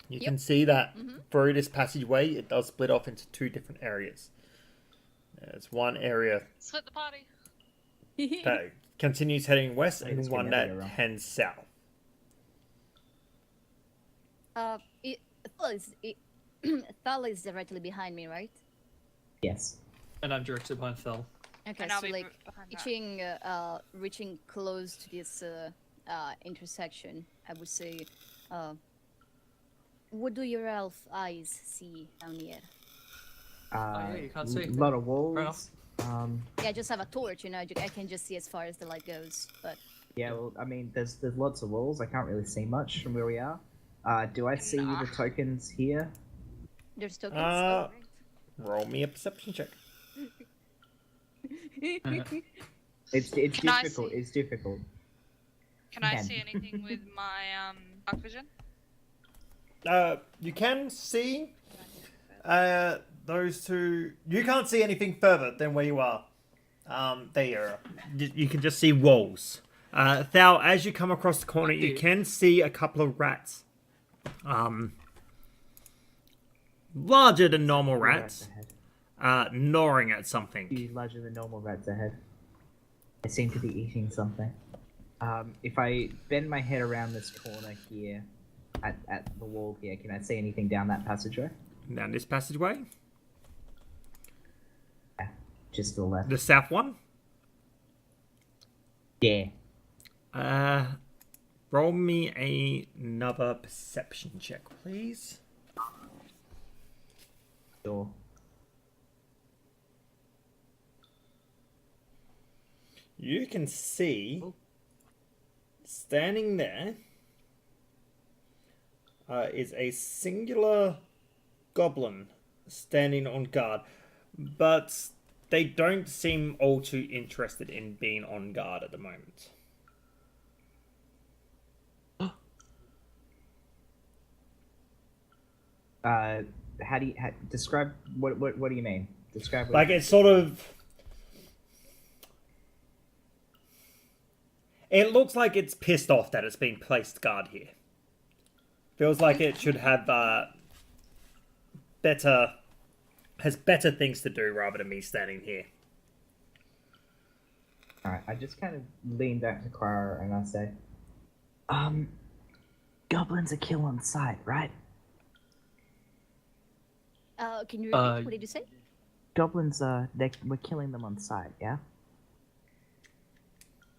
You can see that through this passageway, it does split off into two different areas. There's one area Split the party. that continues heading west, and this can one never that go wrong. heads south. Thal is directly behind me, right? Yes. And I'm directed behind Thel. Okay, And I'll so be like behind that. reaching close to this intersection, I would say, what do your elf eyes see down here? yeah, you can't see. A lot of Fair walls. Yeah, I just have a torch, you know. I can just see as far as the light goes. But Yeah, well, I mean, there's lots of walls. I can't really see much from where we are. Do I see Nah. the tokens here? there's tokens. Uh, Roll me a perception check. It's Can I difficult. see? It's difficult. Can I Can. see anything with my dark vision? You can see those two. You can't see anything further than where you are. There, you can just see walls. Thal, as you come across the corner, you can see a couple of rats. Larger than normal rats. Gnawing at something. Few larger than normal rats ahead. They seem to be eating something. If I bend my head around this corner here, at the wall here, can I see anything down that passageway? Down this passageway? Yeah, just to the left. The south one? Yeah. Roll me another perception check, please. Sure. You can see, standing there, is a singular goblin standing on guard, but they don't seem all too interested in being on guard at the moment. How do you describe what do you mean? Describe what Like, it's sort of... It looks like it's pissed off that it's been placed guard here. Feels like it should have has better things to do rather than me standing here. Alright, I just kind of lean back to Clara and I say, goblins are kill on sight, right? Can you repeat? What did you say? Goblins, we're killing them on sight, yeah?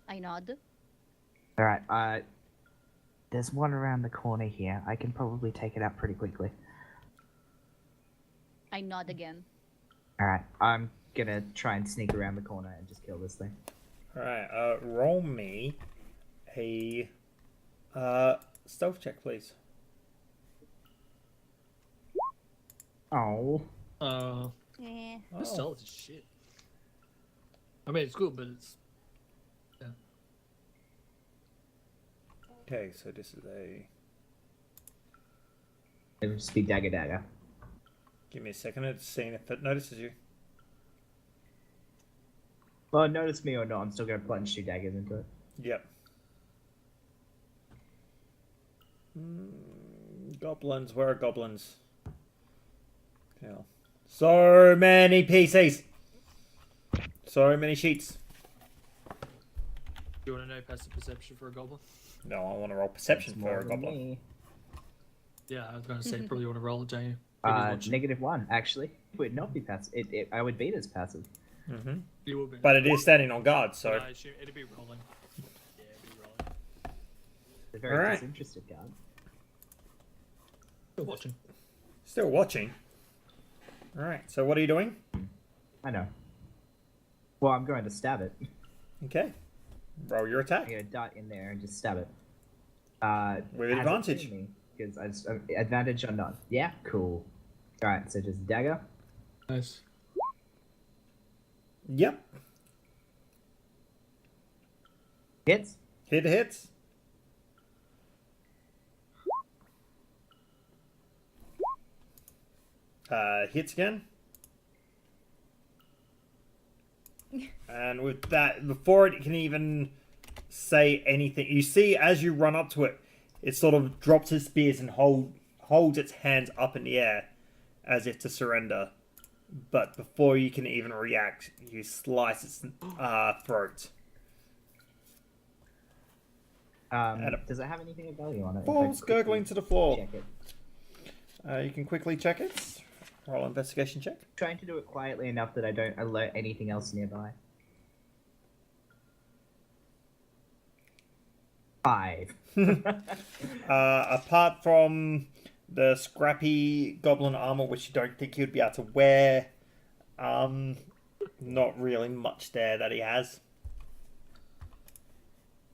I nod. Alright, there's one around the corner here. I can probably take it out pretty quickly. I nod again. Alright, I'm gonna try and sneak around the corner and just kill this thing. Alright, roll me a stealth check, please. Oh. Yeah. This stealth is shit. I mean, it's good, but it's... Yeah. Okay, so this is a... It'll just be dagger. Give me a second, it's seeing if it notices you. Well, notice me or not, I'm still gonna plunge 2 daggers into it. Yep. Goblins, where are goblins? Yeah. So many PCs! So many sheets. You want to know passive perception for a goblin? No, I want to roll perception That's for more a than goblin. me. Yeah, I was going to say probably want to roll it, don't you? -1, actually. It would not be passive. I would beat as passive. Mm-hmm. You will be. But it is standing on guard, so... I assume it'd be rolling. Yeah, it'd be rolling. It's a very Alright. disinterested guard. Still watching. Still watching. Alright, so what are you doing? I know. Well, I'm going to stab it. Okay. Roll your attack. I'm gonna dart in there and just stab it. With has it advantage. seen me? Because advantage or not? Yeah, cool. Alright, so just dagger. Nice. Yep. Hits. Hits. Hits again. And with that, before it can even say anything, you see as you run up to it, it sort of drops its spears and holds its hands up in the air as if to surrender. But before you can even react, you slice its throat. Does it have anything of value on it? Falls gurgling to the floor. Check it. You can quickly check it. Roll an investigation check. Trying to do it quietly enough that I don't alert anything else nearby. 5. Apart from the scrappy goblin armor, which you don't think he'd be able to wear, not really much there that he has.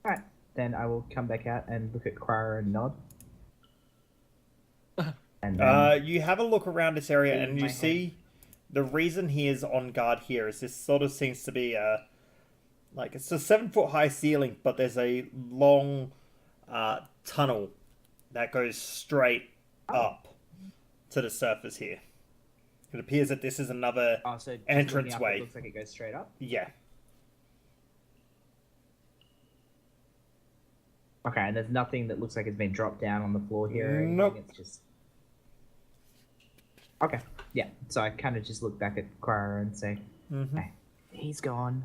Alright, then I will come back out and look at Clara and nod. And then, You have a look around this area in and you my see the reason he is on guard here is this sort of seems to be like it's a 7-foot high ceiling, but there's a long tunnel that goes straight up to the surface here. It appears that this is another so just entrance looking up, way. It looks like it goes straight up. Yeah. Okay, and there's nothing that looks like it's been dropped down on the floor here or anything. Nope. It's just. Okay, yeah. So I kind of just look back at Quara and say, Mm-hmm. "Okay, he's gone.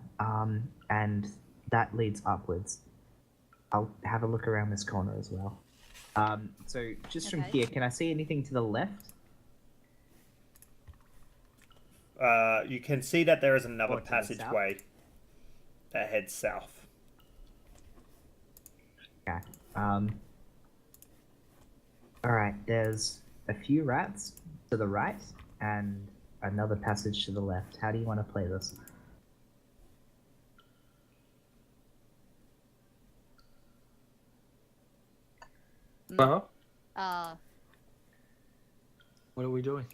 And that leads upwards. I'll have a look around this corner as well. So just from Okay. here, can I see anything to the left? You can see that there is another Or to the passageway that heads south. Okay. Alright, there's a few rats to the right and another passage to the left. How do you want to play this? Uh-huh. Uh, What are we doing?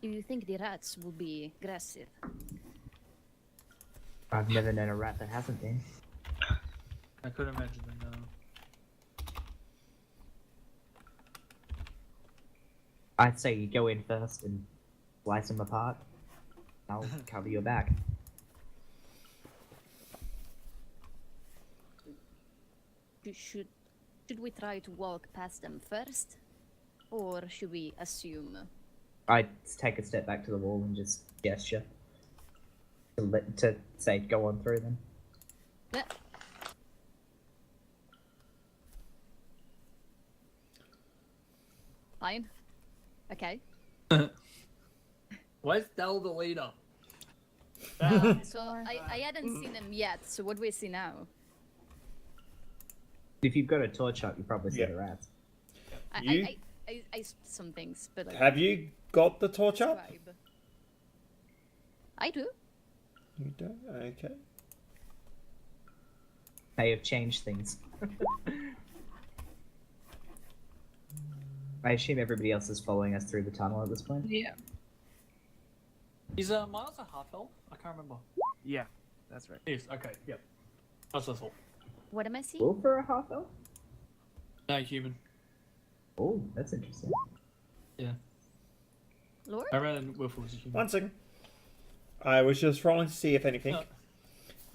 do you think the rats will be aggressive? I've never known a rat that hasn't been. I couldn't imagine them. No. I'd say you go in first and slice them apart. I'll cover your back. Should we try to walk past them first, or should we assume? I'd take a step back to the wall and just gesture to say go on through them. Eh, Fine. Okay. Where's Del the leader? So I hadn't seen them yet. So what do we see now? If you've got a torch up, you probably see Yeah. the rats. You- I some things, but like, Have you got the torch up? describe. I do. You don't? Okay. May have changed things. I assume everybody else is following us through the tunnel at this point. Yeah. Is Miles a half elf? I can't remember. Yeah, that's right. Yes. Okay. Yep. That's what I thought. What am I seeing? Wolf for a half elf? No, human. Oh, that's interesting. Lord? I ran Wilful was a human. 1 second. I was just rolling to see if anything.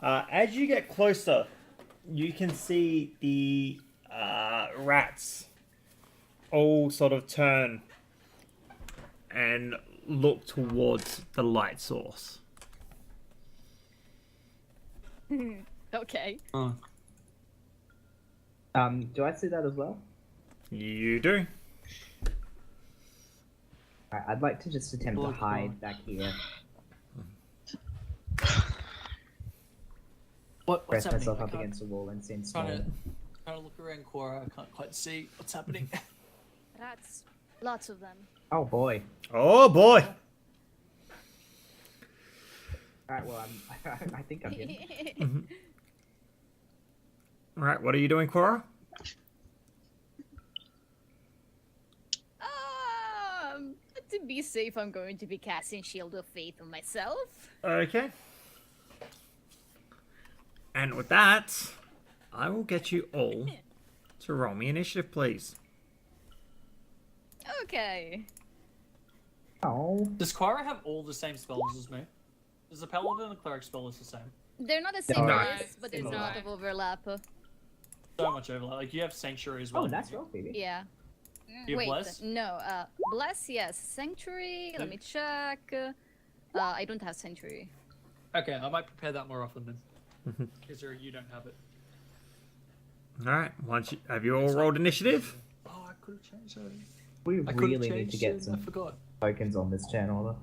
As you get closer, you can see the rats all sort of turn and look towards the light source. Okay. Oh. Do I see that as well? You do. Alright, I'd like to just attempt to Look, hide back here. What's Press happening? myself I up can't- against the wall and send Trying small. to look around Cora. I can't quite see what's happening. Rats. Lots of them. Oh boy. Oh boy! Alright, well, I think I'm in. Alright, what are you doing, Cora? To be safe, I'm going to be casting Shield of Faith on myself. Okay. And with that, I will get you all to roll me initiative, please. Okay. Oh. Does Quara have all the same spells as me? Does the Paladin and the Cleric spell is the same? They're not the same No. race, but there's a lot of overlap. So much overlap. Like you have Sanctuary as well. Oh, nice roll, Phoebe. Yeah. You have Wait, Bless? no. Bless, yes. Sanctuary. Let me check. I don't have Sanctuary. Okay, I might prepare that more often then. Because you don't have it. Alright, have you all rolled initiative? Oh, I could have changed it. We I could've really need changed to get it, I some forgot. tokens on this channel, though.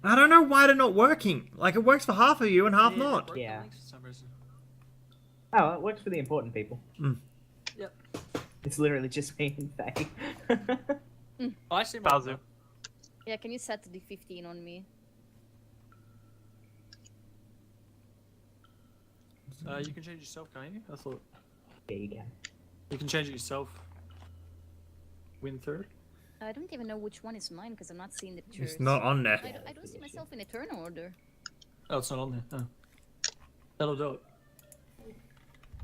I don't know why they're not working. Like, it works for half of you and half Yeah, not. it broke the Yeah. links for some reason. Oh, it works for the important people. Yep. It's literally just me and Faye. Oh, I see my Bazu. Yeah, can you set the 15 on me? You can change yourself, can't you? I thought Yeah, you can. you can change it yourself. Win third. I don't even know which one is mine because I'm not seeing the pictures. It's not on there. I don't see myself in a turn order. Oh, it's not on there. Oh. That'll do it.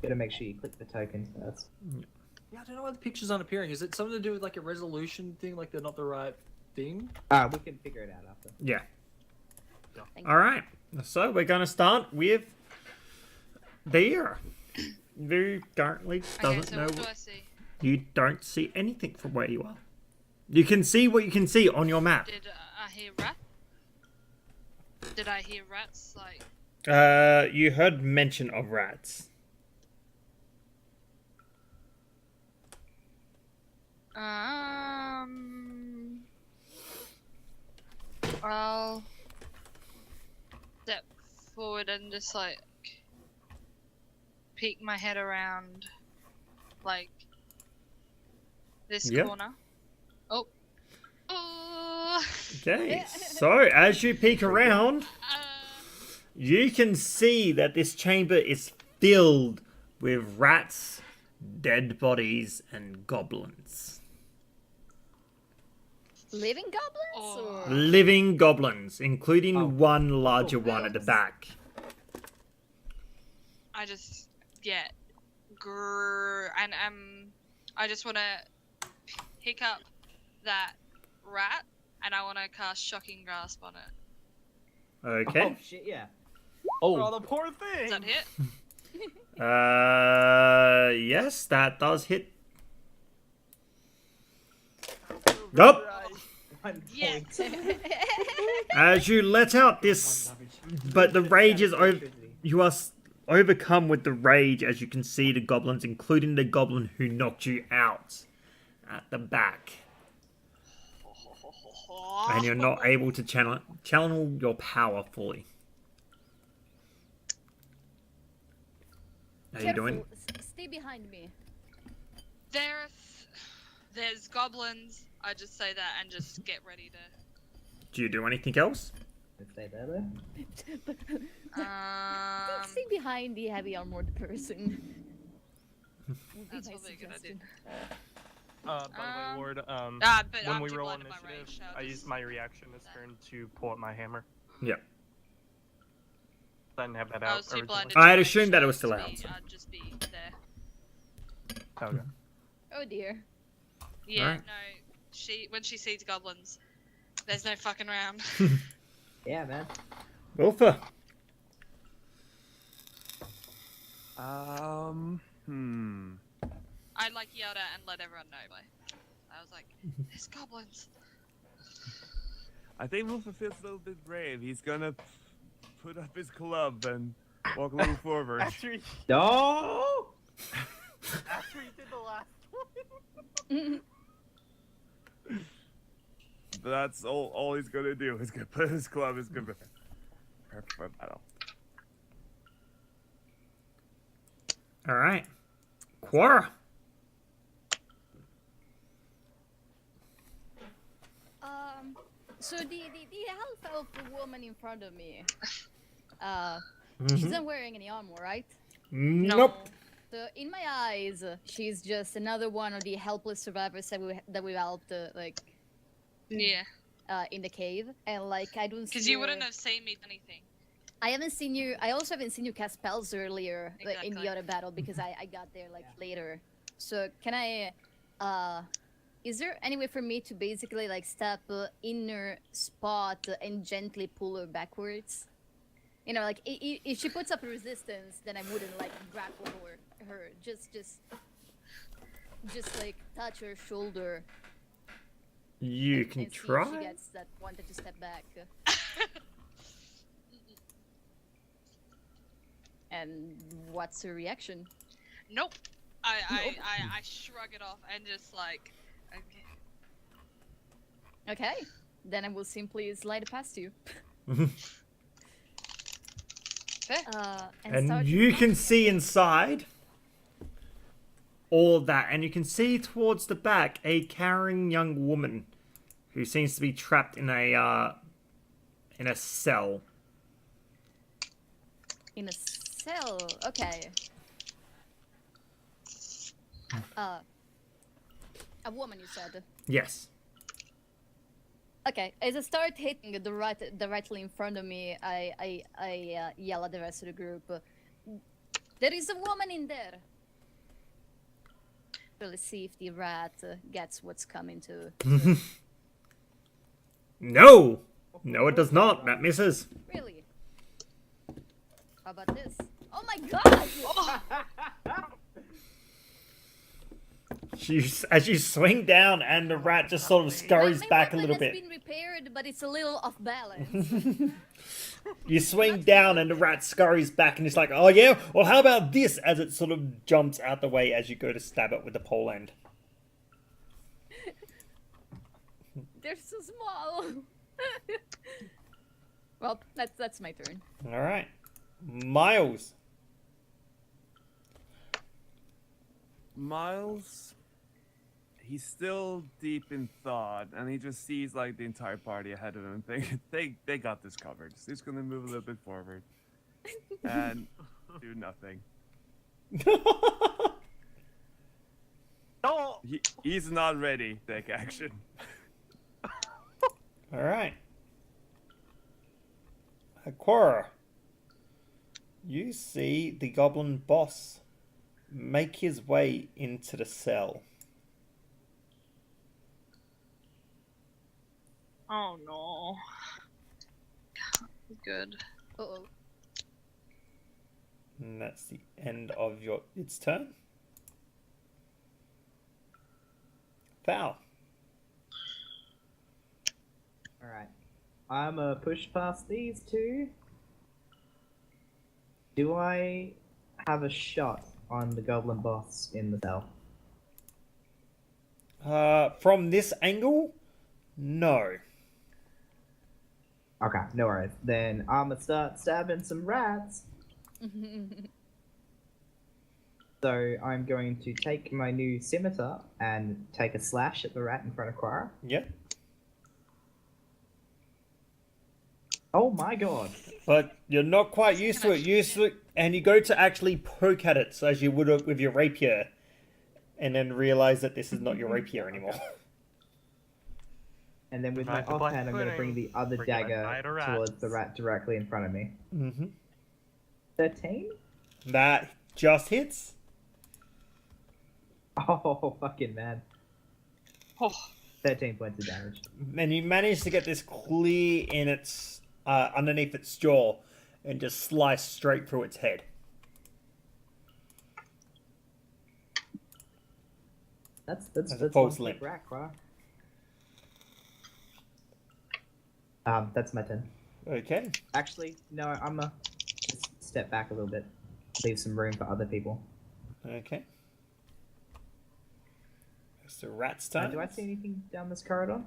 Gotta make sure you click the tokens first. Yeah, I don't know why the pictures aren't appearing. Is it something to do with like a resolution thing? Like they're not the right thing? We can figure it out after. Yeah. Thank you. Alright, so we're going to start with there. Who currently Okay, doesn't so know. what do I see? You don't see anything from where you are. You can see what you can see on your map. Did I hear rat? Did I hear rats? Like, You heard mention of rats. I'll step forward and just like peek my head around, like this Yep. corner. Oh. Oh. Okay, so as you peek around, you can see that this chamber is filled with rats, dead bodies, and goblins. Living goblins or Living goblins, including one larger one at the back. I just get and I just want to pick up that rat and I want to cast Shocking Grasp on it. Okay. Oh shit! Yeah. Oh, the poor thing. Does that hit? Yes, that does hit. Nope. Yes. As you let out this, but the rage is over. You are overcome with the rage as you can see the goblins, including the goblin who knocked you out at the back. And you're not able to channel your power fully. How you doing? Stay behind me. There's goblins. I just say that and just get ready to. Do you do anything else? Stay there though. Stay behind the heavy armored person. That's probably a good idea. By the way, Ward, but when I'm we too roll on blind to my initiative, rage, so I just- used my reaction this turn to pull out my hammer. Yeah. I didn't have that I out was too originally. blinded. I had to assumed that it was rage, still so out, so. I'd just be there. Okay. Oh dear. Yeah, Alright. no. When she sees goblins, there's no fucking around. Yeah, man. Wilfer. I like yelled at and let everyone know. Like, I was like, "There's goblins." I think Wolfer feels a little bit brave. He's gonna put up his club and walk a little forward. After you No. did the last one. That's all he's gonna do. He's gonna put his club. He's gonna prepare for battle. All right. Quora. So the half elf woman in front of me, she's not wearing any armor, right? Nope. So in my eyes, she's just another one of the helpless survivors that we helped, Yeah. in the cave, and like I don't. Because see you wouldn't her- have seen me do anything. I haven't seen you. I also haven't seen you cast spells earlier in the Exactly. other battle because I got there like later. So can I? Is there any way for me to basically like step in her spot and gently pull her backwards? You know, like if she puts up resistance, then I wouldn't like grapple her. Just like touch her shoulder. You can and see if try. she gets that wanted to step back. And what's her reaction? Nope. I shrug it off and just like. Okay. Okay, then I will simply slide past you. And start you can marching. see inside all that, and you can see towards the back a carrying young woman who seems to be trapped in a cell. In a cell. Okay. A woman, you said. Yes. Okay. As I start hitting directly in front of me, I yell at the rest of the group. There is a woman in there. So let's see if the rat gets what's coming to. No! No, it does not. That misses. Really? How about this? Oh my God! As you swing down, and the rat just sort of scurries My back a weapon little has bit. been repaired, but it's a little off balance. You swing down, and the rat scurries back, and it's like, oh yeah, well how about this? As it sort of jumps out the way as you go to stab it with the pole end. They're so small. Well, that's my turn. All right, Miles. Miles, he's still deep in thought, and he just sees like the entire party ahead of him. They got this covered. So he's gonna move a little bit forward and do nothing. No. He's not ready. Take action. All right, Aquara. You see the goblin boss make his way into the cell. Oh no. Good. Uh-oh. And that's the end of its turn. Val. Alright. I'm push past these two. Do I have a shot on the goblin boss in the cell? From this angle, no. Okay, no worries. Then I'ma start stabbing some rats. So I'm going to take my new scimitar and take a slash at the rat in front of Quara. Yep. Oh my god. But you're not quite used to it. And you go to actually poke at it, so as you would have with your rapier, and then realize that this is not your rapier anymore. And then with my Right, the black offhand, I'm going to bring the other We're gonna dagger fight a rat. towards the rat directly in front of me. Mm-hmm. 13? That just hits. Oh, fucking man. Oh. 13 points of damage. And you manage to get this clear in its underneath its jaw, and just slice straight through its head. That's As one opposed quick limp. rack, Quara. That's my turn. Okay. Actually, no, I'm gonna just step back a little bit. Leave some room for other people. Okay. It's the rat's turn. Do I see anything down this corridor?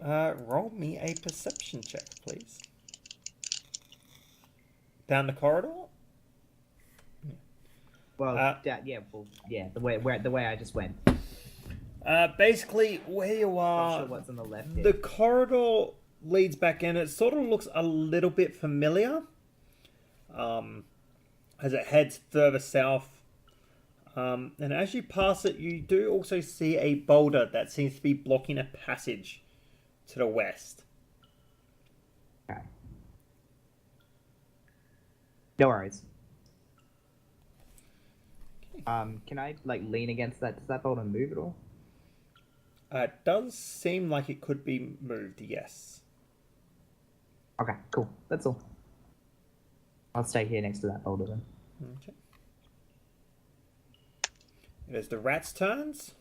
Roll me a perception check, please. Down the corridor? Well, the way I just went. Basically, where you Not are, sure what's on the left here. the corridor leads back in. It sort of looks a little bit familiar. As it heads further south. And as you pass it, you do also see a boulder that seems to be blocking a passage to the west. Okay. No worries. Can I lean against that? Does that boulder move at all? It does seem like it could be moved, yes. Okay, cool. That's all. I'll stay here next to that boulder then. Okay. It is the rat's turns.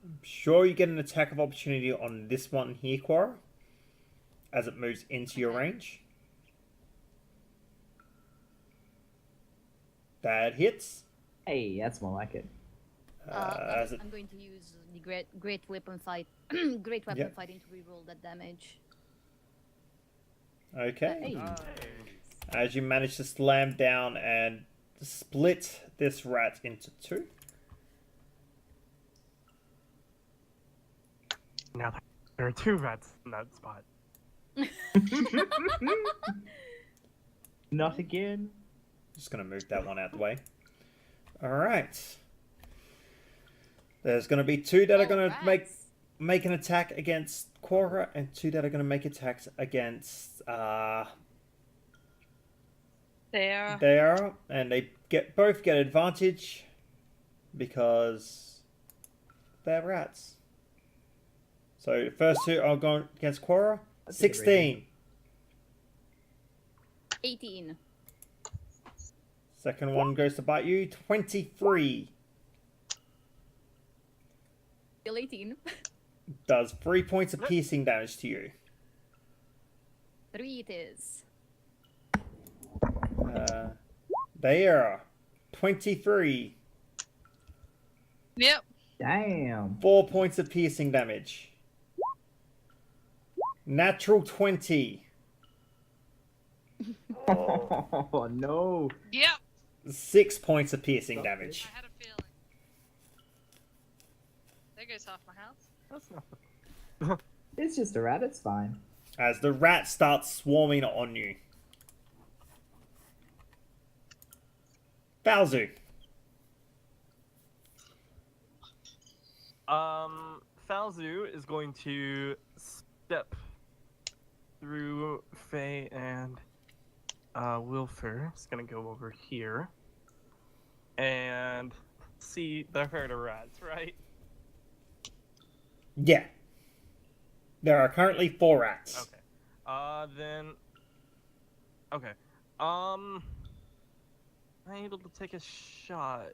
I'm sure you get an attack of opportunity on this one here, Quora, as it moves into your range. That hits. Hey, that's more like it. As it, I'm going to use the great weapon fight, great weapon Yep. fighting to reroll that damage. okay. Hey. As you manage to slam down and split this rat into two. Now there are two rats in that spot. Not again. Just going to move that one out the way. Alright. There's going to be two that are going to make an attack against Quora, and two that are going to make attacks against there, and they both get advantage because they're rats. So the first two are going against Quora. 16. 18. Second one goes to bite you. 23. Still 18. Does 3 points of piercing damage to you. 3 it is. There. 23. Yep. Damn. 4 points of piercing damage. Natural 20. Oh no. Yep. 6 points of piercing damage. I had a feeling. There goes half my house. That's not. It's just a rat, it's fine. As the rat starts swarming on you. Balzu. Falzu is going to step through Faye and Wilfer. It's gonna go over here and see the herd of rats, right? Yeah. There are currently 4 rats. Okay. Then. Okay. I'm able to take a shot.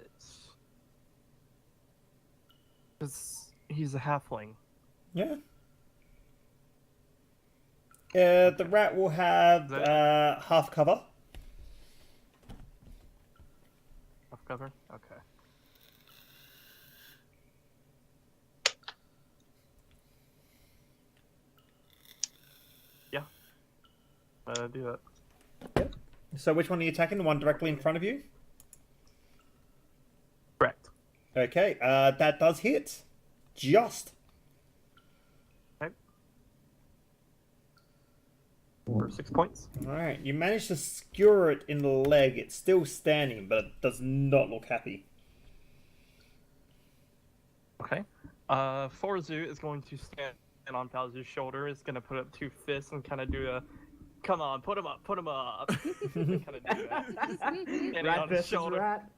Because he's a halfling. Yeah. The rat will have half cover. Off cover? Okay. Yeah. Do that. So which one are you attacking? The one directly in front of you? Correct. Okay, that does hit. Just. Okay. For 6 points. Alright, you managed to skewer it in the leg. It's still standing, but it does not look happy. Okay. Forzu is going to stand on Falzu's shoulder. Is going to put up 2 fists and kind of do a, come on, put him up, put him up. kind of do that. Standing Rat on his versus shoulder. rat.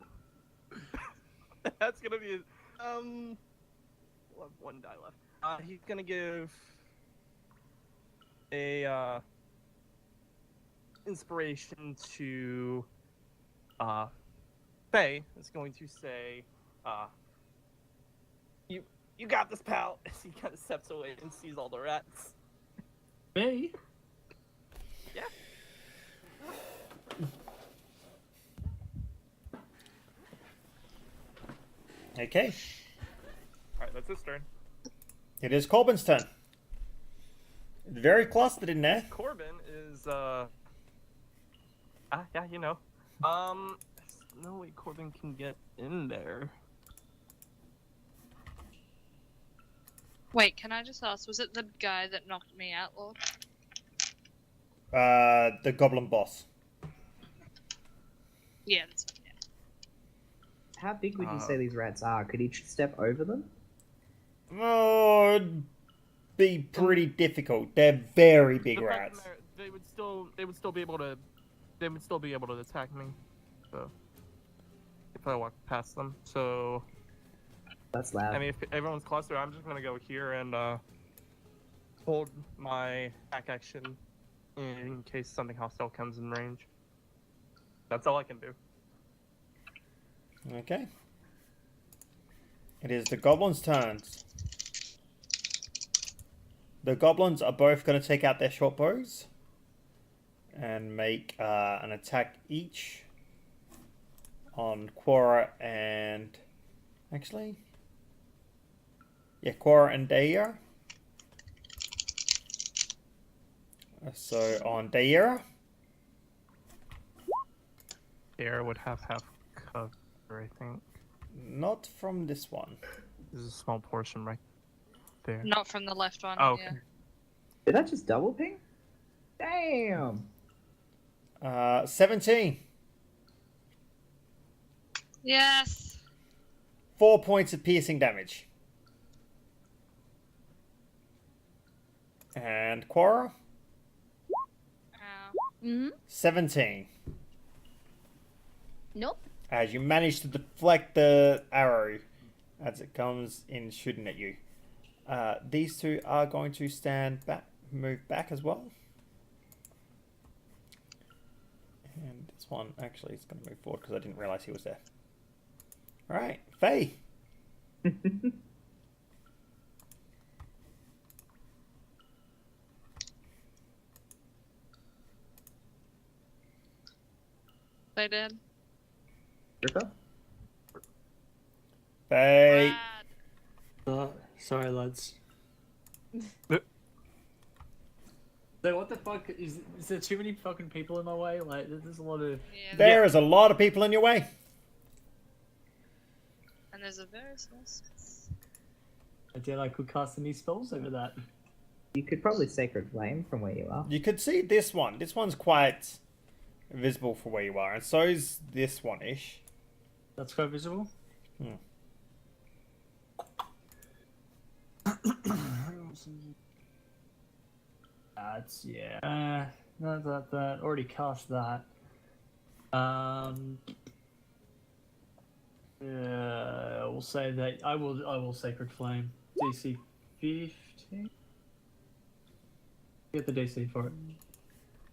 That's gonna be we'll have 1 die left. He's gonna give a inspiration to Faye. Is going to say, you got this, pal. As he kind of steps away and sees all the rats. Me? Yeah. Okay. Alright, that's his turn. It is Corbin's turn. Very clustered in there. Corbin is yeah, you know. There's no way Corbin can get in there. Wait, can I just ask, was it the guy that knocked me out, Lord? The goblin boss. Yeah, that's it. Yeah. How big would you say these rats are? Could each step over them? Oh, it'd be pretty difficult. They're very big The fact rats. of the matter, they would still be able to attack me. So if I walk past them. So That's loud. I mean, if everyone's clustered, I'm just gonna go here and hold my attack action in case something hostile comes in range. That's all I can do. Okay. It is the goblins' turns. The goblins are both going to take out their short bows and make an attack each on Quora and... Actually... Yeah, Quora and Daira. So on Daira. Air would have half cover, I think. Not from this one. There's a small portion right there. Not from the left one. Oh, okay. Yeah. Did that just double ping? Damn. 17. Yes. 4 points of piercing damage. And Quora? Mm-hmm. 17. Nope. As you manage to deflect the arrow as it comes in shooting at you. These two are going to stand back move back as well. And this one actually is going to move forward because I didn't realize he was there. All right, Faye. They did. Ripper? Faye. Brad. Sorry, lads. So what the fuck is there too many fucking people in my way? Like there's a lot of Yeah, There is a lot of people in your way. and there's a very small space. I doubt I could cast any spells over that. You could probably Sacred Flame from where you are. You could see this one. This one's quite visible for where you are, and so is this one-ish. That's quite visible. That's no, that already cast that. We'll say that I will Sacred Flame DC 15. Get the DC for it.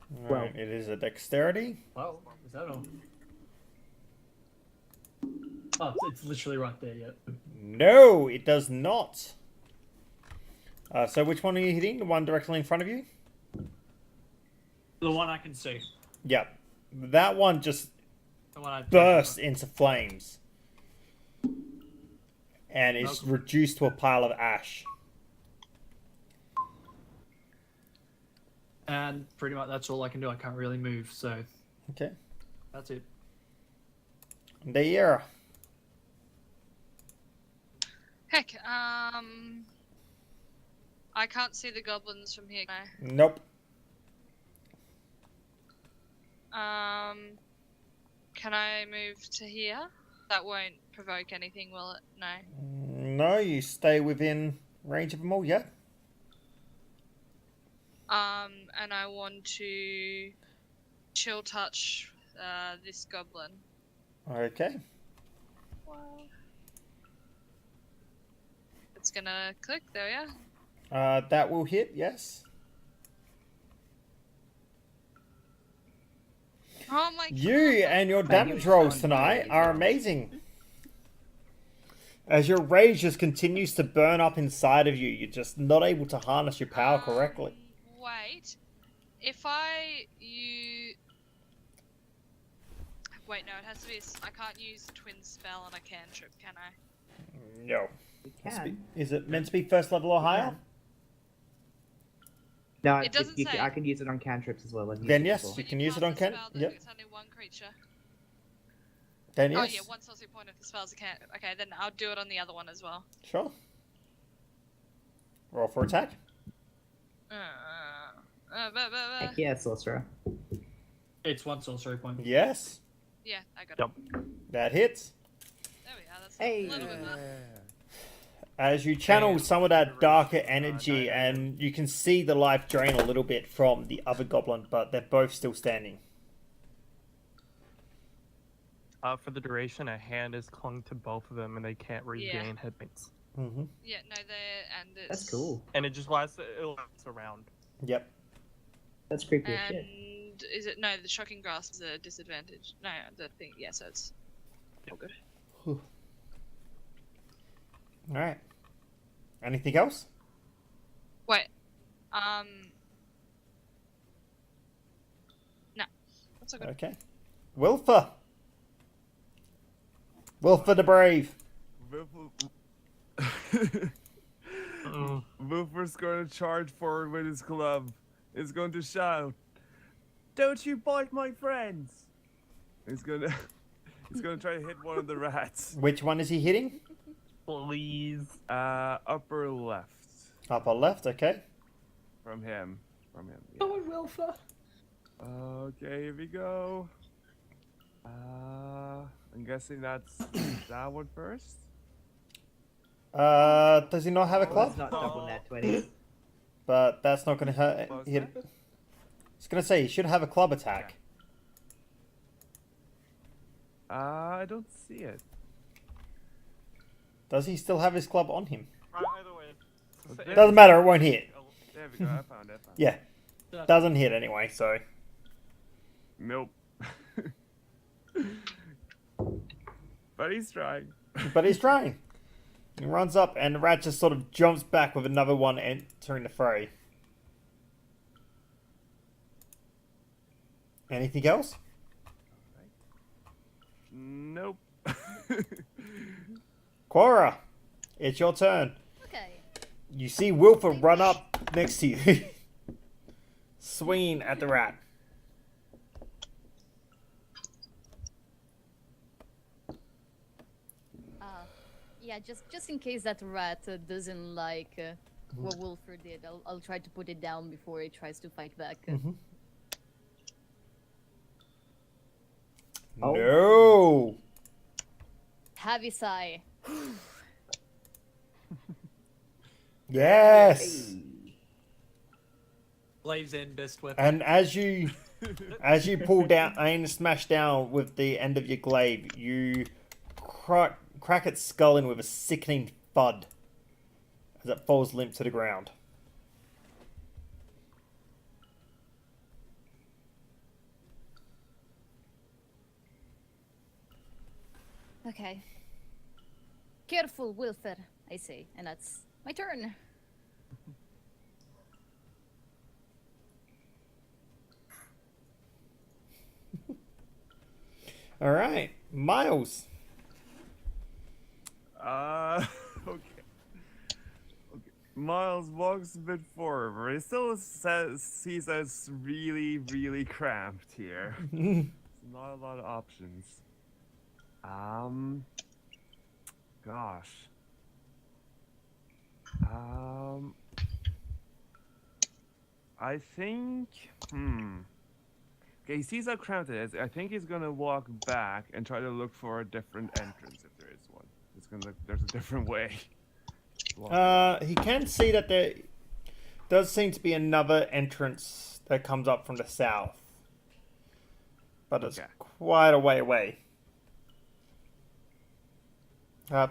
Well, it is a dexterity. Wow, is that all? Oh, it's literally right there. Yep. No, it does not. So which one are you hitting? The one directly in front of you? The one I can see. Yep. That one just The one I bursts into flames. And it's reduced to a pile of ash. And pretty much that's all I can do. I can't really move, so Okay. that's it. There. Heck, I can't see the goblins from here. Nope. Can I move to here? That won't provoke anything, will it? No. No, you stay within range of them all, yeah? And I want to chill touch this goblin. Okay. Well, it's gonna click, there we are. That will hit, yes. Oh my god. You and your damage rolls tonight are amazing. As your rage just continues to burn up inside of you, you're just not able to harness your power correctly. Wait. If Wait, no, it has to be. I can't use twin spell on a cantrip, can I? No. You can. Is it meant to be first level or higher? No, It doesn't say. I can use it on cantrips as well. Then yes, you can use it on can. Yep. It's only one creature. Then yes. Oh yeah, one sorcery point if the spell's a cantrip. Okay, then I'll do it on the other one as well. Sure. Roll for attack. Heck yeah, sorcerer. It's one sorcery point. Yes. Yeah, I got it. That hits. There we are. That's Hey. a little bit better. As you channel some of that darker energy, and you can see the life drain a little bit from the other goblin, but they're both still standing. For the duration, a hand is clung to both of them, and they can't regain hit points. Mm-hmm. Yeah, no, and it's. That's cool. And it just lasts. It lasts around. Yep. That's creepy as And shit. is it no? The shocking grasp is a disadvantage. No, the thing. Yeah, so it's all good. All right. Anything else? Wait. No, that's all good. Okay. Wilfer. Wilfer the Brave. Wilfer's going to charge forward with his club. He's going to shout, "Don't you bite my friends!" He's gonna try to hit one of the rats. Which one is he hitting? Please. Upper left. Upper left, okay. From him. Yeah. Oh, Wilfer. Okay, here we go. I'm guessing that's that one first. Does he not have a club? It's not double net 20. But that's not going to hurt. Hit. I was going to say, he should have a club attack. I don't see it. Does he still have his club on him? Either way. Doesn't matter, it won't hit. There There we go. I found it. Yeah. Doesn't hit anyway, so. Nope. But he's trying. But he's trying. He runs up, and the rat just sort of jumps back with another one entering the fray. Anything else? Nope. Cora, it's your turn. Okay. You see Wilford run up next to you, swinging at the rat. Yeah, just in case that rat doesn't like what Wilford did, I'll try to put it down before it tries to fight back. No. Heavy sigh. Yes. Blaze in best weapon. And as you pull down, aim to smash down with the end of your glaive, you crack its skull in with a sickening thud as it falls limp to the ground. Okay. Careful, Wilford, I say, and that's my turn. All right, Miles. Okay. Miles walks a bit forward. He still sees us really, really cramped here. There's not a lot of options. Gosh. I think. Okay, he sees how cramped it is. I think he's gonna walk back and try to look for a different entrance if there is one. There's a different way. He can see that there does seem to be another entrance that comes up from the south, but it's quite a way away.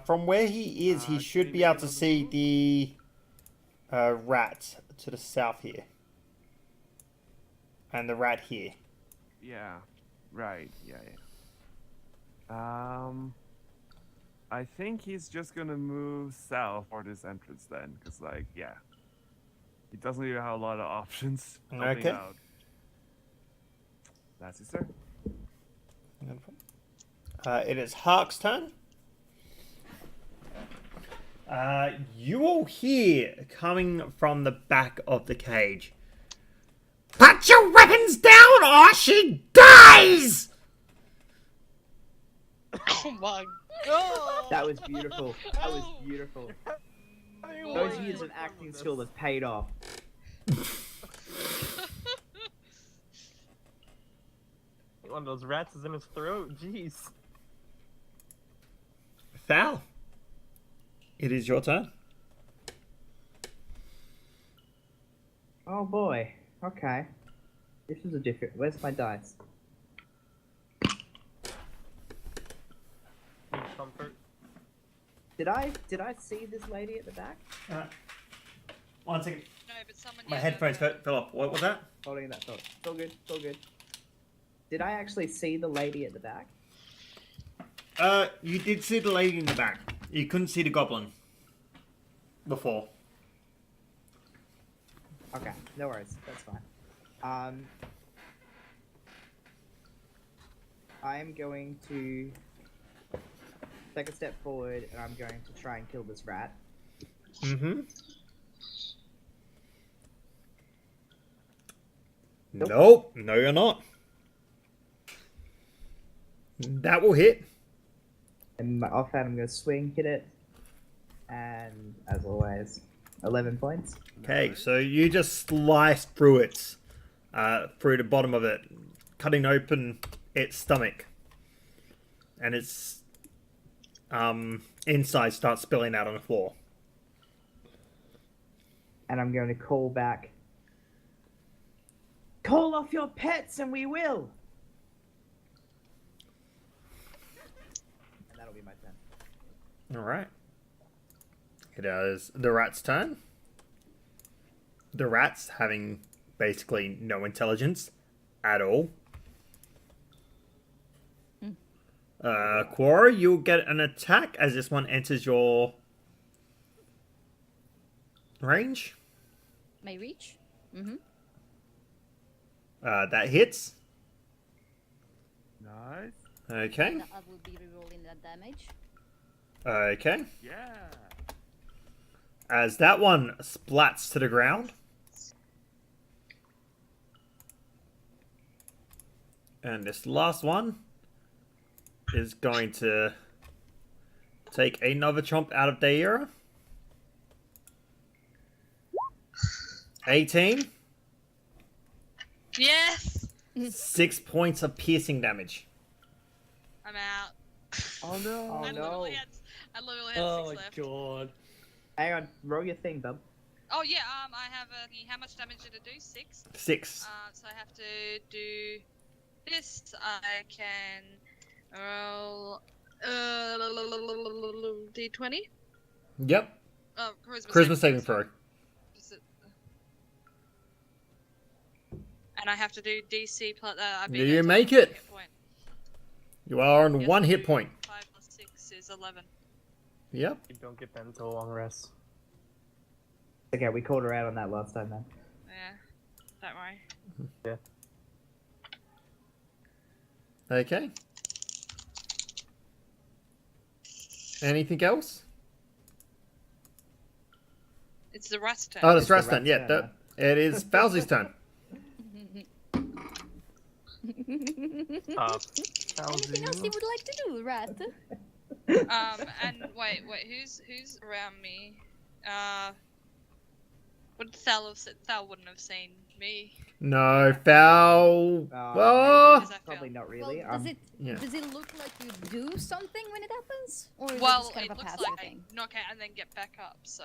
From where he is, he should be able to see the rat to the south here, and the rat here. Yeah, right. Yeah. I think he's just gonna move south for this entrance then, because he doesn't really have a lot of options. Okay. Out. That's his turn. It is Hark's turn. You all hear coming from the back of the cage. Put your weapons down or she dies! Oh my god! That was beautiful. That was beautiful. Those years of acting skill have paid off. One of those rats is in his throat. Jeez. Thal, it is your turn. Oh boy. Okay. This is a different. Where's my dice? Comfort. Did I see this lady at the back? 1 second. No, but someone. My headphones fell off. What was that? Holding that thought. It's all good. It's all good. Did I actually see the lady at the back? You did see the lady in the back. You couldn't see the goblin before. Okay, no worries. That's fine. I'm going to take a step forward, and I'm going to try and kill this rat. Mm-hmm. Nope. Nope. No, you're not. That will hit. And my offhand, I'm going to swing, hit it, and as always, 11 points. Okay, so you just slice through it, through the bottom of it, cutting open its stomach, and its inside starts spilling out on the floor. And I'm going to call back. Call off your pets, and we will. And that'll be my turn. All right. It is the rat's turn. the rats having basically no intelligence at all. Quora, you'll get an attack as this one enters your range. My reach? Mm-hmm. That hits. Nice. Okay. I will be rerolling that damage. Okay. Yeah. As that one splats to the ground. And this last one is going to take another chomp out of Daira. 18. Yes! 6 points of piercing damage. I'm out. Oh no. Oh, I no. literally had Oh 6 my left. god. Hang on, roll your thing, bub. Oh yeah, I have how much damage did it do? 6? 6. So I have to do this. I can roll d20. Yep. Oh, Charisma saving throw. And I have to do DC plus. You make it. You are on 1 hit point. 5 plus 6 is 11. Yep. You don't get them until a long rest. Okay, we called her out on that last time, man. Yeah, don't worry. Yeah. Okay. Anything else? It's the rest turn. Oh, It's it's the Rast's turn. rat's Yeah, turn, it is Fowlsy's turn. Anything else you would like to do, Rat? And wait, who's around me? Would Thal have said? Thal wouldn't have seen me. No, Fowl. Oh. Because I Probably failed. not really. Well, yeah. does it look like you do something when it happens? Or is it Well, just kind it of a looks passive like I thing? knock out and then get back up. So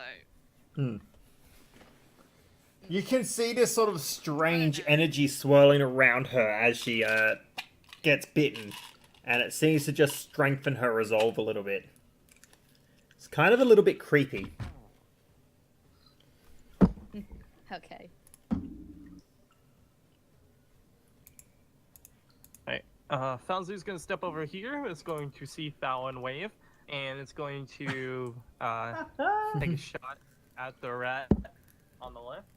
You can see this sort of strange energy swirling around her as she gets bitten, and it seems to just strengthen her resolve a little bit. It's kind of a little bit creepy. Okay. Alright. Falzu's gonna step over here. It's going to see Thal and wave, and it's going to take a shot at the rat on the left.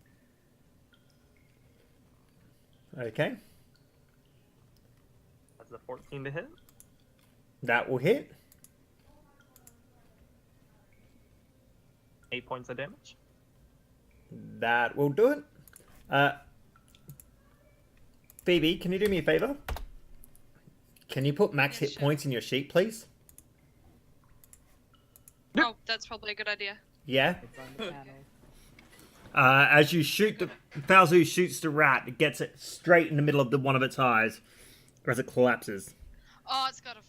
Okay. That's a 14 to hit. That will hit. 8 points of damage. That will do it. Phoebe, can you do me a favor? Can you put max Yeah, hit sure. points in your sheet, please? Oh, that's probably a good idea. Yeah. It's on the panel. As you shoot Falzu shoots the rat, it gets it straight in the middle of one of its eyes as it collapses. Oh, it's got a.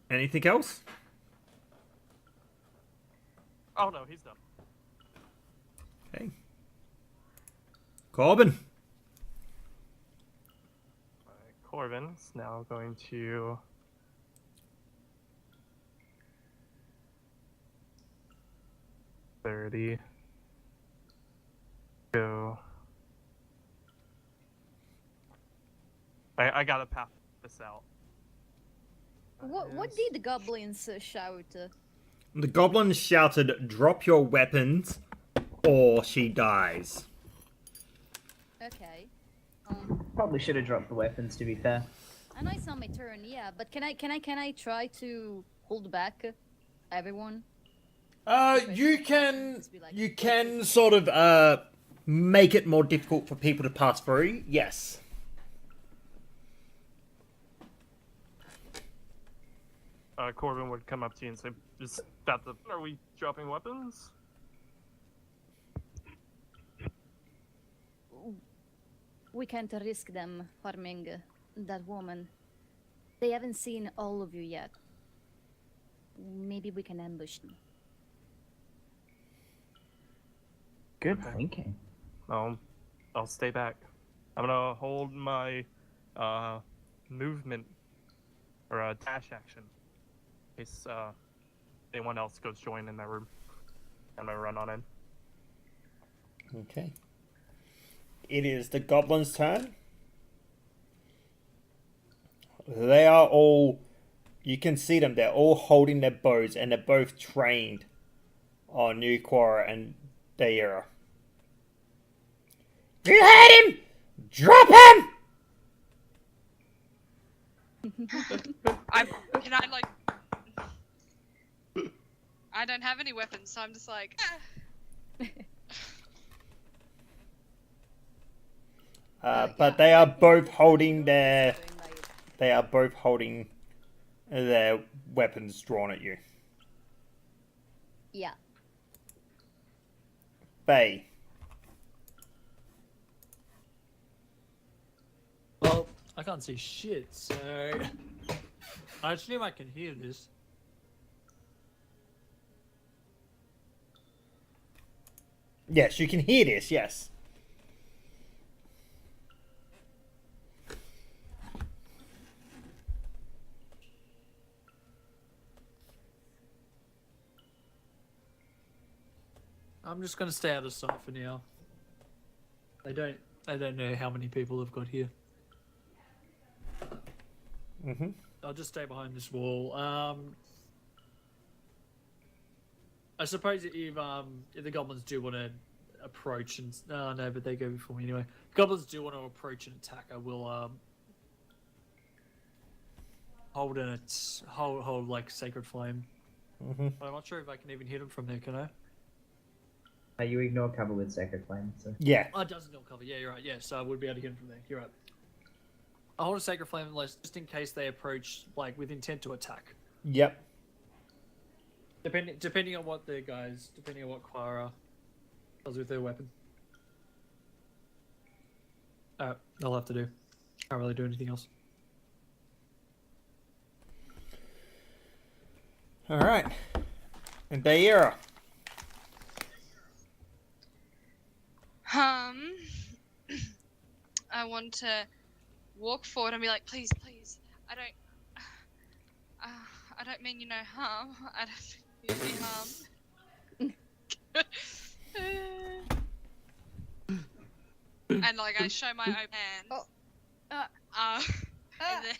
Anything else? Oh no, he's done. Okay. Corbin. Corbin's now going to go. I gotta pass this out. What did the goblins shout? The goblin shouted, "Drop your weapons, or she dies." Okay. Probably should have dropped the weapons, to be fair. I know it's not my turn, yeah, but can I try to hold back everyone? You can sort of make it more difficult for people to pass through. Yes. Corbin would come up to you and say, "Is that the? Are we dropping weapons?" We can't risk them harming that woman. They haven't seen all of you yet. Maybe we can ambush them. Good thinking. I'll stay back. I'm gonna hold my movement or a dash action in case anyone else goes join in that room. I'm gonna run on in. Okay. It is the goblins' turn. They are all... You can see them. They're all holding their bows, and they're both trained on New Quora and Daira. You heard him! Drop him! Can I like? I don't have any weapons, so I'm just like. But they are both holding their... They are both holding their weapons drawn at you. Yeah. Faye. Well, I can't see shit, so I assume I can hear this. Yes, you can hear this, yes. I'm just gonna stay out of sight for now. I don't know how many people have got here. Mm-hmm. I'll just stay behind this wall. I suppose if the goblins do want to approach and no, but they go before me anyway. If goblins do want to approach and attack, I will hold like sacred flame. Mm-hmm. But I'm not sure if I can even hit them from there. Can I? You ignore cover with Sacred Flame, so... Yeah. Oh, it doesn't not cover. Yeah, you're right. Yeah, so I would be able to hit them from there. You're right. I'll hold a sacred flame unless, just in case they approach like with intent to attack. Yep. Depending on what depending on what Clara does with their weapon. I'll have to do. Can't really do anything else. All right. And Daira. I want to walk forward and be like, please, I don't mean you no harm. I don't mean you harm. And like I show my open hands. And then,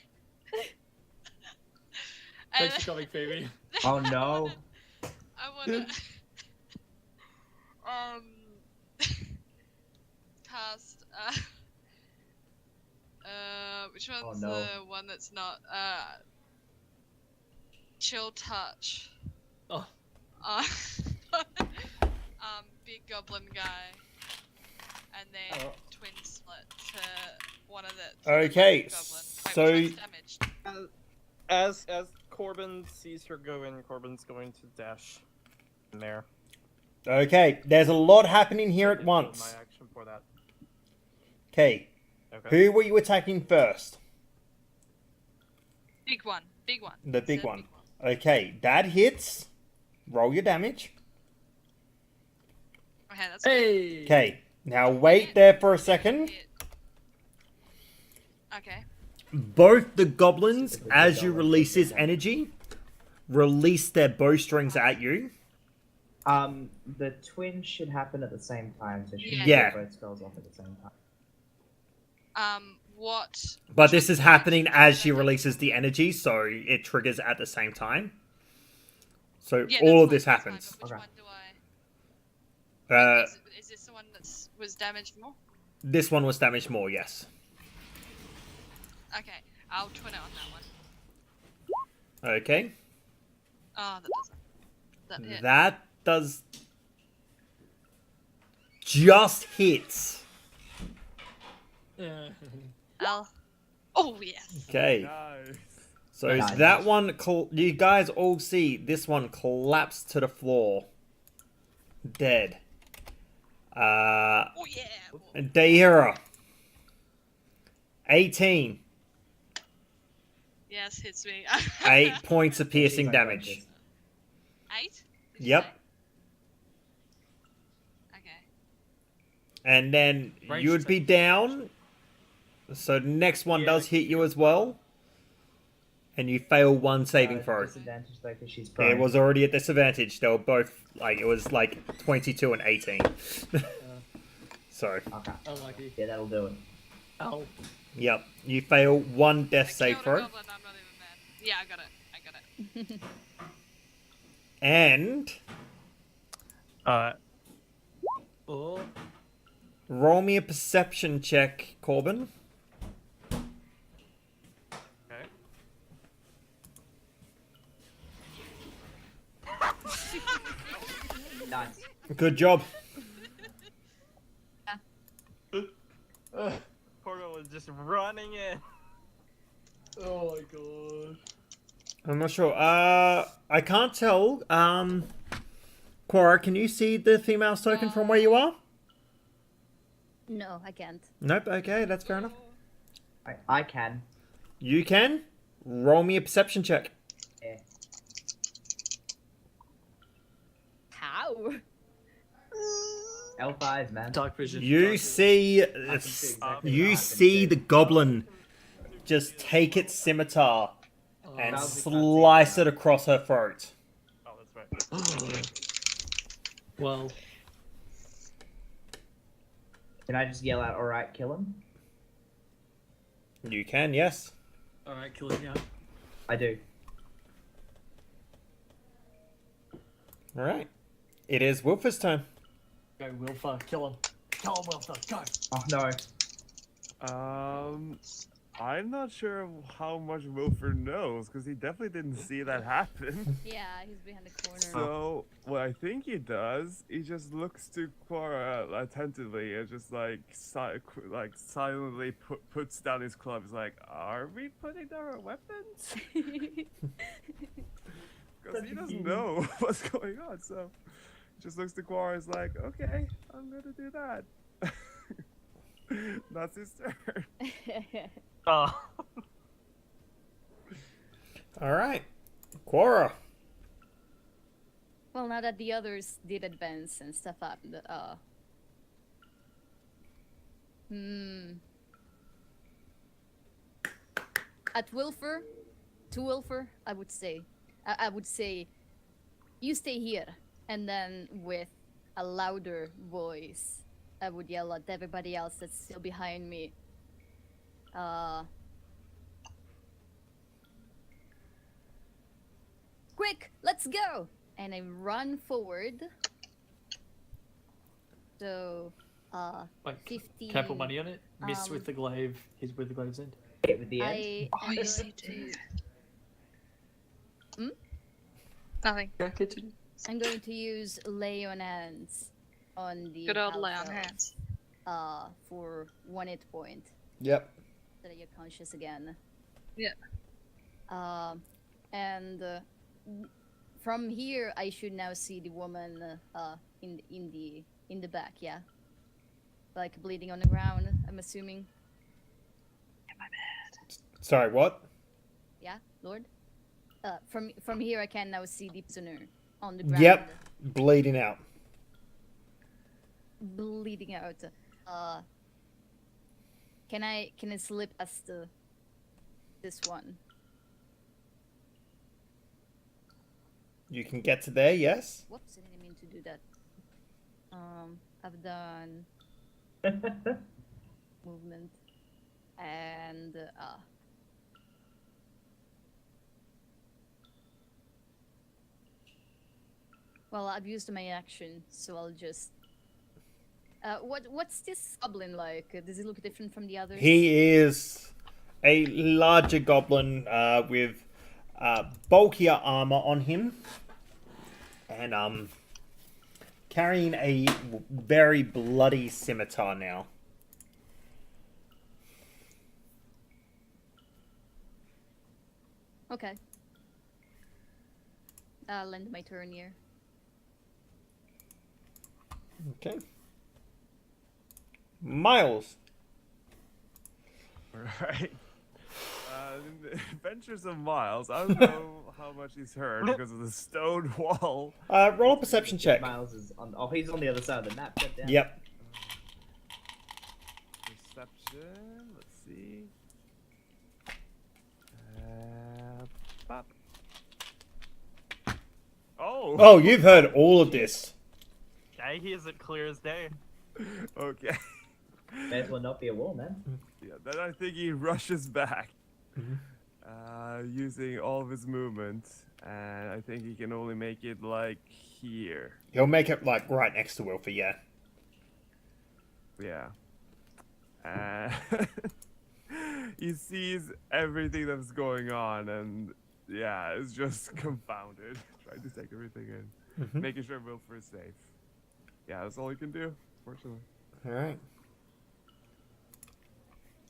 Thanks for coming, Phoebe. Oh no. I wanna cast which one's the one that's not chill touch. Oh. Big goblin guy, and then twin split to one of the Okay, goblin. so Wait, which one's damaged? As Corbin sees her go in, Corbin's going to dash in there. okay, there's a lot happening here at once. My action for that. Okay, who were you attacking first? Big one. The big one. Okay, that hits. Roll your damage. Okay, that's Hey. Okay, now wait there for a second. Okay. Both the goblins, as you release his energy, release their bowstrings at you. The twin should happen at the same time, so she should Yeah. get both spells off at the same time. What? But this is happening as she releases the energy, so it triggers at the same time. So Yeah, all of that's this fine, happens. but which one do I? Is this the one that was damaged more? This one was damaged more, yes. Okay, I'll twin it on that one. Okay. Oh, that doesn't. That hit. That does... just hits. Oh, yes. Okay. Nice. So Nice. that one... you guys all see this one collapse to the floor. Dead. Oh, yeah. Daira. 18. Yes, hits me. 8 points of piercing Seems like damage. 8? Did you Yep. say? Okay. And then Range you would be down. So the next one Yeah, does hit you as well. And you fail one saving throw. Disadvantage though, because she's It prone. was already at disadvantage. They were both, like, it was like 22 and 18. So, Okay. Unlucky. Yeah, that'll do it. Oh. yep. You fail one death I save killed a throw. goblin, I'm not even mad. Yeah, I got it. I got it. And Oh, roll me a perception check, Corbin. okay. Nice. Good job. Porgo was just running in. Oh my god. I'm not sure. I can't tell. Cora, can you see the female token from where you are? No, I can't. Nope. Okay, that's fair enough. I can. You can. Roll me a perception check. Yeah. How? L5s, man. Dark vision. You see, exactly you what I can see see. the goblin just take its scimitar and Sounds slice like it across her throat. Oh, that's right. Well, Can I just yell out, alright, kill him? You can, yes. alright, kill it now. I do. All right. It is Wilfer's turn. Go, Wilfer. Kill him. Kill him, Wilfer. Go. Oh no. I'm not sure how much Wilford knows because he definitely didn't see that happen. Yeah, he's behind the corner. So what I think he does, he just looks to Quora attentively and just like silently puts down his club. He's like, "Are we putting down our weapons?" Because he doesn't know what's going on. So he just looks to Quora. Is like, "Okay, I'm gonna do that." That's his turn. Oh. All right. Quora. Well, now that the others did advance and stuff happened, At Wilfer, to Wilfer, I would say, you stay here, and then with a louder voice, I would yell at everybody else that's still behind me. Quick, let's go! And I run forward. So, Like, 15. can I put money on it? Miss with um, the glaive. He's with the glaive's end. Hit with the end. I Oh, am yes, going you to, Nothing. Yeah, continue. I'm going to use lay on hands on the Good old lay on half-elf, hands. for 1 hit point. Yep. So that you're conscious again. Yeah. And from here, I should now see the woman in the back. Yeah, like bleeding on the ground. I'm assuming. Sorry, what? Yeah, Lord. From here, I can now see the prisoner on the ground. Yep. Bleeding out. Bleeding out. Can I slip as this one? You can get to there, yes? Whoops, I didn't mean to do that. I've done movement and well, I've used my action, so I'll just. What's this goblin like? Does he look different from the others? He is a larger goblin with bulkier armor on him. And carrying a very bloody scimitar now. Okay. I'll end my turn here. Okay. Miles. Alright. In the Adventures of Miles, I don't know how much he's heard because of the stone wall. Roll a perception check. Miles is on. Oh, he's on the other side of the map. Get down. Yep. Perception. Let's see. Pop. Oh. Oh, you've heard all of this. Yeah, he is it clear as day. Okay. May as well not be a wall, man. Yeah, then I think he rushes back, using all of his movement, and I think he can only make it like here. He'll make it like right next to Wilfie, yeah. Yeah. He sees everything that's going on, and yeah, it's just confounded, trying to take everything in, making sure Wilford is safe. Yeah, that's all he can do, fortunately. All right.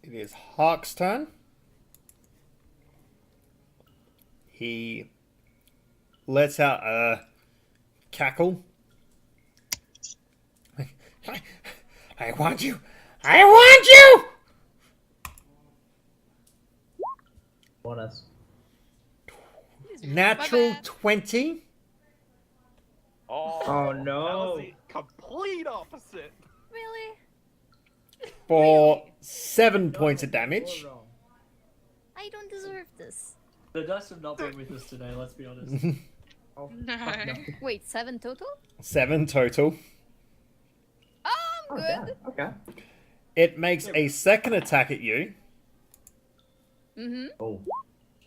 It is Hawk's turn. He lets out a cackle. I want you! I want you! Want us? Natural bad. 20 Oh That no! was the complete opposite. Really? for 7 points of damage. I don't deserve this. The dice have not been with us today, let's be honest. Oh, No. fuck no. Wait, 7 total? 7 total. I'm Oh, good. damn. Okay. It makes a second attack at you. Mm-hmm. Oh,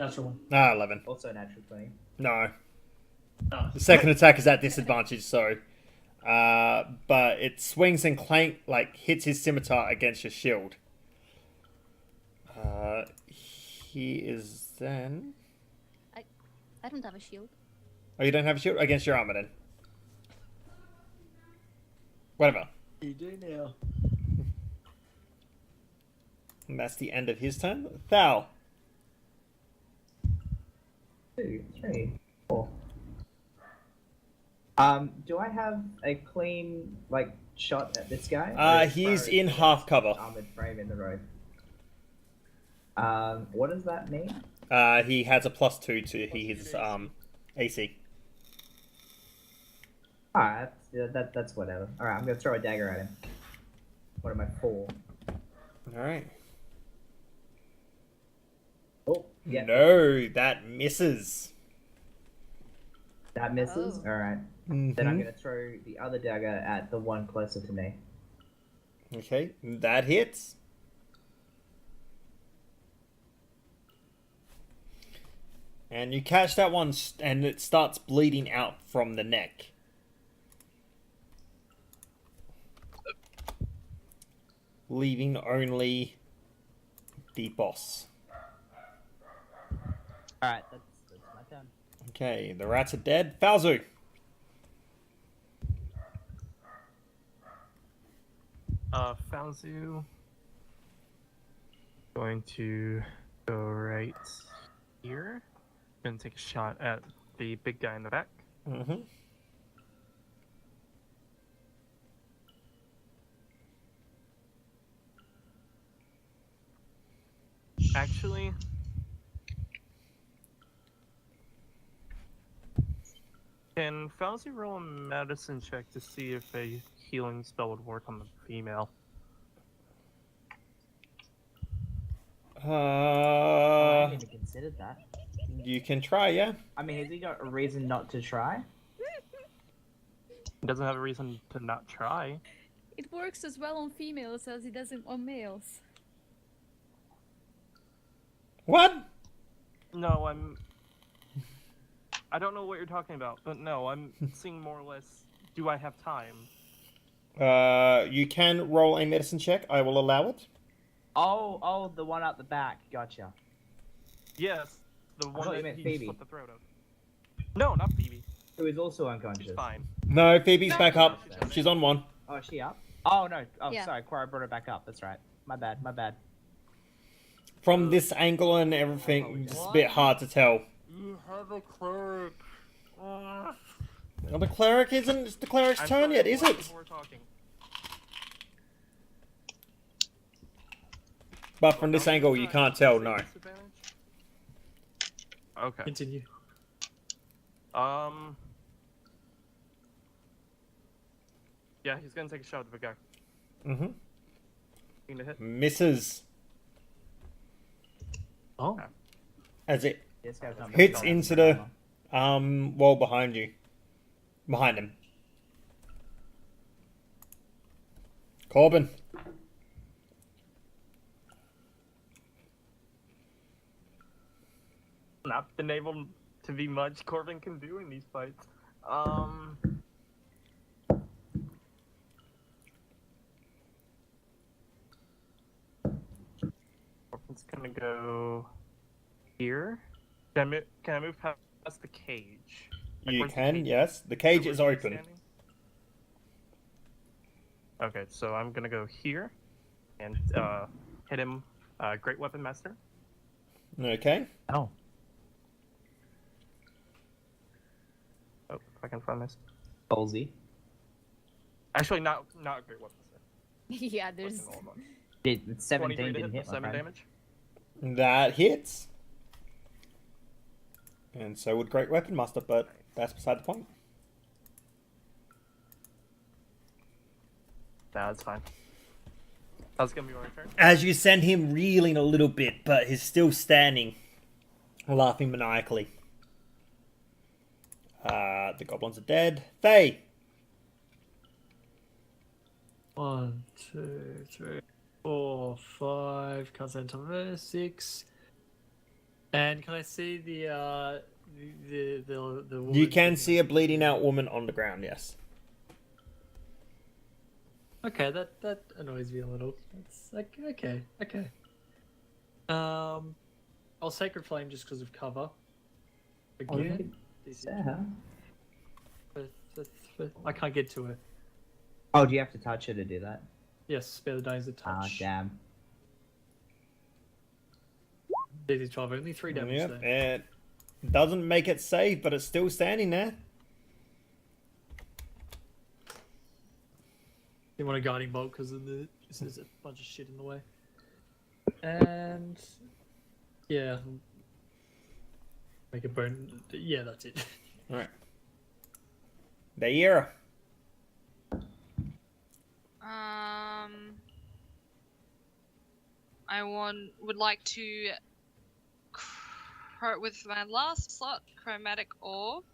Natural one. 11. also natural 20. No. Oh. The second attack is at disadvantage, so. But it swings and hits his scimitar against your shield. He is then. I don't have a shield. Oh, you don't have a shield? Against your armor then. Whatever. You do now. And that's the end of his turn. Thal. 2, 3, 4. Do I have a clean, shot at this guy? Or is He's Farah in half cover. Armored frame in the road. What does that mean? He has a +2 to his AC. Alright, that's whatever. Alright, I'm gonna throw a dagger at him. What am I for? Alright. Oh, yeah. No, that misses. That misses? Oh. Alright. Then I'm gonna throw the other dagger at the one closer to me. Okay, that hits. And you catch that one, and it starts bleeding out from the neck. Leaving only the boss. Alright, that's my turn. Okay, the rats are dead. Falzu. Falzu going to go right here. Gonna take a shot at the big guy in the back. Mm-hmm. Actually, can Falzu roll a medicine check to see if a healing spell would work on the female? I hadn't even considered that. You can try, yeah. I mean, has he got a reason not to try? Doesn't have a reason to not try. It works as well on females as it does on males. What? No, I don't know what you're talking about, but no, I'm seeing more or less. Do I have time? You can roll a medicine check. I will allow it. Oh, the one out the back. Gotcha. Yes, the thought one you that meant he Phoebe. slit the throat of. No, not Phoebe. Who is also unconscious. She's fine. No, Phoebe's No, back no, up. no, She's on one. Oh, is she up? Oh, no. Oh, Yeah. sorry. Quara brought her back up. That's right. My bad. From this angle and everything, it's a bit hard to tell. You have a cleric. Well, the cleric isn't. It's the cleric's turn yet, is it? We're talking. But from this angle, you can't tell. No. Okay. Continue. Yeah, he's gonna take a shot at the guy. Mm-hmm. to hit. Misses Oh. as it This guy's not hits very into strong. the wall behind you. Behind him. Corbin. Not been able to be much Corbin can do in these fights. Corbin's gonna go here. Can I move past the cage? Like, You where's the can, cage? yes. The cage Where's is he open. standing? Okay, so I'm gonna go here and hit him. Great Weapon Master. Okay. Oh. Oh, if I can find this. Ballsy. Actually, not Great Weapon Master. Yeah, there's. Listen, hold on. It's 17 23 to didn't hit hit, for my 7 friend. damage. That hits. And so would Great Weapon Master, but that's beside the point. Nah, that's fine. That's gonna be my turn. As you send him reeling a little bit, but he's still standing, laughing maniacally. The goblins are dead. Faye! 1, 2, 3, 4, 5. Can't send to 6. And can I see the woman You can sitting see a bleeding out woman on the ground, yes. Okay, that annoys me a little. It's like okay. I'll Sacred Flame just because of cover. Oh, you Again, could This is- say her. I can't get to her. Oh, do you have to touch her to do that? Yes, spare the days of Ah, touch. damn. DC 12, only 3 damage Yep, there. it doesn't make it safe, but it's still standing there. You want a guiding bolt because there's a bunch of shit in the way. And yeah, make a burn. Yeah, that's it. Alright. Daira. I would like to with my last slot chromatic orb.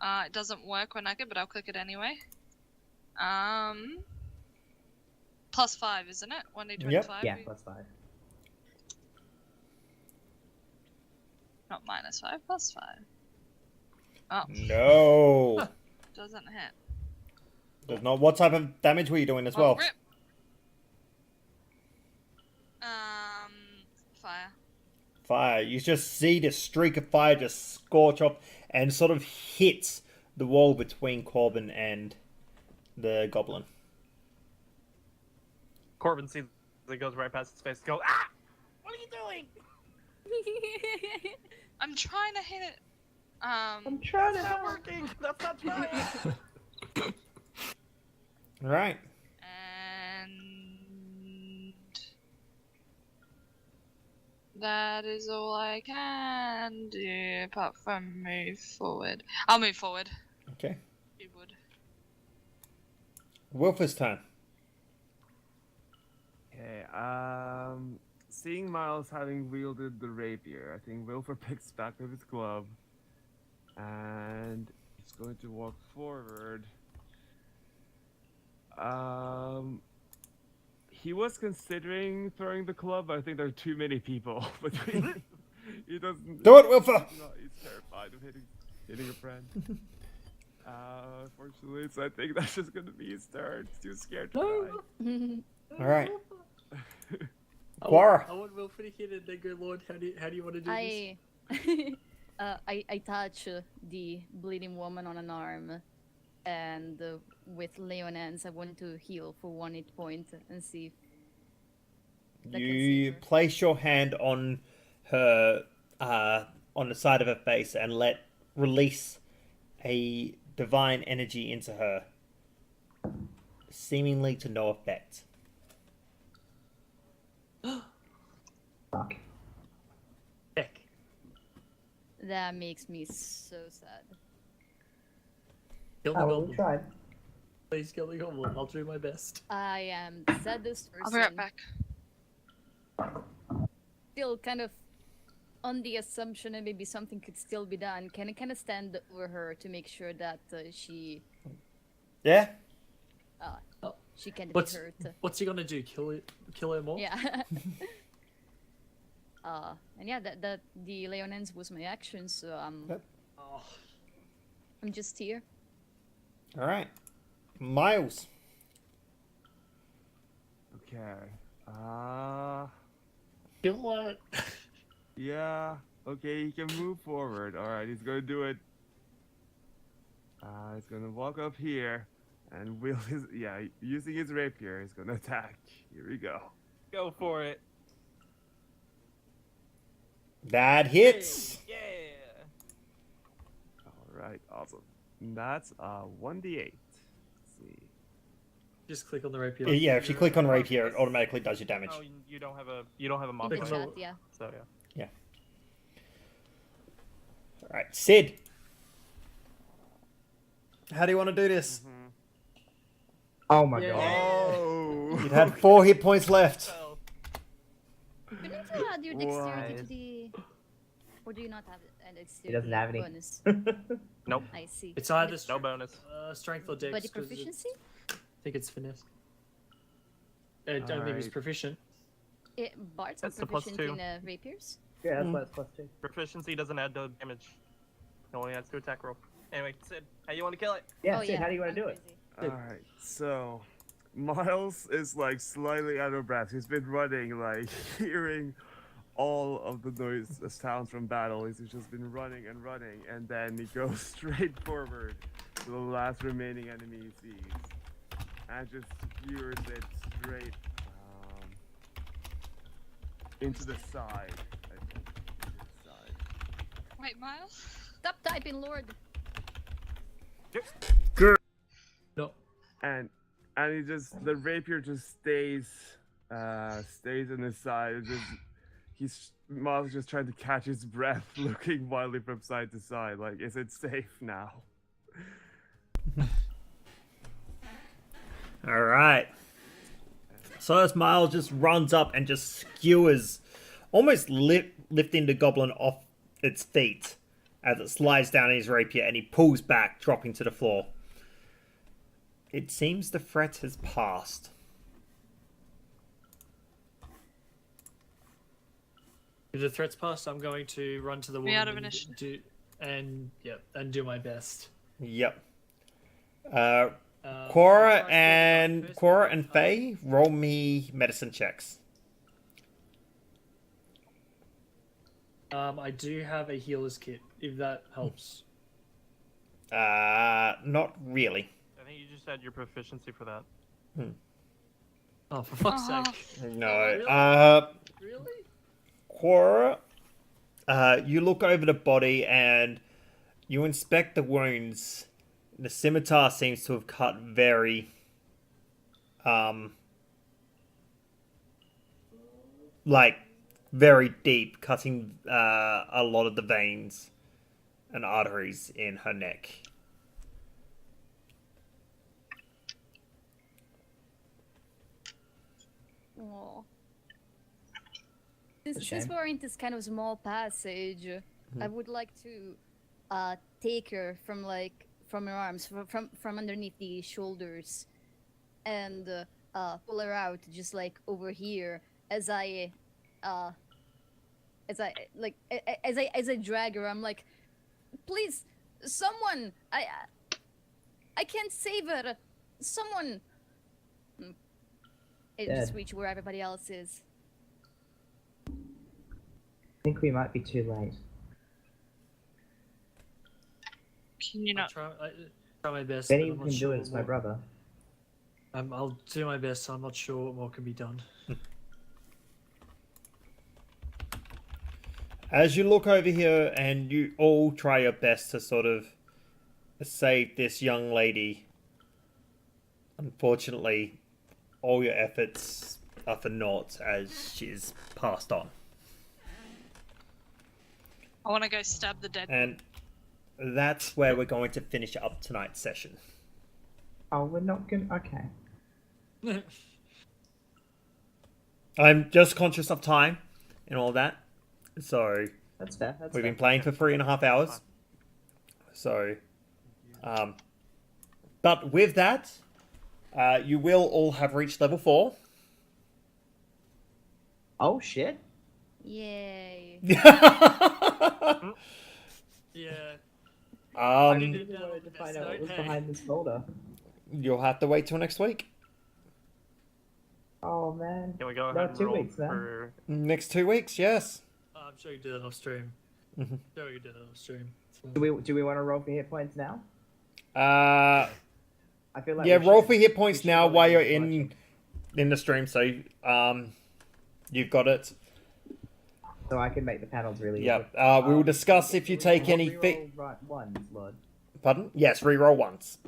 It doesn't work when I get, but I'll click it anyway. +5, isn't it? 1d25. Yep. Yeah, +5. Not -5, +5. Oh, No. doesn't hit. Does not. What type of damage were you doing as Oh, well? rip. Fire. Fire. You just see the streak of fire just scorch off and sort of hits the wall between Corbin and the goblin. Corbin sees it goes right past his face. Go, ah! What are you doing? I'm trying to hit it. I'm trying That's to not help. working. That's not trying. Alright. And that is all I can do apart from move forward. I'll move forward. Okay. You would. Wilfer's turn. Okay, seeing Miles having wielded the rapier, I think Wilfer picks back up his club and he's going to walk forward. He was considering throwing the club, but I think there are too many people between. He doesn't. Do it, Wilfer! He's terrified of hitting a friend. Unfortunately, so I think that's just gonna be his turn. He's too scared to die. Alright. I Quara. want Wilfred to hit it. Then go, Lord. How do you want to do I touch the bleeding woman on an arm, and with Leonance, I want to heal for 1 hit point and see if that can You save her. place your hand on her, on the side of her face and release a divine energy into her, seemingly to no effect. Fuck. Heck. That makes me so sad. Kill the Oh, well, we goblin. tried. Please kill the goblin. I'll do my best. I am the saddest person. I'll be right back. Still kind of on the assumption that maybe something could still be done. Can I kind of stand over her to make sure that she Yeah. she can't What's be hurt? what's he gonna do? Kill her more? Yeah. And yeah, the Leonens was my action, so Yep. Oh, I'm just here. All right. Miles. Okay. kill it. Yeah. Okay, he can move forward. All right, he's gonna do it. He's gonna walk up here and wield his using his rapier. He's gonna attack. Here we go. Go for it. That hits. Yeah. All right, awesome. That's 1d8. Let's see. Just click on the rapier. Yeah, if you click on rapier, it automatically does your damage. Oh, you don't have a In the modifier. chat, yeah. So yeah. All right, Sid. How do you want to do this? Oh my Yeah. god. Oh. You had 4 hit points left. Well, You need to add your dexterity to What? the... Or do you not have a He dexterity doesn't have any. bonus? nope. I see. It's either No bonus. strength or dex. But the 'cause proficiency? I think it's finesse. I don't think he's Alright. proficient. Bart's That's are the plus proficient 2. in rapiers. Yeah, that's why it's plus 2. Proficiency doesn't add to damage. It only adds to attack roll. Anyway, Sid, how you want to kill it? Yeah, Oh, Sid, yeah. how do you want I'm to do it? crazy. Alright, so Miles is like slightly out of breath. He's been running, like hearing all of the sounds from battle. He's just been running, and then he goes straight forward to the last remaining enemy he sees, and just skewers it straight into the side. I think. Into the side. Wait, Miles? Stop typing, Lord. No. And he just the rapier just stays in his side. Miles just trying to catch his breath, looking wildly from side to side. Like, is it safe now? All right. So as Miles just runs up and just skewers, almost lifting the goblin off its feet as it slides down his rapier, and he pulls back, dropping to the floor. It seems the threat has passed. If the threat's passed, I'm going to run to the We woman out of and initiative. do my best. Yep. I'll Quora try to and first. Quora and Faye, roll me medicine checks. I do have a healer's kit, if that helps. Not really. I think you just had your proficiency for that. Oh, for fuck's Oh. sake. No. Really? Quora, you look over the body and you inspect the wounds. The scimitar seems to have cut very, very deep, cutting a lot of the veins and arteries in her neck. Aw. a Since shame. we're in this kind of small passage, I would like to take her from her arms, from underneath the shoulders, and pull her out just like over here as I drag her. I'm like, please, someone, I can't save her. Someone. It just Dead. reach where everybody else is. I think we might be too late. Can you I'll not? try my best. If but I'm anyone not can do sure it, it's my what- brother. I'll do my best. I'm not sure what more can be done. As you look over here and you all try your best to sort of save this young lady, unfortunately, all your efforts are for naught as she is passed on. I want to go stab the dead. And that's where we're going to finish up tonight's session. Oh, we're not gonna. Okay. I'm just conscious of time and all that. So That's fair. That's we've fair. been playing for 3.5 hours. So, but with that, you will all have reached level 4. Oh shit. Yay. Yeah. I um, really wanted to find out what was behind this folder. you'll have to wait till next week. Oh man. Can we go No, ahead and 2 roll weeks, man. for... Next 2 weeks, yes. I'm sure you did it off stream. Mhm. Sure you did it off stream. Do we want to roll for hit points now? Uh, I feel like yeah, we roll should. for hit We points should now roll while you're watching. in the stream. So, you've got it. So I can make the panels really Yep. easy. We will discuss if you take any reroll right ones, Lord. Pardon? Yes, reroll once.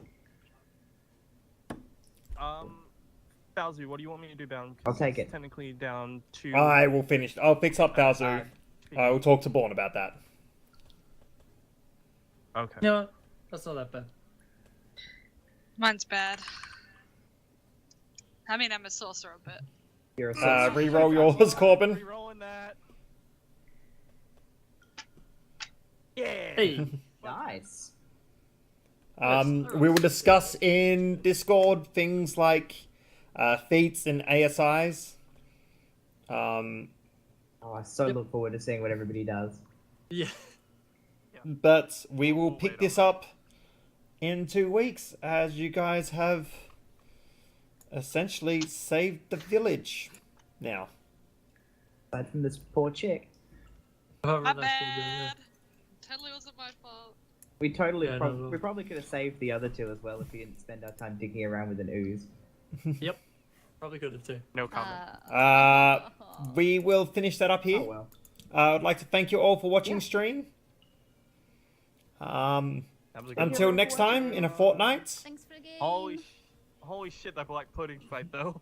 Bowser, what do you want me to do down? 'Cause I'll take it's it. Technically down to... I will finish. I'll fix up Bowser. I will talk to Born about that. Okay. No, that's not that bad. Mine's bad. I mean, I'm a sorcerer, but You're a sorcerer. Reroll yours, Corbin. Rerolling that. Yeah. Hey. Nice. We will discuss in Discord things like feats and ASIs. Oh, I so look forward to seeing what everybody does. Yeah. But we will We'll pick wait this on up in 2 weeks as you guys have essentially saved the village now. Aside from this poor chick. Oh, my that's all good, yeah. bad. Totally wasn't my fault. We totally, Yeah, no. we probably could have saved the other two as well if we didn't spend our time digging around with an ooze. Yep. Probably could have too. No comment. We will finish that up here. Oh well. I'd like to thank you all for watching Yeah. stream. That was a good Until one. next time, in a fortnight. Thanks for the game. Holy shit, that black pudding fight though.